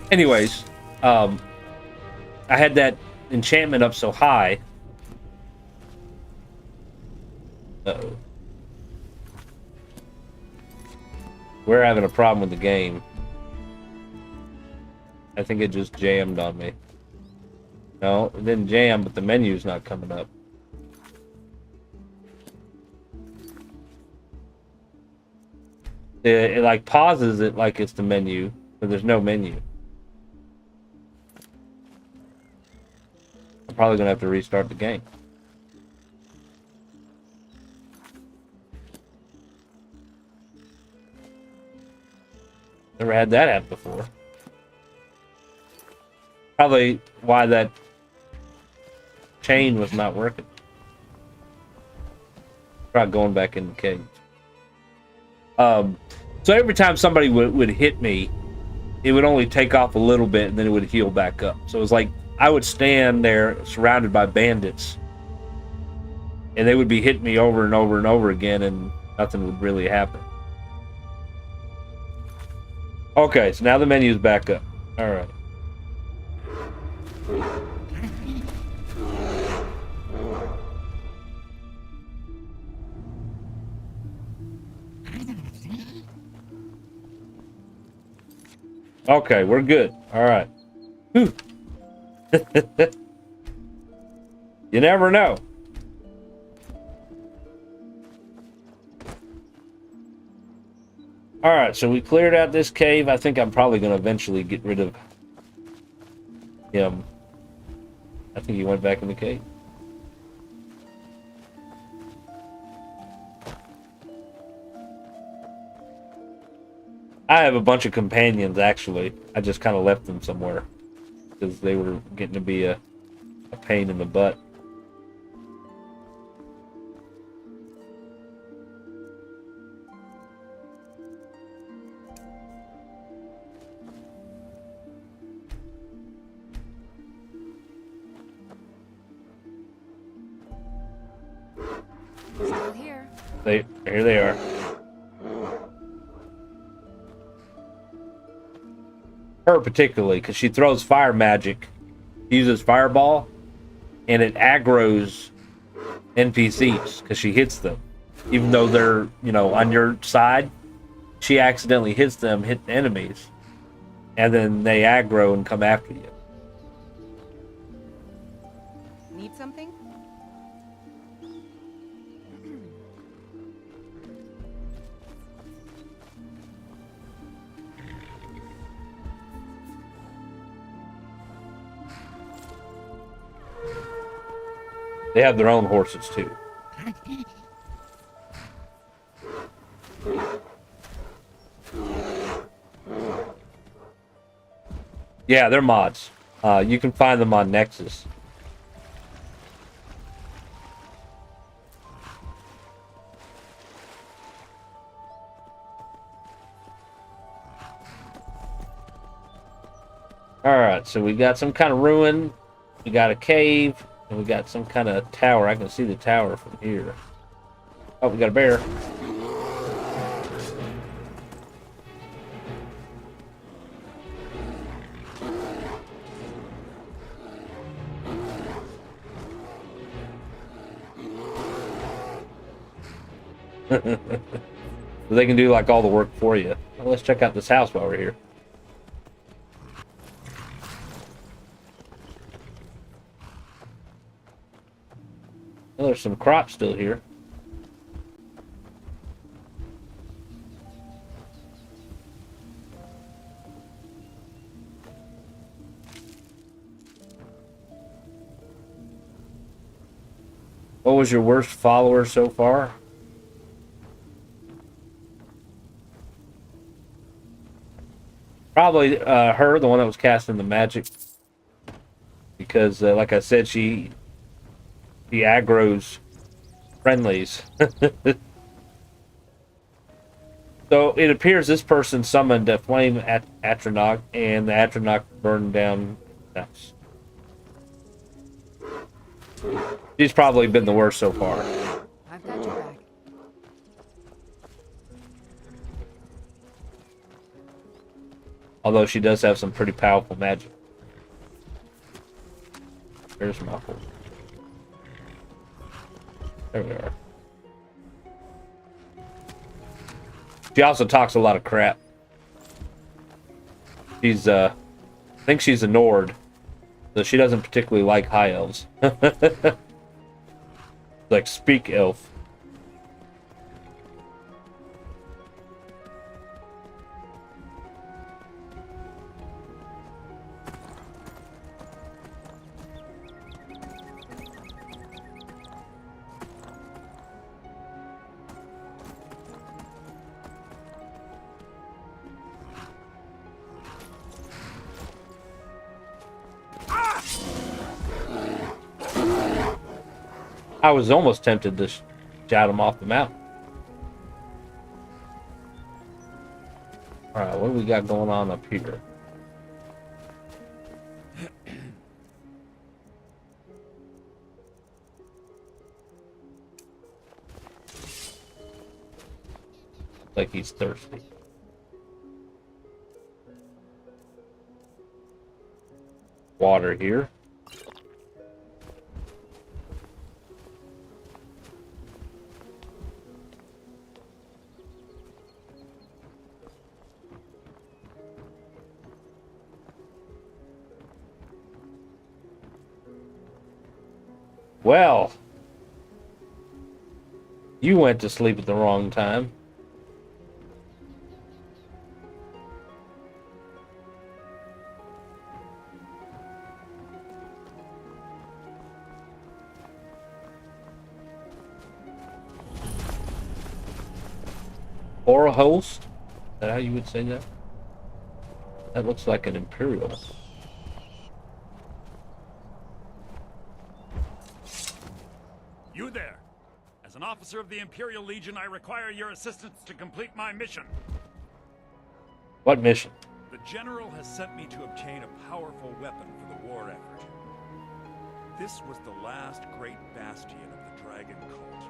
Anyways, I had that enchantment up so high. Uh-oh. We're having a problem with the game. I think it just jammed on me. No, it didn't jam, but the menu's not coming up. It like pauses it like it's the menu, but there's no menu. I'm probably gonna have to restart the game. Never had that happen before. Probably why that chain was not working. Try going back in the cage. So every time somebody would hit me, it would only take off a little bit and then it would heal back up. So it was like I would stand there surrounded by bandits and they would be hitting me over and over and over again, and nothing would really happen. Okay, so now the menu's back up. All right. Okay, we're good. All right. Whew. You never know. All right, so we cleared out this cave. I think I'm probably going to eventually get rid of him. I think he went back in the cave. I have a bunch of companions, actually. I just kind of left them somewhere because they were getting to be a pain in the butt. Still here. Here they are. Her particularly, because she throws fire magic, uses fireball, and it aggroes NPCs because she hits them, even though they're on your side. She accidentally hits them, hit the enemies, and then they aggro and come after you. Need something? They have their own horses too. Yeah, they're mods. You can find them on Nexus. Alright, so we got some kind of ruin. We got a cave. And we got some kind of tower. I can see the tower from here. Oh, we got a bear. So they can do like all the work for you. Well, let's check out this house while we're here. Well, there's some crops still here. What was your worst follower so far? Probably her, the one that was casting the magic. Because, like I said, she aggroes friendlies. So it appears this person summoned a flame at Atronach, and the Atronach burned down the house. She's probably been the worst so far. I've got your back. Although she does have some pretty powerful magic. There's my horse. There we are. She also talks a lot of crap. She's, I think she's a Nord, so she doesn't particularly like high elves. Like, speak elf. I was almost tempted to shout him off the mountain. Alright, what do we got going on up here? Like he's thirsty. Water here. Well, you went to sleep at the wrong time. Or a host? Is that how you would say that? That looks like an Imperial. You there! As an officer of the Imperial Legion, I require your assistance to complete my mission. What mission? The General has sent me to obtain a powerful weapon for the war effort. This was the last great bastion of the Dragon Cult,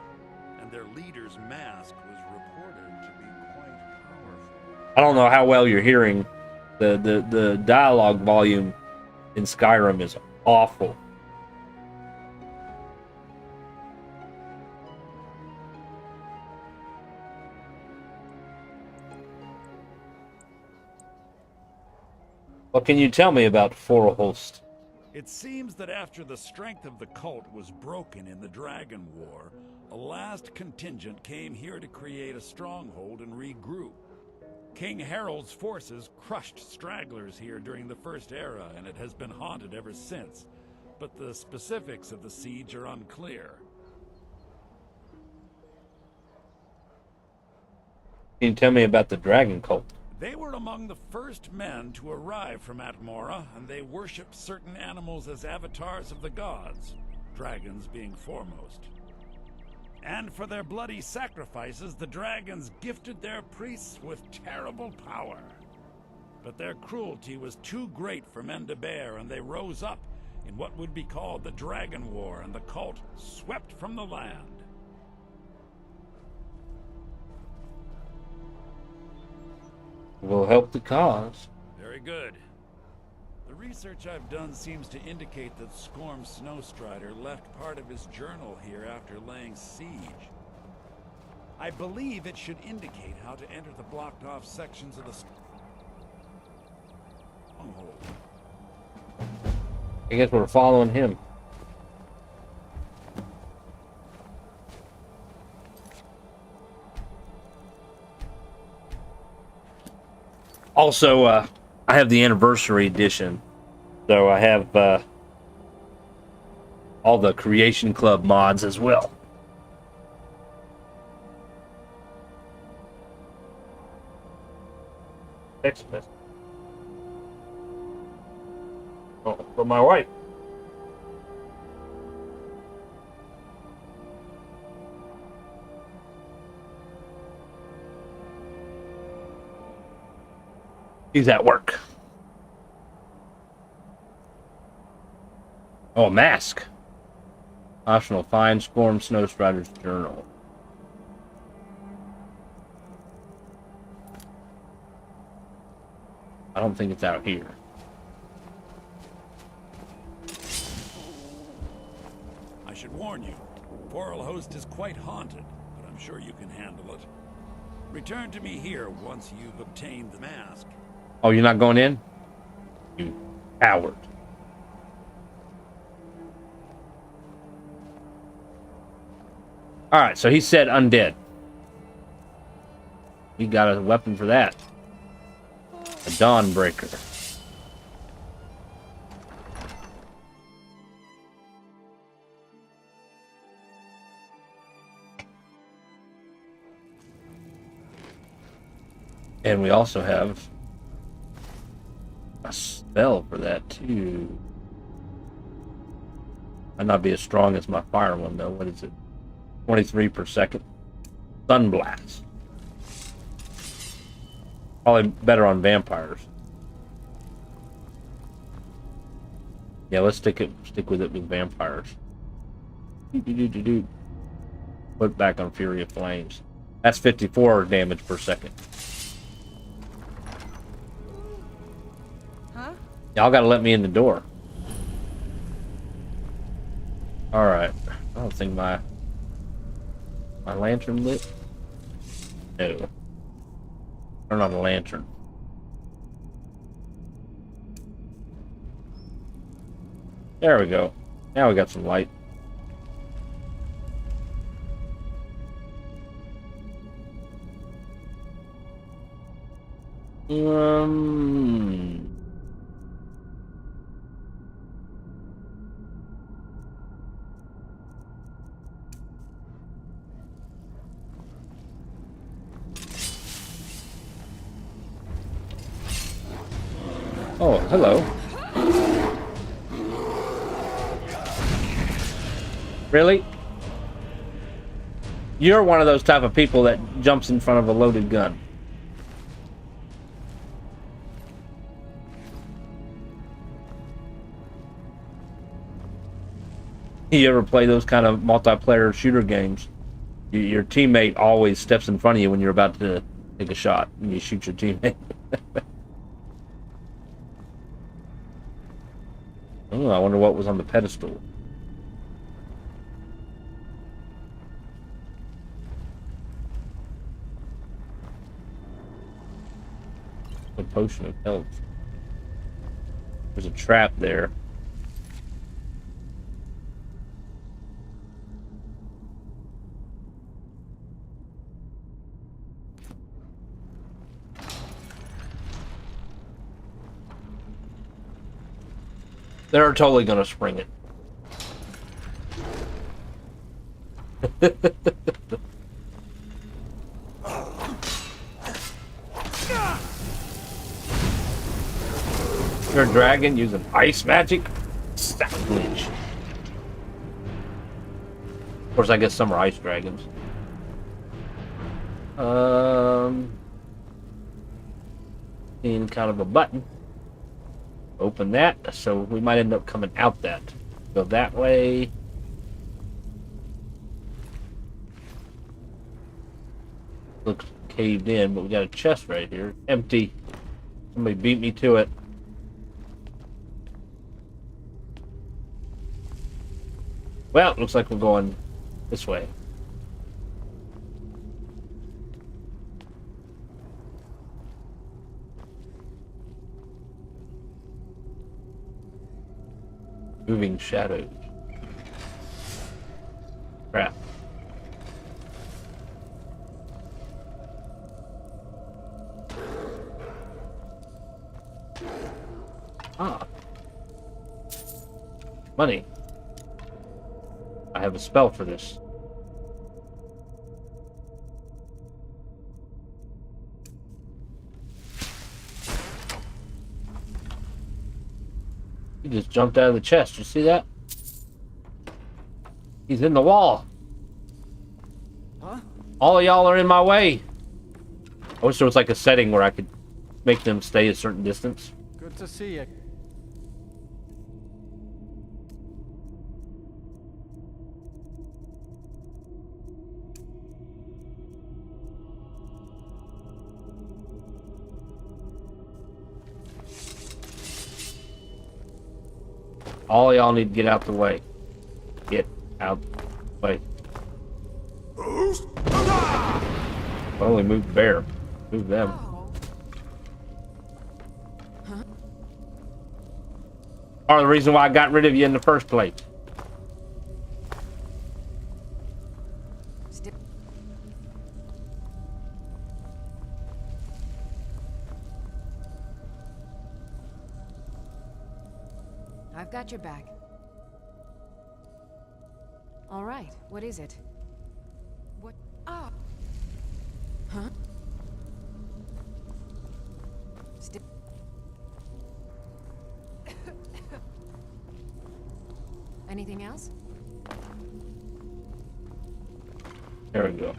and their leader's mask was reported to be quite powerful. I don't know how well you're hearing. The dialogue volume in Skyrim is awful. What can you tell me about Forholst? It seems that after the strength of the cult was broken in the Dragon War, a last contingent came here to create a stronghold and regroup. King Harold's forces crushed stragglers here during the First Era, and it has been haunted ever since. But the specifics of the siege are unclear. Can you tell me about the Dragon Cult? They were among the first men to arrive from Atmora, and they worshipped certain animals as avatars of the gods, dragons being foremost. And for their bloody sacrifices, the dragons gifted their priests with terrible power. But their cruelty was too great for men to bear, and they rose up in what would be called the Dragon War, and the cult swept from the land. Will help the cause. Very good. The research I've done seems to indicate that Skorm Snowstrider left part of his journal here after laying siege. I believe it should indicate how to enter the blocked off sections of the stronghold. I guess we're following him. Also, I have the anniversary edition, so I have all the Creation Club mods as well. Text message. Oh, from my wife. He's at work. Oh, a mask. Optional. Find Skorm Snowstrider's journal. I don't think it's out here. I should warn you, Forholst is quite haunted, but I'm sure you can handle it. Return to me here once you've obtained the mask. Oh, you're not going in? You coward. Alright, so he said undead. We got a weapon for that. A Dawnbreaker. And we also have a spell for that too. Might not be as strong as my fire one though. What is it? 23 per second. Sunblast. Probably better on vampires. Yeah, let's stick with it with vampires. Put back on Fury of Flames. That's 54 damage per second. Huh? Y'all gotta let me in the door. Alright. I don't think my lantern lit. No. Turn on the lantern. There we go. Now we got some light. Oh, hello. Really? You're one of those type of people that jumps in front of a loaded gun. You ever play those kind of multiplayer shooter games? Your teammate always steps in front of you when you're about to take a shot, and you shoot your teammate. Oh, I wonder what was on the pedestal. A potion of health. There's a trap there. They're totally gonna spring it. You're a dragon using ice magic? Sacrilege. Of course, I guess some are ice dragons. Seeing kind of a button. Open that, so we might end up coming out that. Go that way. Looks caved in, but we got a chest right here. Empty. Somebody beat me to it. Well, looks like we're going this way. Moving shadows. Crap. Ah. Money. I have a spell for this. He just jumped out of the chest. You see that? He's in the wall. Huh? All of y'all are in my way. I wish there was like a setting where I could make them stay a certain distance. Good to see you. All of y'all need to get out the way. Get out the way. Only move the bear. Move them. Part of the reason why I got rid of you in the first place. I've got your back. All right, what is it? What? Ah! Huh? Anything else? There we go.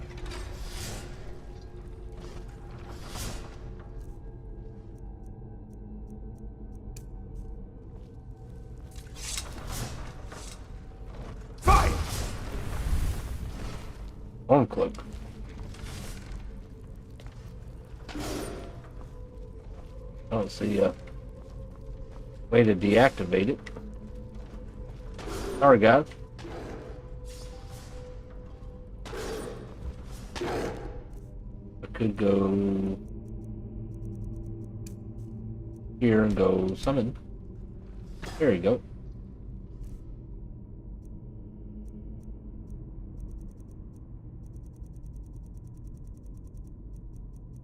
Stormcloak. I don't see a way to deactivate it. Sorry, guys. I could go here and go summon. There you go.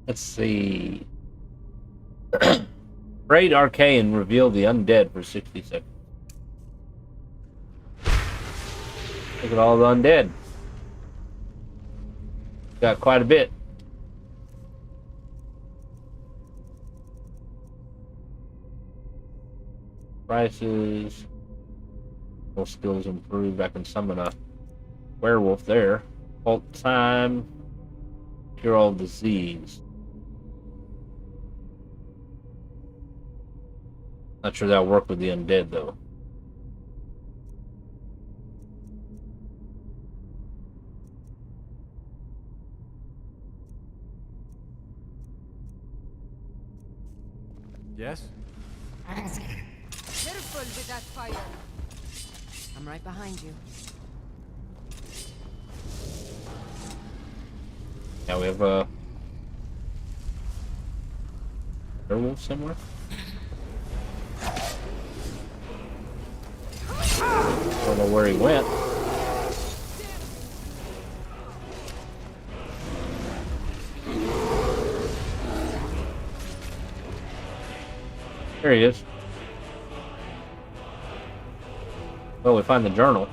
Let's see. Raid Arcane reveal the undead for 60 seconds. Look at all the undead. Got quite a bit. Prices. More skills improved. I can summon a werewolf there. Halt time. Cure all disease. Not sure that'll work with the undead though. Yes? Careful with that fire. I'm right behind you. Now we have a werewolf somewhere. Don't know where he went. There he is. Well, we find the journal.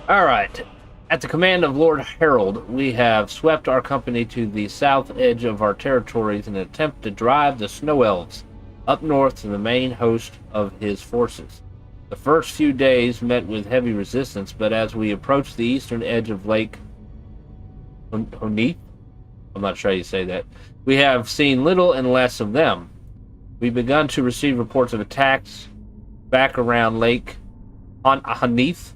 Alright. At the command of Lord Harold, we have swept our company to the south edge of our territories in an attempt to drive the Snow Elves up north to the main host of his forces. The first few days met with heavy resistance, but as we approached the eastern edge of Lake Honith, I'm not sure how you say that, we have seen little and less of them. We've begun to receive reports of attacks back around Lake Honith,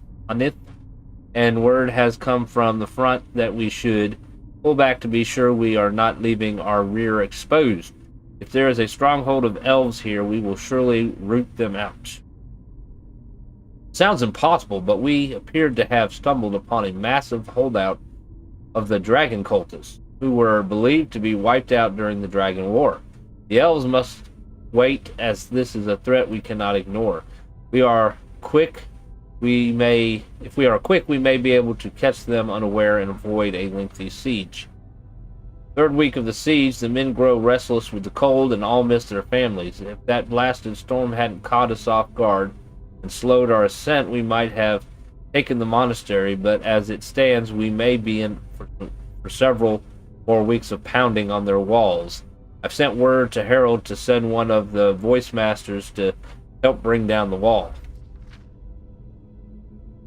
and word has come from the front that we should pull back to be sure we are not leaving our rear exposed. If there is a stronghold of elves here, we will surely root them out. Sounds impossible, but we appeared to have stumbled upon a massive holdout of the dragon cultists, who were believed to be wiped out during the Dragon War. The elves must wait, as this is a threat we cannot ignore. If we are quick, we may be able to catch them unaware and avoid a lengthy siege. Third week of the siege, the men grow restless with the cold and all miss their families. If that blasted storm hadn't caught us off guard and slowed our ascent, we might have taken the monastery, but as it stands, we may be in for several more weeks of pounding on their walls. I've sent word to Harold to send one of the voice masters to help bring down the wall.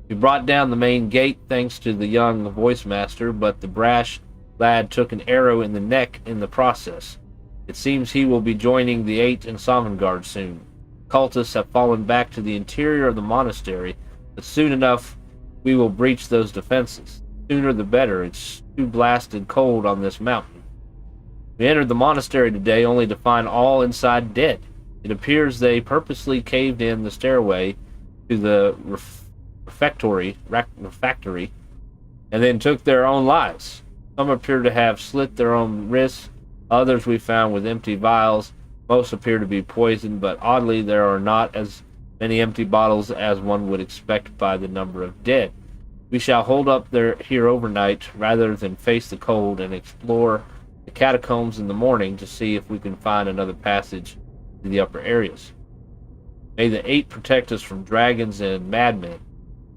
We brought down the main gate thanks to the young voice master, but the brash lad took an arrow in the neck in the process. It seems he will be joining the 8 in Sovngarde soon. Cultists have fallen back to the interior of the monastery, but soon enough we will breach those defenses. Sooner the better. It's too blasted cold on this mountain. We entered the monastery today only to find all inside dead. It appears they purposely caved in the stairway to the refectory and then took their own lives. Some appear to have slit their own wrists, others we found with empty vials. Most appear to be poisoned, but oddly there are not as many empty bottles as one would expect by the number of dead. We shall hold up here overnight rather than face the cold and explore the catacombs in the morning to see if we can find another passage to the upper areas. May the 8 protect us from dragons and madmen.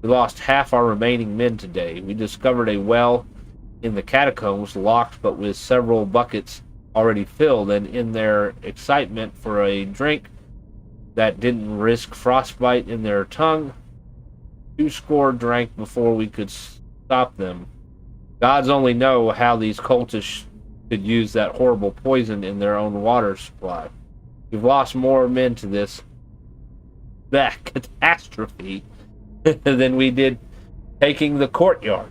We lost half our remaining men today. We discovered a well in the catacombs, locked but with several buckets already filled, and in their excitement for a drink that didn't risk frostbite in their tongue, 2 drank before we could stop them. Gods only know how these cultists could use that horrible poison in their own water supply. We've lost more men to this catastrophe than we did taking the courtyard.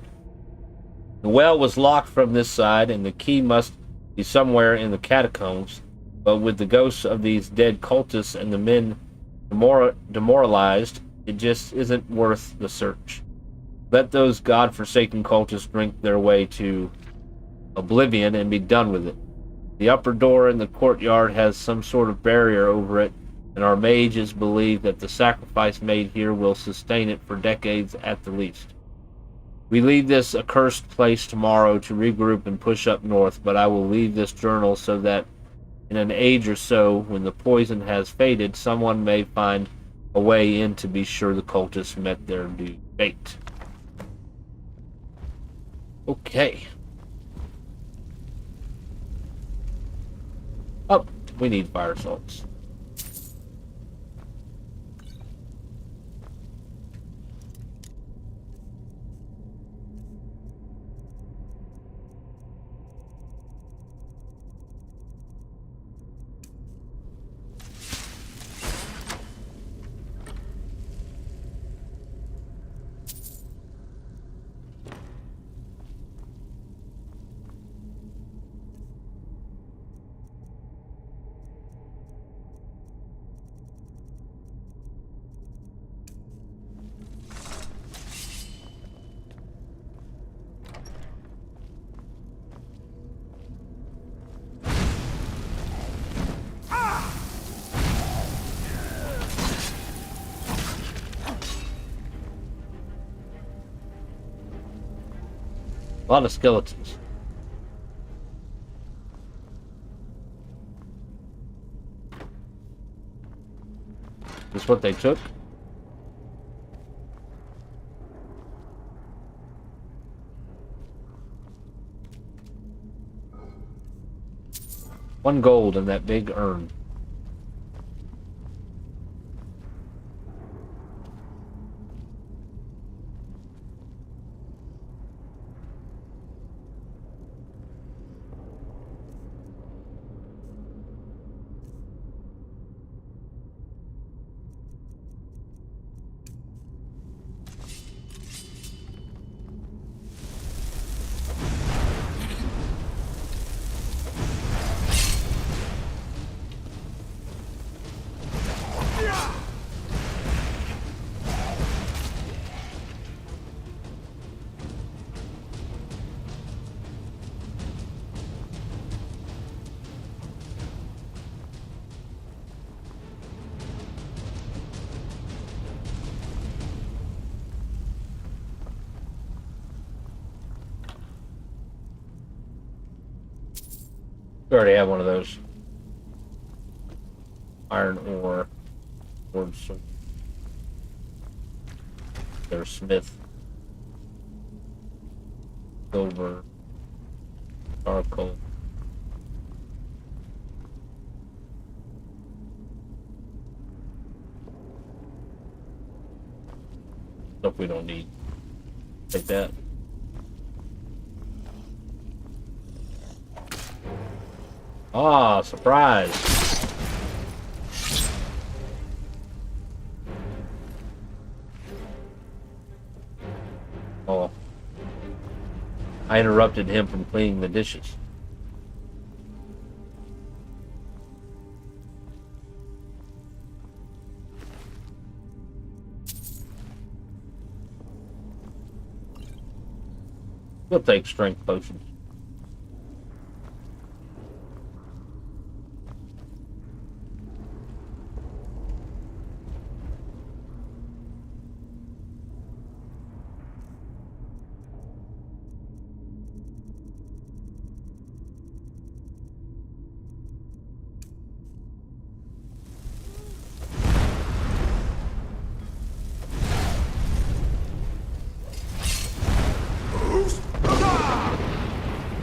The well was locked from this side, and the key must be somewhere in the catacombs. But with the ghosts of these dead cultists and the men demoralized, it just isn't worth the search. Let those god-forsaken cultists drink their way to Oblivion and be done with it. The upper door in the courtyard has some sort of barrier over it, and our mages believe that the sacrifice made here will sustain it for decades at the least. We leave this accursed place tomorrow to regroup and push up north, but I will leave this journal so that in an age or so, when the poison has faded, someone may find a way in to be sure the cultists met their due fate. Okay. Oh, we need fire salts. A lot of skeletons. Is this what they took? One gold in that big urn. We already have one of those. Iron ore. There's smith. Silver. Charcoal. Stuff we don't need. Take that. Ah, surprise. Oh. I interrupted him from cleaning the dishes. We'll take strength potions.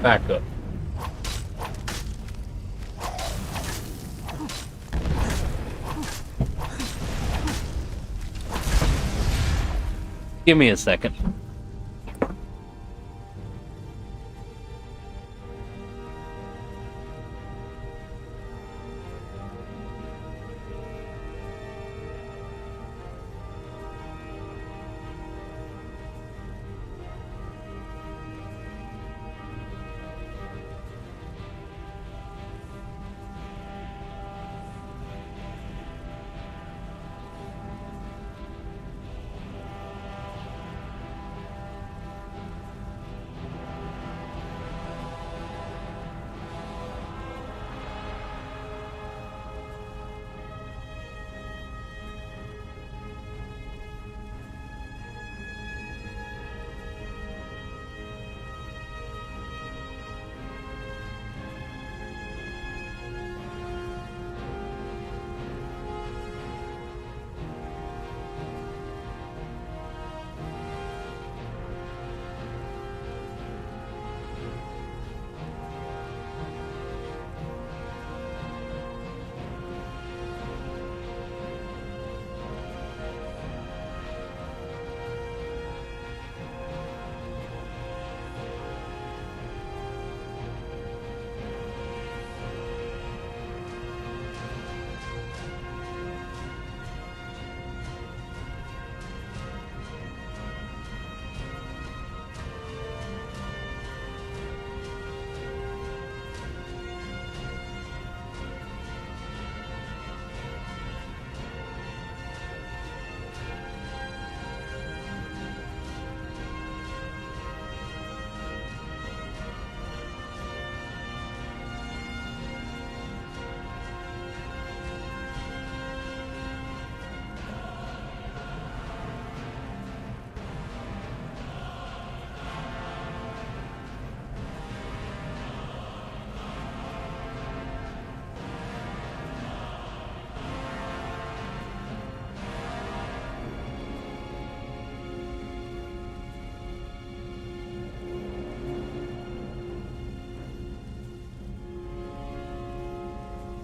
Back up. Give me a second.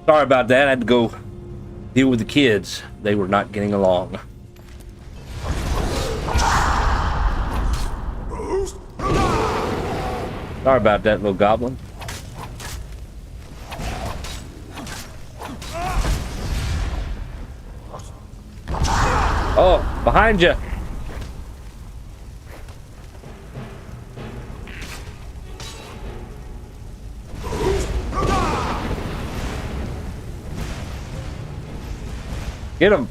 Sorry about that. I had to go deal with the kids. They were not getting along. Sorry about that, little goblin. Oh, behind you. Get him.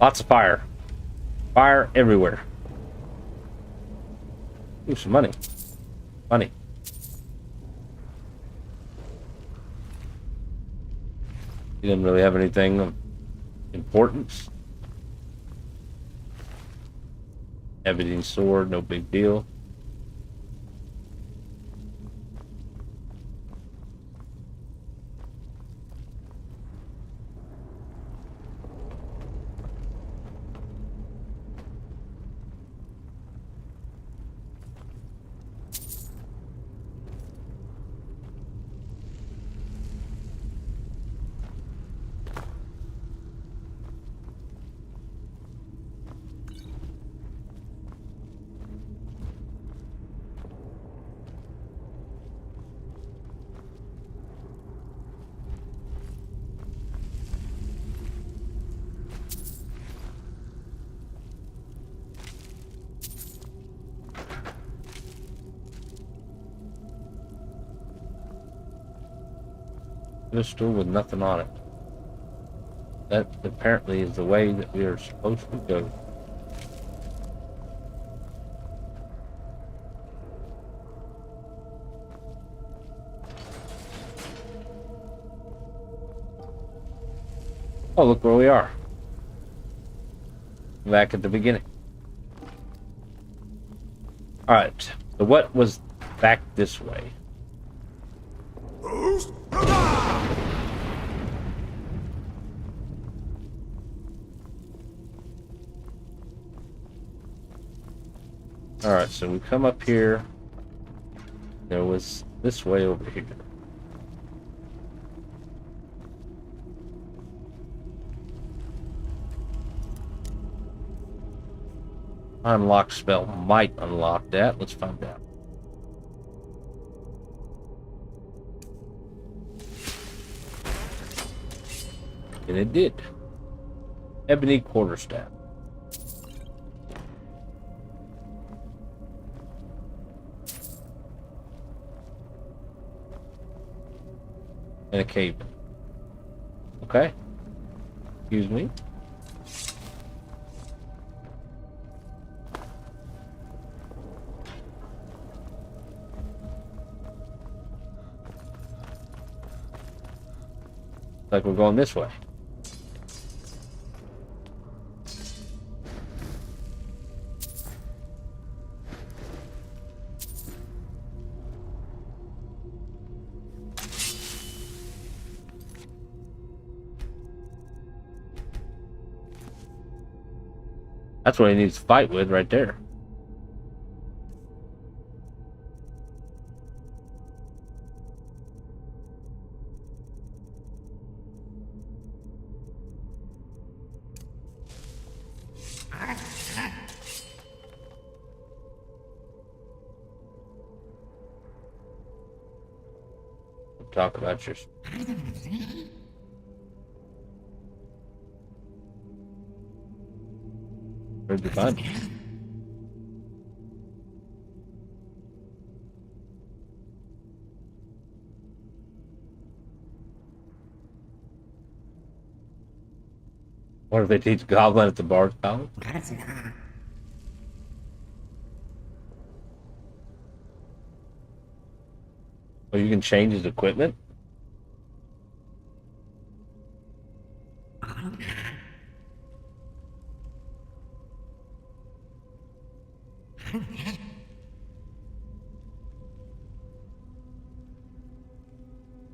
Lots of fire. Fire everywhere. Ooh, some money. Money. He didn't really have anything of importance. Ebony sword, no big deal. Pedestal with nothing on it. That apparently is the way that we are supposed to go. Oh, look where we are. Back at the beginning. Alright, so what was back this way? Alright, so we come up here. There was this way over here. Unlock spell might unlock that. Let's find out. And it did. Ebony quarterstaff. And a cave. Okay. Excuse me. Like we're going this way. That's what he needs to fight with right there. Talk about your... Where'd you find it? What if they teach Goblin at the Bard's College? Oh, you can change his equipment?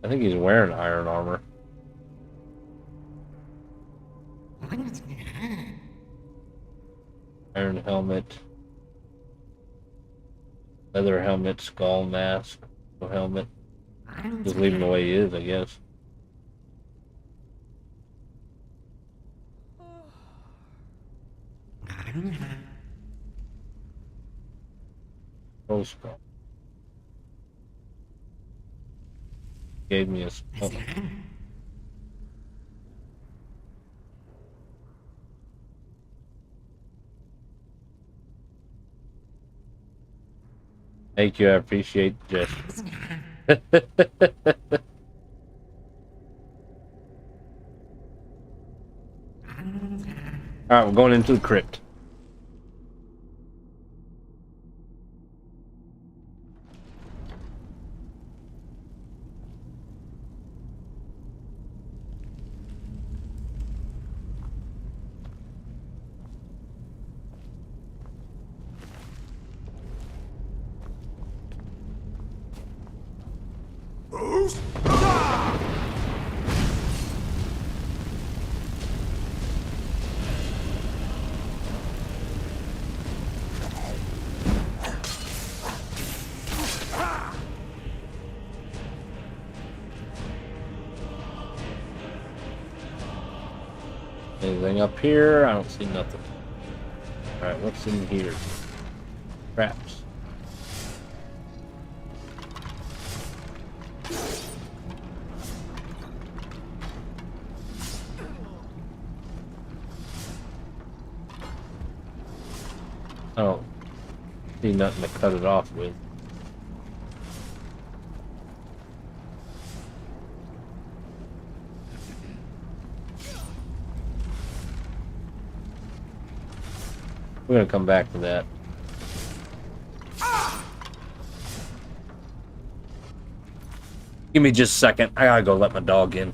I think he's wearing iron armor. Iron helmet. Leather helmet, skull mask, no helmet. Just leave him the way he is, I guess. Full skull. Gave me a skull. Thank you, I appreciate the gesture. Alright, we're going into the crypt. Anything up here? I don't see nothing. Alright, what's in here? Traps. I don't see nothing to cut it off with. We're gonna come back to that. Give me just a second. I gotta go let my dog in.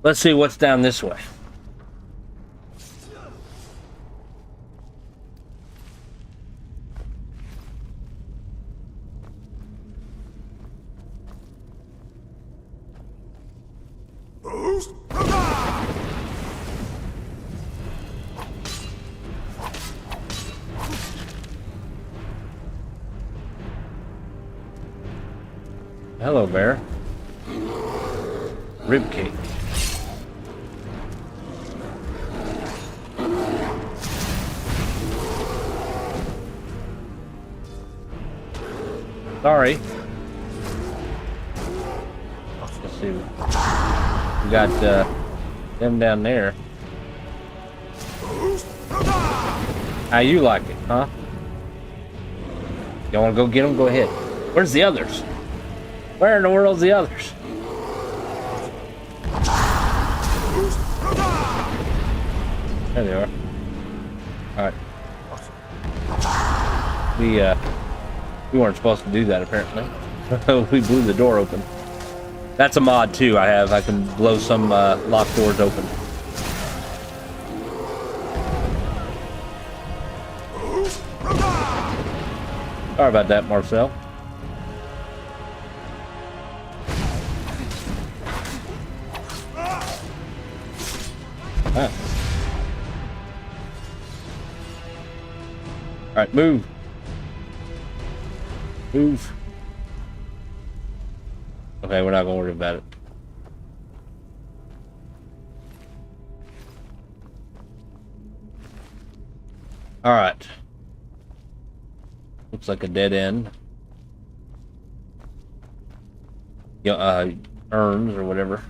Let's see what's down this way. Hello, bear. Ribcage. Sorry. Let's see. We got them down there. How you like it, huh? You want to go get them? Go ahead. Where's the others? Where in the world's the others? There they are. Alright. We weren't supposed to do that, apparently. We blew the door open. That's a mod, too, I have. I can blow some locked doors open. Sorry about that, Marcel. Ah. Alright, move. Move. Okay, we're not gonna worry about it. Alright. Looks like a dead end. Yeah, urns or whatever.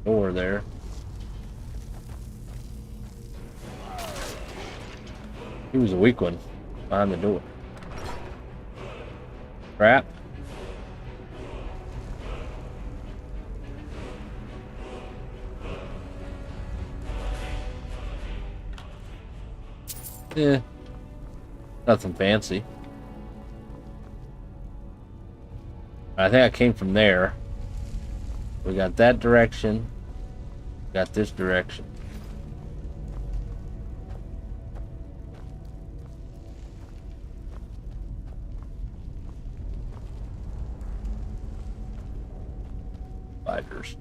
Door there. He was a weak one behind the door. Crap. Yeah. Nothing fancy. I think I came from there. We got that direction. Got this direction. Spiders.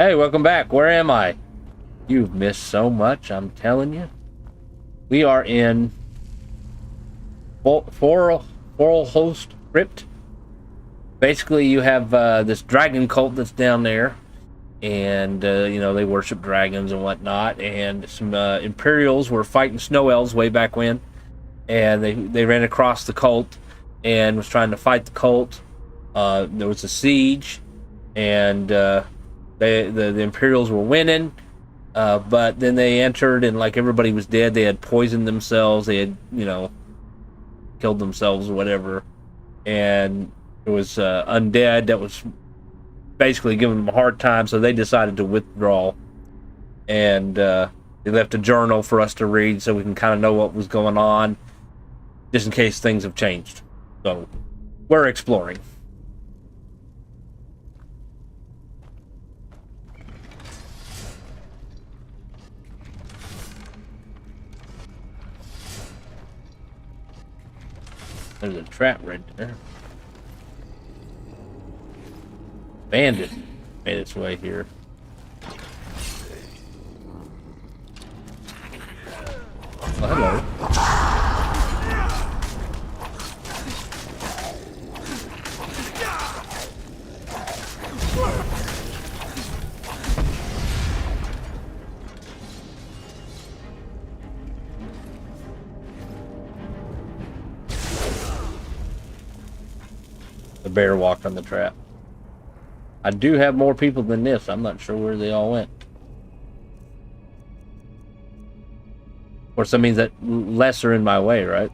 Hey, welcome back. Where am I? You've missed so much, I'm telling you. We are in Forelhost Crypt. Basically, you have this dragon cult that's down there. And, you know, they worship dragons and whatnot. And some Imperials were fighting snow elves way back when. And they ran across the cult and was trying to fight the cult. There was a siege. And the Imperials were winning. But then they entered and like everybody was dead. They had poisoned themselves. They had, you know, killed themselves or whatever. And it was undead that was basically giving them a hard time. So they decided to withdraw. And they left a journal for us to read so we can kind of know what was going on. Just in case things have changed. So we're exploring. There's a trap right there. Bandit made its way here. Oh, hello. The bear walked on the trap. I do have more people than this. I'm not sure where they all went. Of course, that means that less are in my way, right?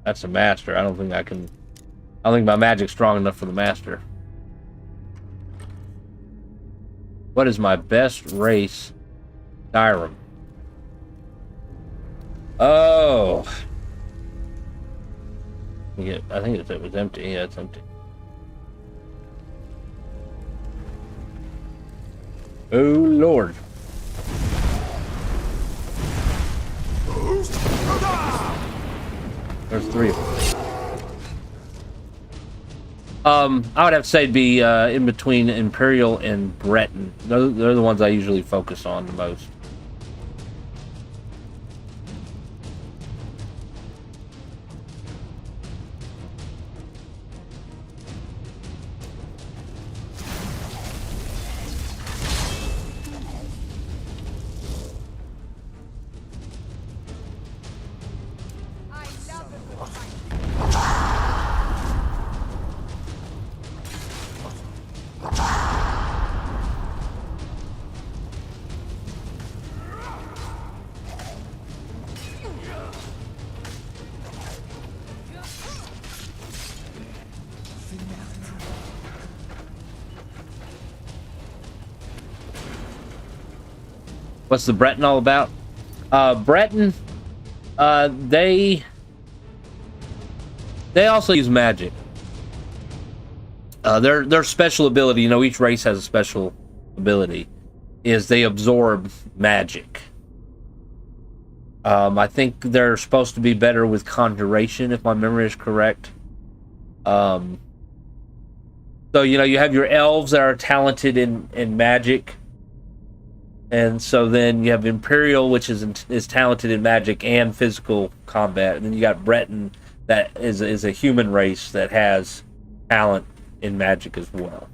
That's a master. I don't think my magic's strong enough for the master. What is my best race? Skyrim. Oh. Yeah, I think it was empty. Yeah, it's empty. Oh, Lord. There's 3 of them. I would have to say it'd be in between Imperial and Breton. They're the ones I usually focus on the most. What's the Breton all about? Breton, they also use magic. Their special ability, you know, each race has a special ability, is they absorb magic. I think they're supposed to be better with conjuration, if my memory is correct. So, you know, you have your elves that are talented in magic. And so then you have Imperial, which is talented in magic and physical combat. And then you got Breton, that is a human race that has talent in magic as well.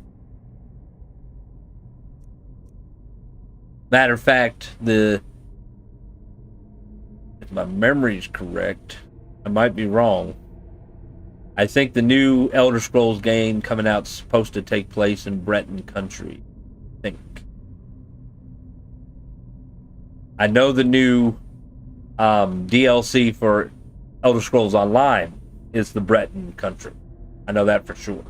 Matter of fact, if my memory is correct, I might be wrong. I think the new Elder Scrolls game coming out is supposed to take place in Breton country. I think. I know the new DLC for Elder Scrolls Online is the Breton country. I know that for sure.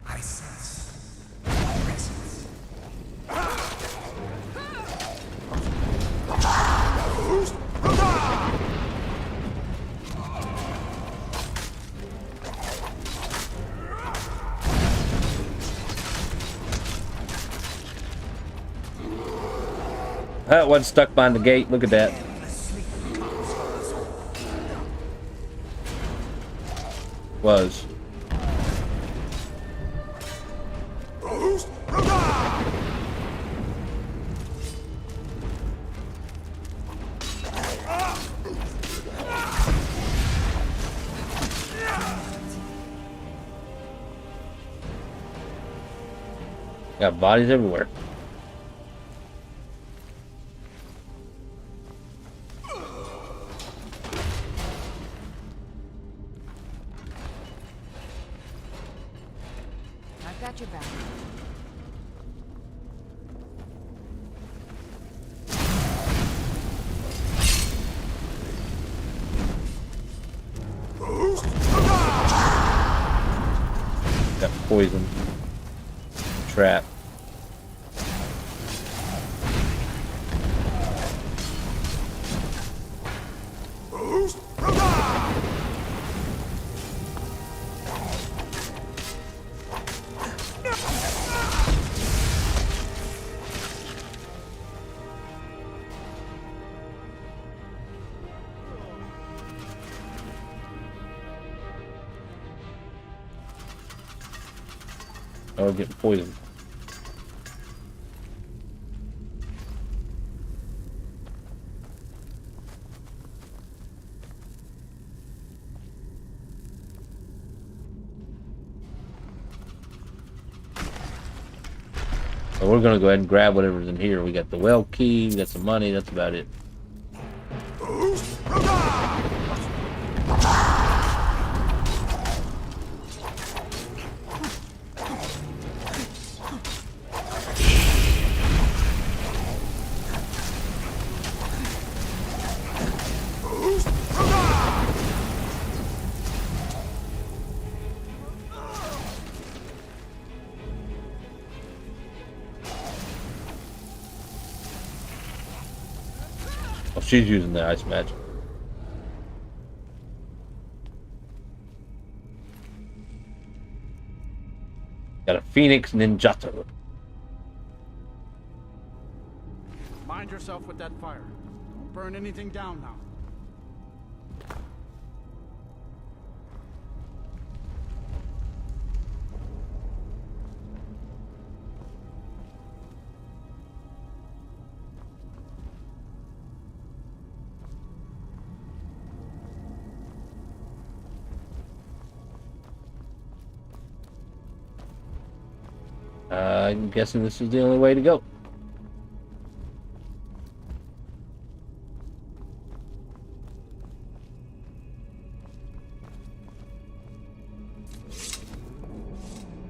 I sense presence. That one stuck behind the gate. Look at that. Was. Got bodies everywhere. I've got your back. Got poison. Trap. or getting poisoned. So we're gonna go ahead and grab whatever's in here. We got the well key, we got some money, that's about it. Oh, she's using the ice magic. Got a Phoenix Ninjato. Mind yourself with that fire. Don't burn anything down now. I'm guessing this is the only way to go.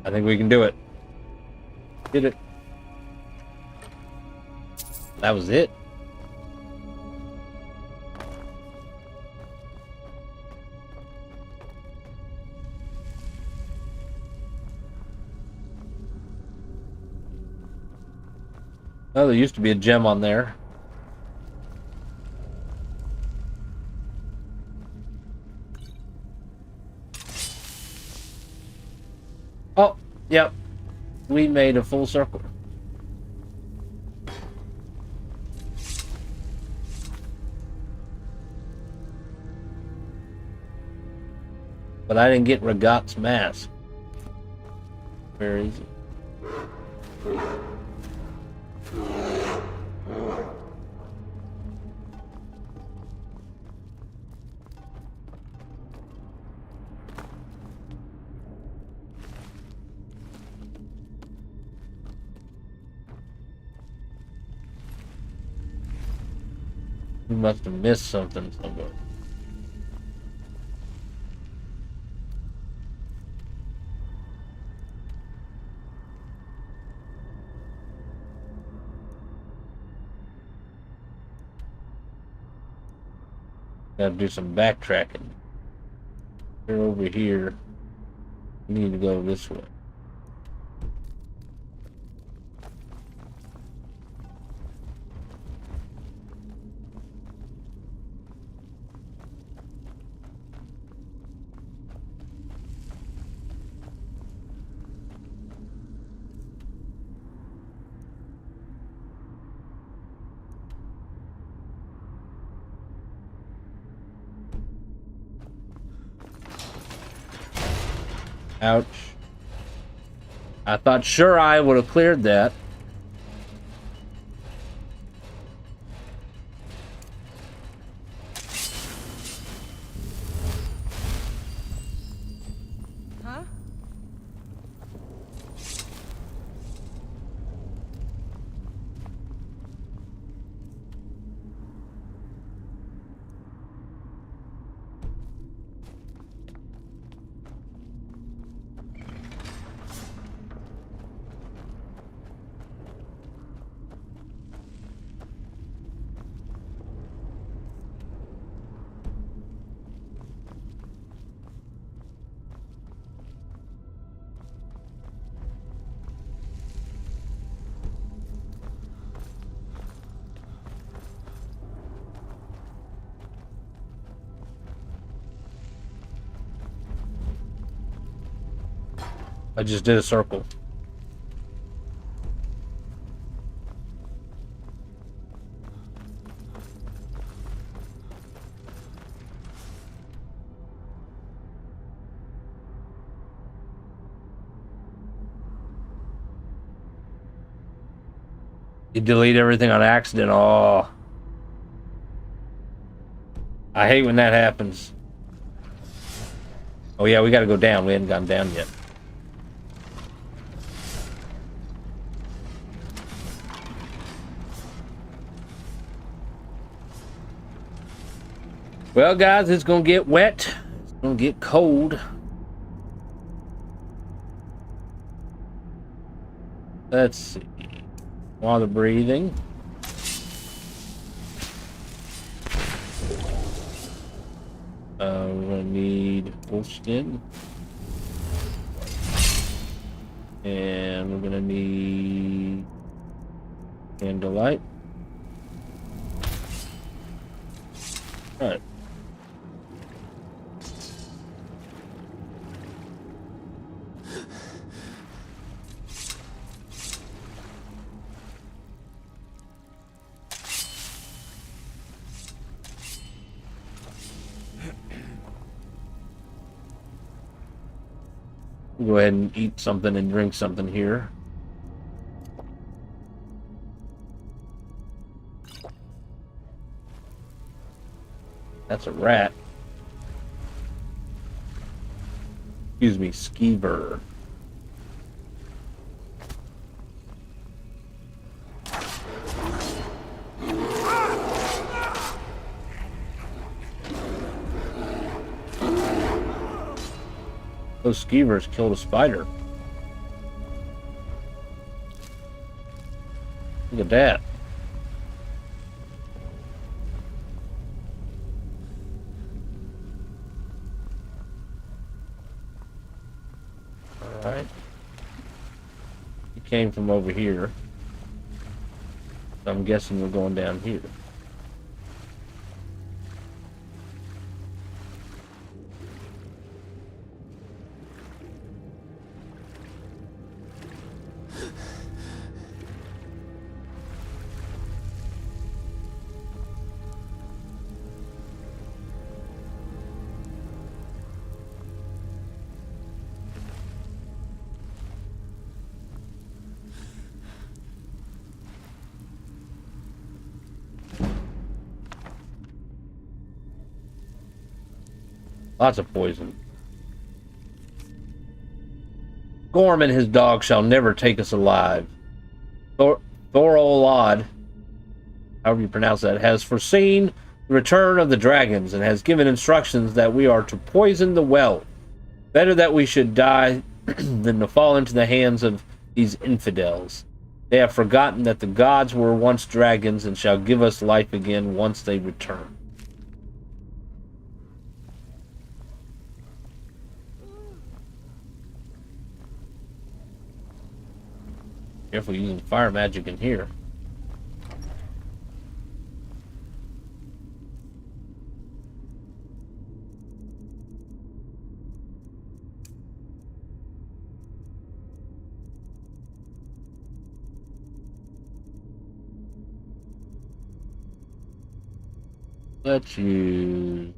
I think we can do it. Did it. That was it. Oh, there used to be a gem on there. Oh, yep. We made a full circle. But I didn't get Ragat's mask. Where is it? You must have missed something somewhere. Gotta do some backtracking. They're over here. We need to go this way. Ouch. I thought sure I would have cleared that. Huh? I just did a circle. You delete everything on accident. Oh. I hate when that happens. Oh yeah, we gotta go down. We hadn't gone down yet. Well, guys, it's gonna get wet. It's gonna get cold. Let's see. While they're breathing. We're gonna need wolf skin. And we're gonna need candlelight. Alright. Go ahead and eat something and drink something here. That's a rat. Excuse me, skeever. Those skeevers killed a spider. Look at that. Alright. He came from over here. So I'm guessing we're going down here. Lots of poison. Gorm and his dog shall never take us alive. Thorolod, however you pronounce that, has foreseen the return of the dragons and has given instructions that we are to poison the well. Better that we should die than to fall into the hands of these infidels. They have forgotten that the gods were once dragons and shall give us life again once they return. Careful using fire magic in here. Let's use...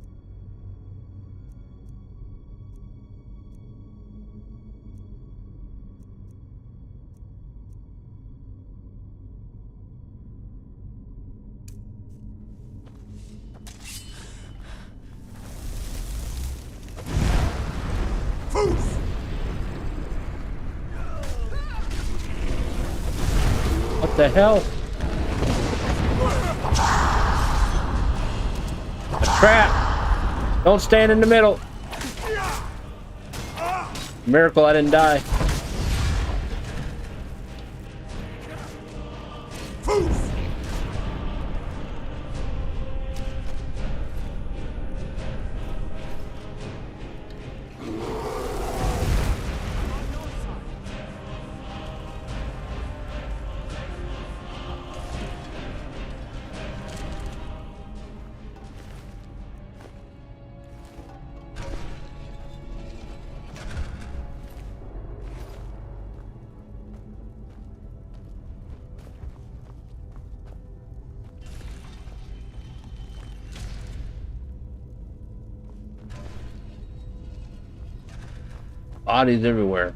What the hell? A trap! Don't stand in the middle. Miracle I didn't die. Bodies everywhere.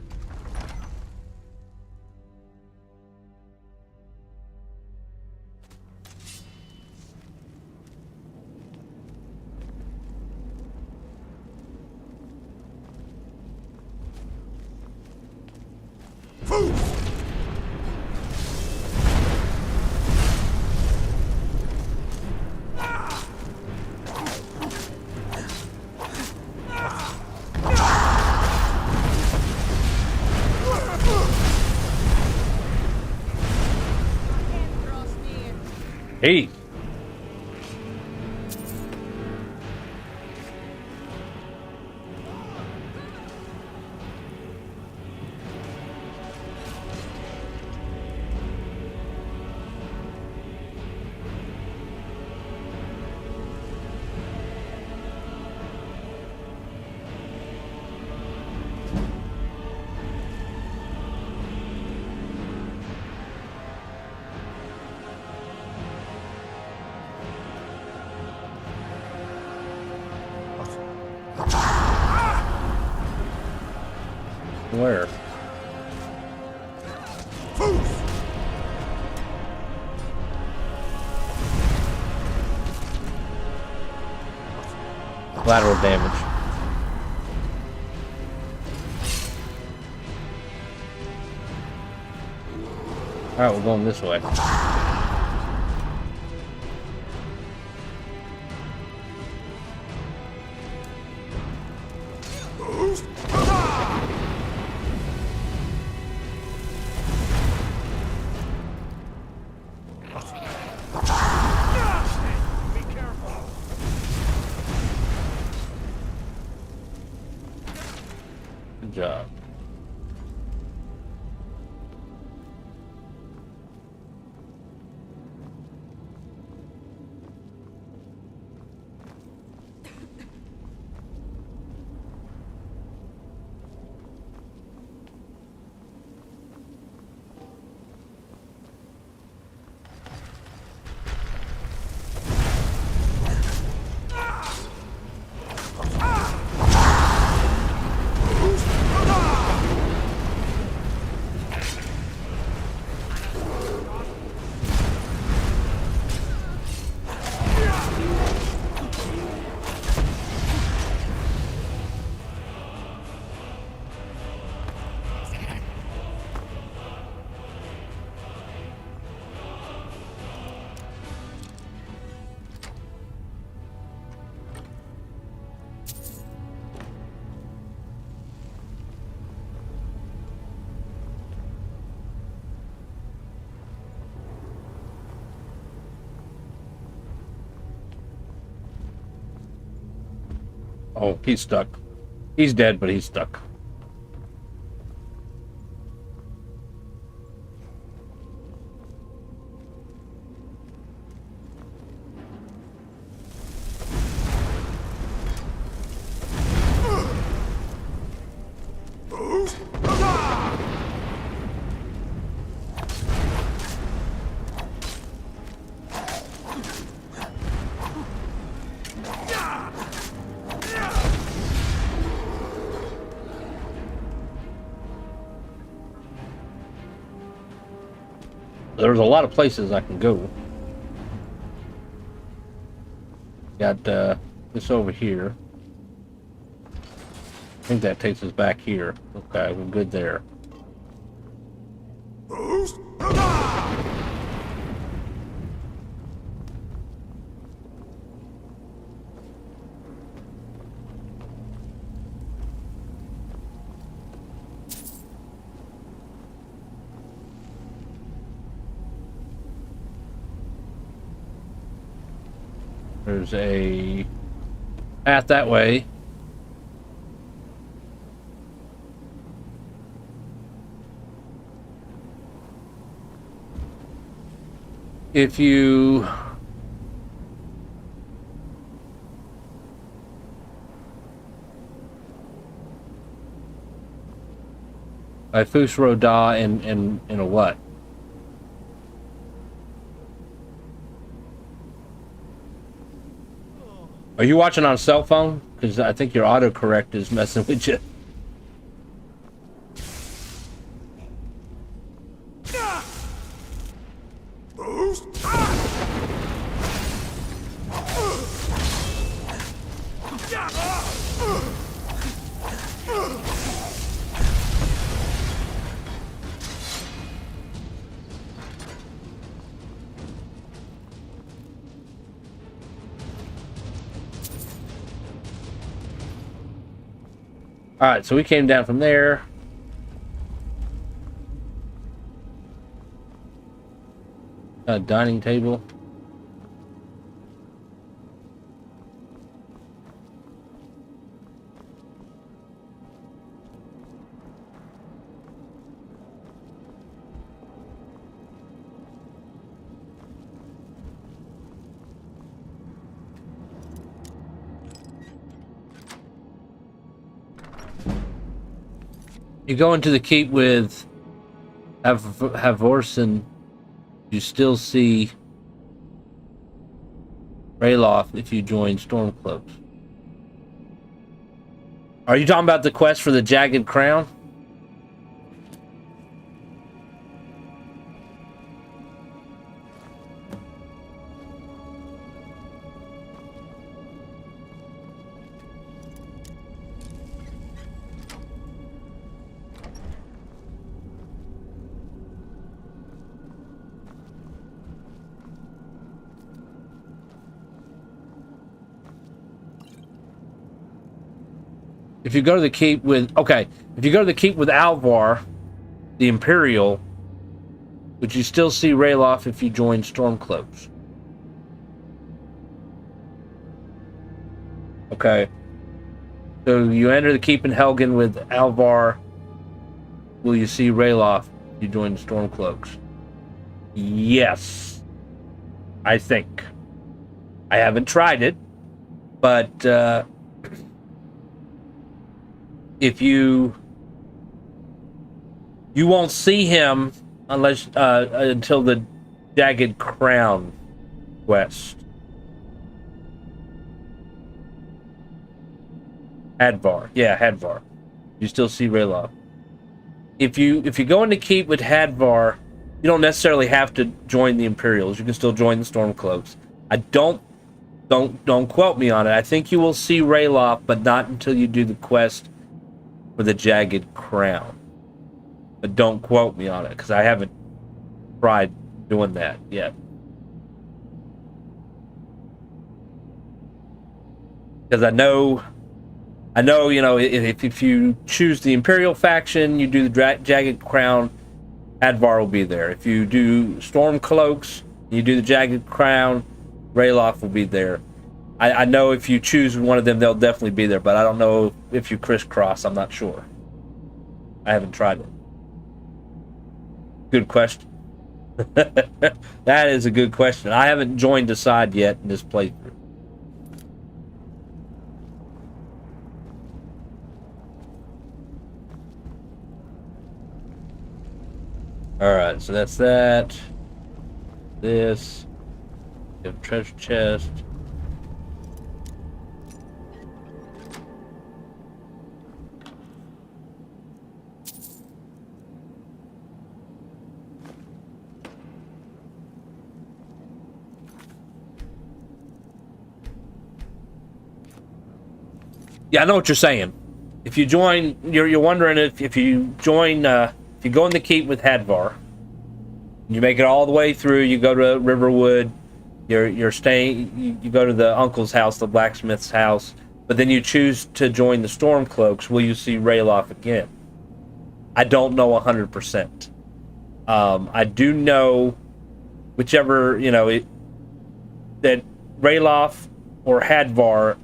Hey. Where? Collateral damage. Alright, we're going this way. Good job. Oh, he's stuck. He's dead, but he's stuck. There's a lot of places I can go. Got this over here. I think that takes us back here. Okay, we're good there. There's a path that way. If you by Fus Roda in a what? Are you watching on a cell phone? Because I think your autocorrect is messing with you. Alright, so we came down from there. A dining table. You go into the keep with Havorson, you still see Rayloff if you join Stormcloaks. Are you talking about the quest for the Jagged Crown? If you go to the keep with if you go to the keep with Alvar, the Imperial, would you still see Rayloff if you join Stormcloaks? Okay. So you enter the keep in Helgen with Alvar. Will you see Rayloff if you join Stormcloaks? Yes. I think. I haven't tried it, but if you won't see him unless until the Jagged Crown quest. Hadvar. Yeah, Hadvar. You still see Rayloff. If you go into keep with Hadvar, you don't necessarily have to join the Imperials. You can still join the Stormcloaks. I don't quote me on it. I think you will see Rayloff, but not until you do the quest for the Jagged Crown. But don't quote me on it, because I haven't tried doing that yet. Because I know, you know, if you choose the Imperial faction, you do the Jagged Crown, Hadvar will be there. If you do Stormcloaks, you do the Jagged Crown, Rayloff will be there. I know if you choose one of them, they'll definitely be there, but I don't know if you crisscross. I'm not sure. I haven't tried it. Good question. That is a good question. I haven't joined the side yet in this playthrough. Alright, so that's that. This. We have treasure chest. Yeah, I know what you're saying. If you join, you're wondering if you join, if you go in the keep with Hadvar, you make it all the way through. You go to Riverwood. You're staying. You go to the uncle's house, the blacksmith's house, but then you choose to join the Stormcloaks. Will you see Rayloff again? I don't know 100%. I do know, whichever that Rayloff or Hadvar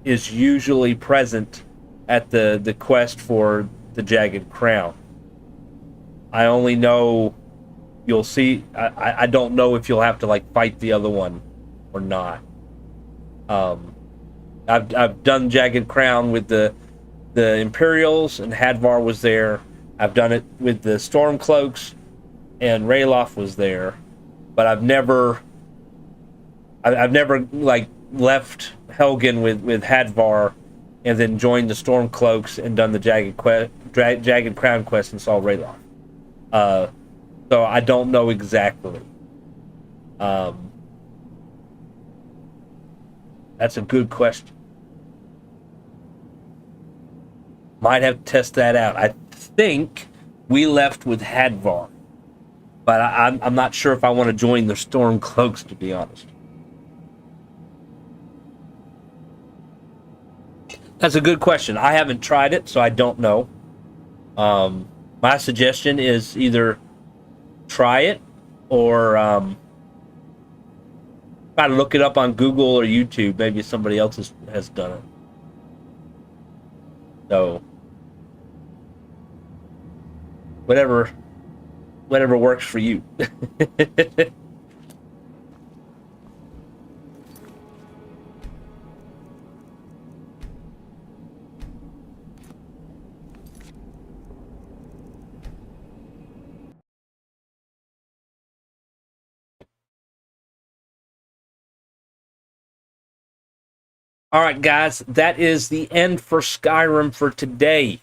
is usually present at the quest for the Jagged Crown. I only know you'll see. I don't know if you'll have to like fight the other one or not. I've done Jagged Crown with the Imperials and Hadvar was there. I've done it with the Stormcloaks and Rayloff was there, but I've never like left Helgen with Hadvar and then joined the Stormcloaks and done the Jagged Crown quest and saw Rayloff. So I don't know exactly. That's a good question. Might have to test that out. I think we left with Hadvar, but I'm not sure if I want to join the Stormcloaks, to be honest. That's a good question. I haven't tried it, so I don't know. My suggestion is either try it or try to look it up on Google or YouTube. Maybe somebody else has done it. So, whatever works for you. All right, guys, that is the end for Skyrim for today.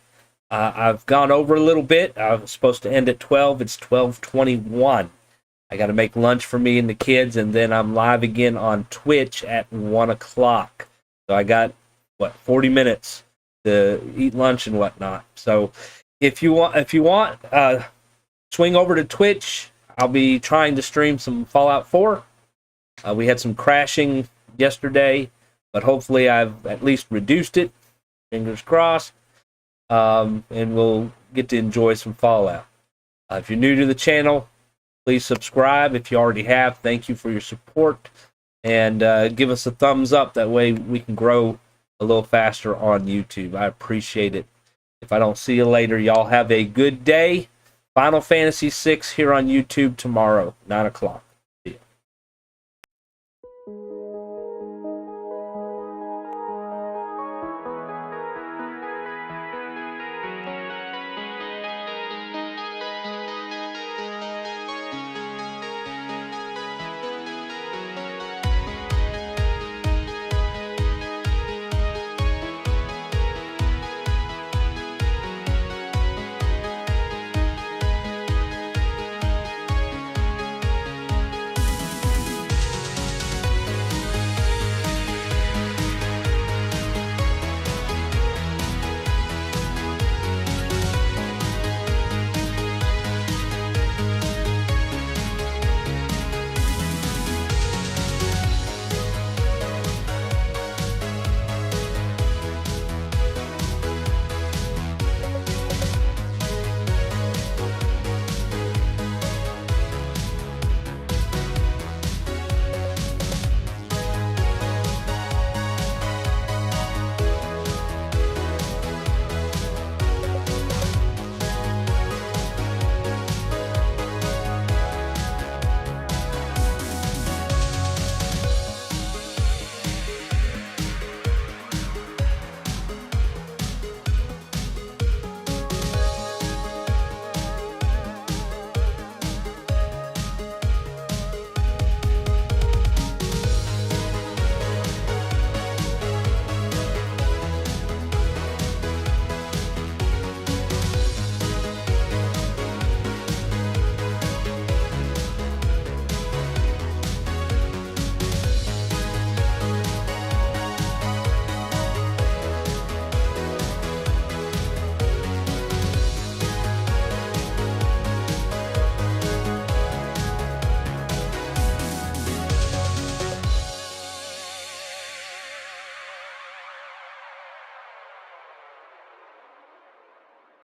I've gone over a little bit. I was supposed to end at 12. It's 12:21. I got to make lunch for me and the kids, and then I'm live again on Twitch at 1 o'clock. So I got, 40 minutes to eat lunch and whatnot. So if you want, swing over to Twitch. I'll be trying to stream some Fallout 4. We had some crashing yesterday, but hopefully I've at least reduced it. Fingers crossed. And we'll get to enjoy some Fallout. If you're new to the channel, please subscribe. If you already have, thank you for your support. And give us a thumbs up. That way we can grow a little faster on YouTube. I appreciate it. If I don't see you later, y'all have a good day. Final Fantasy VI here on YouTube tomorrow, 9 o'clock.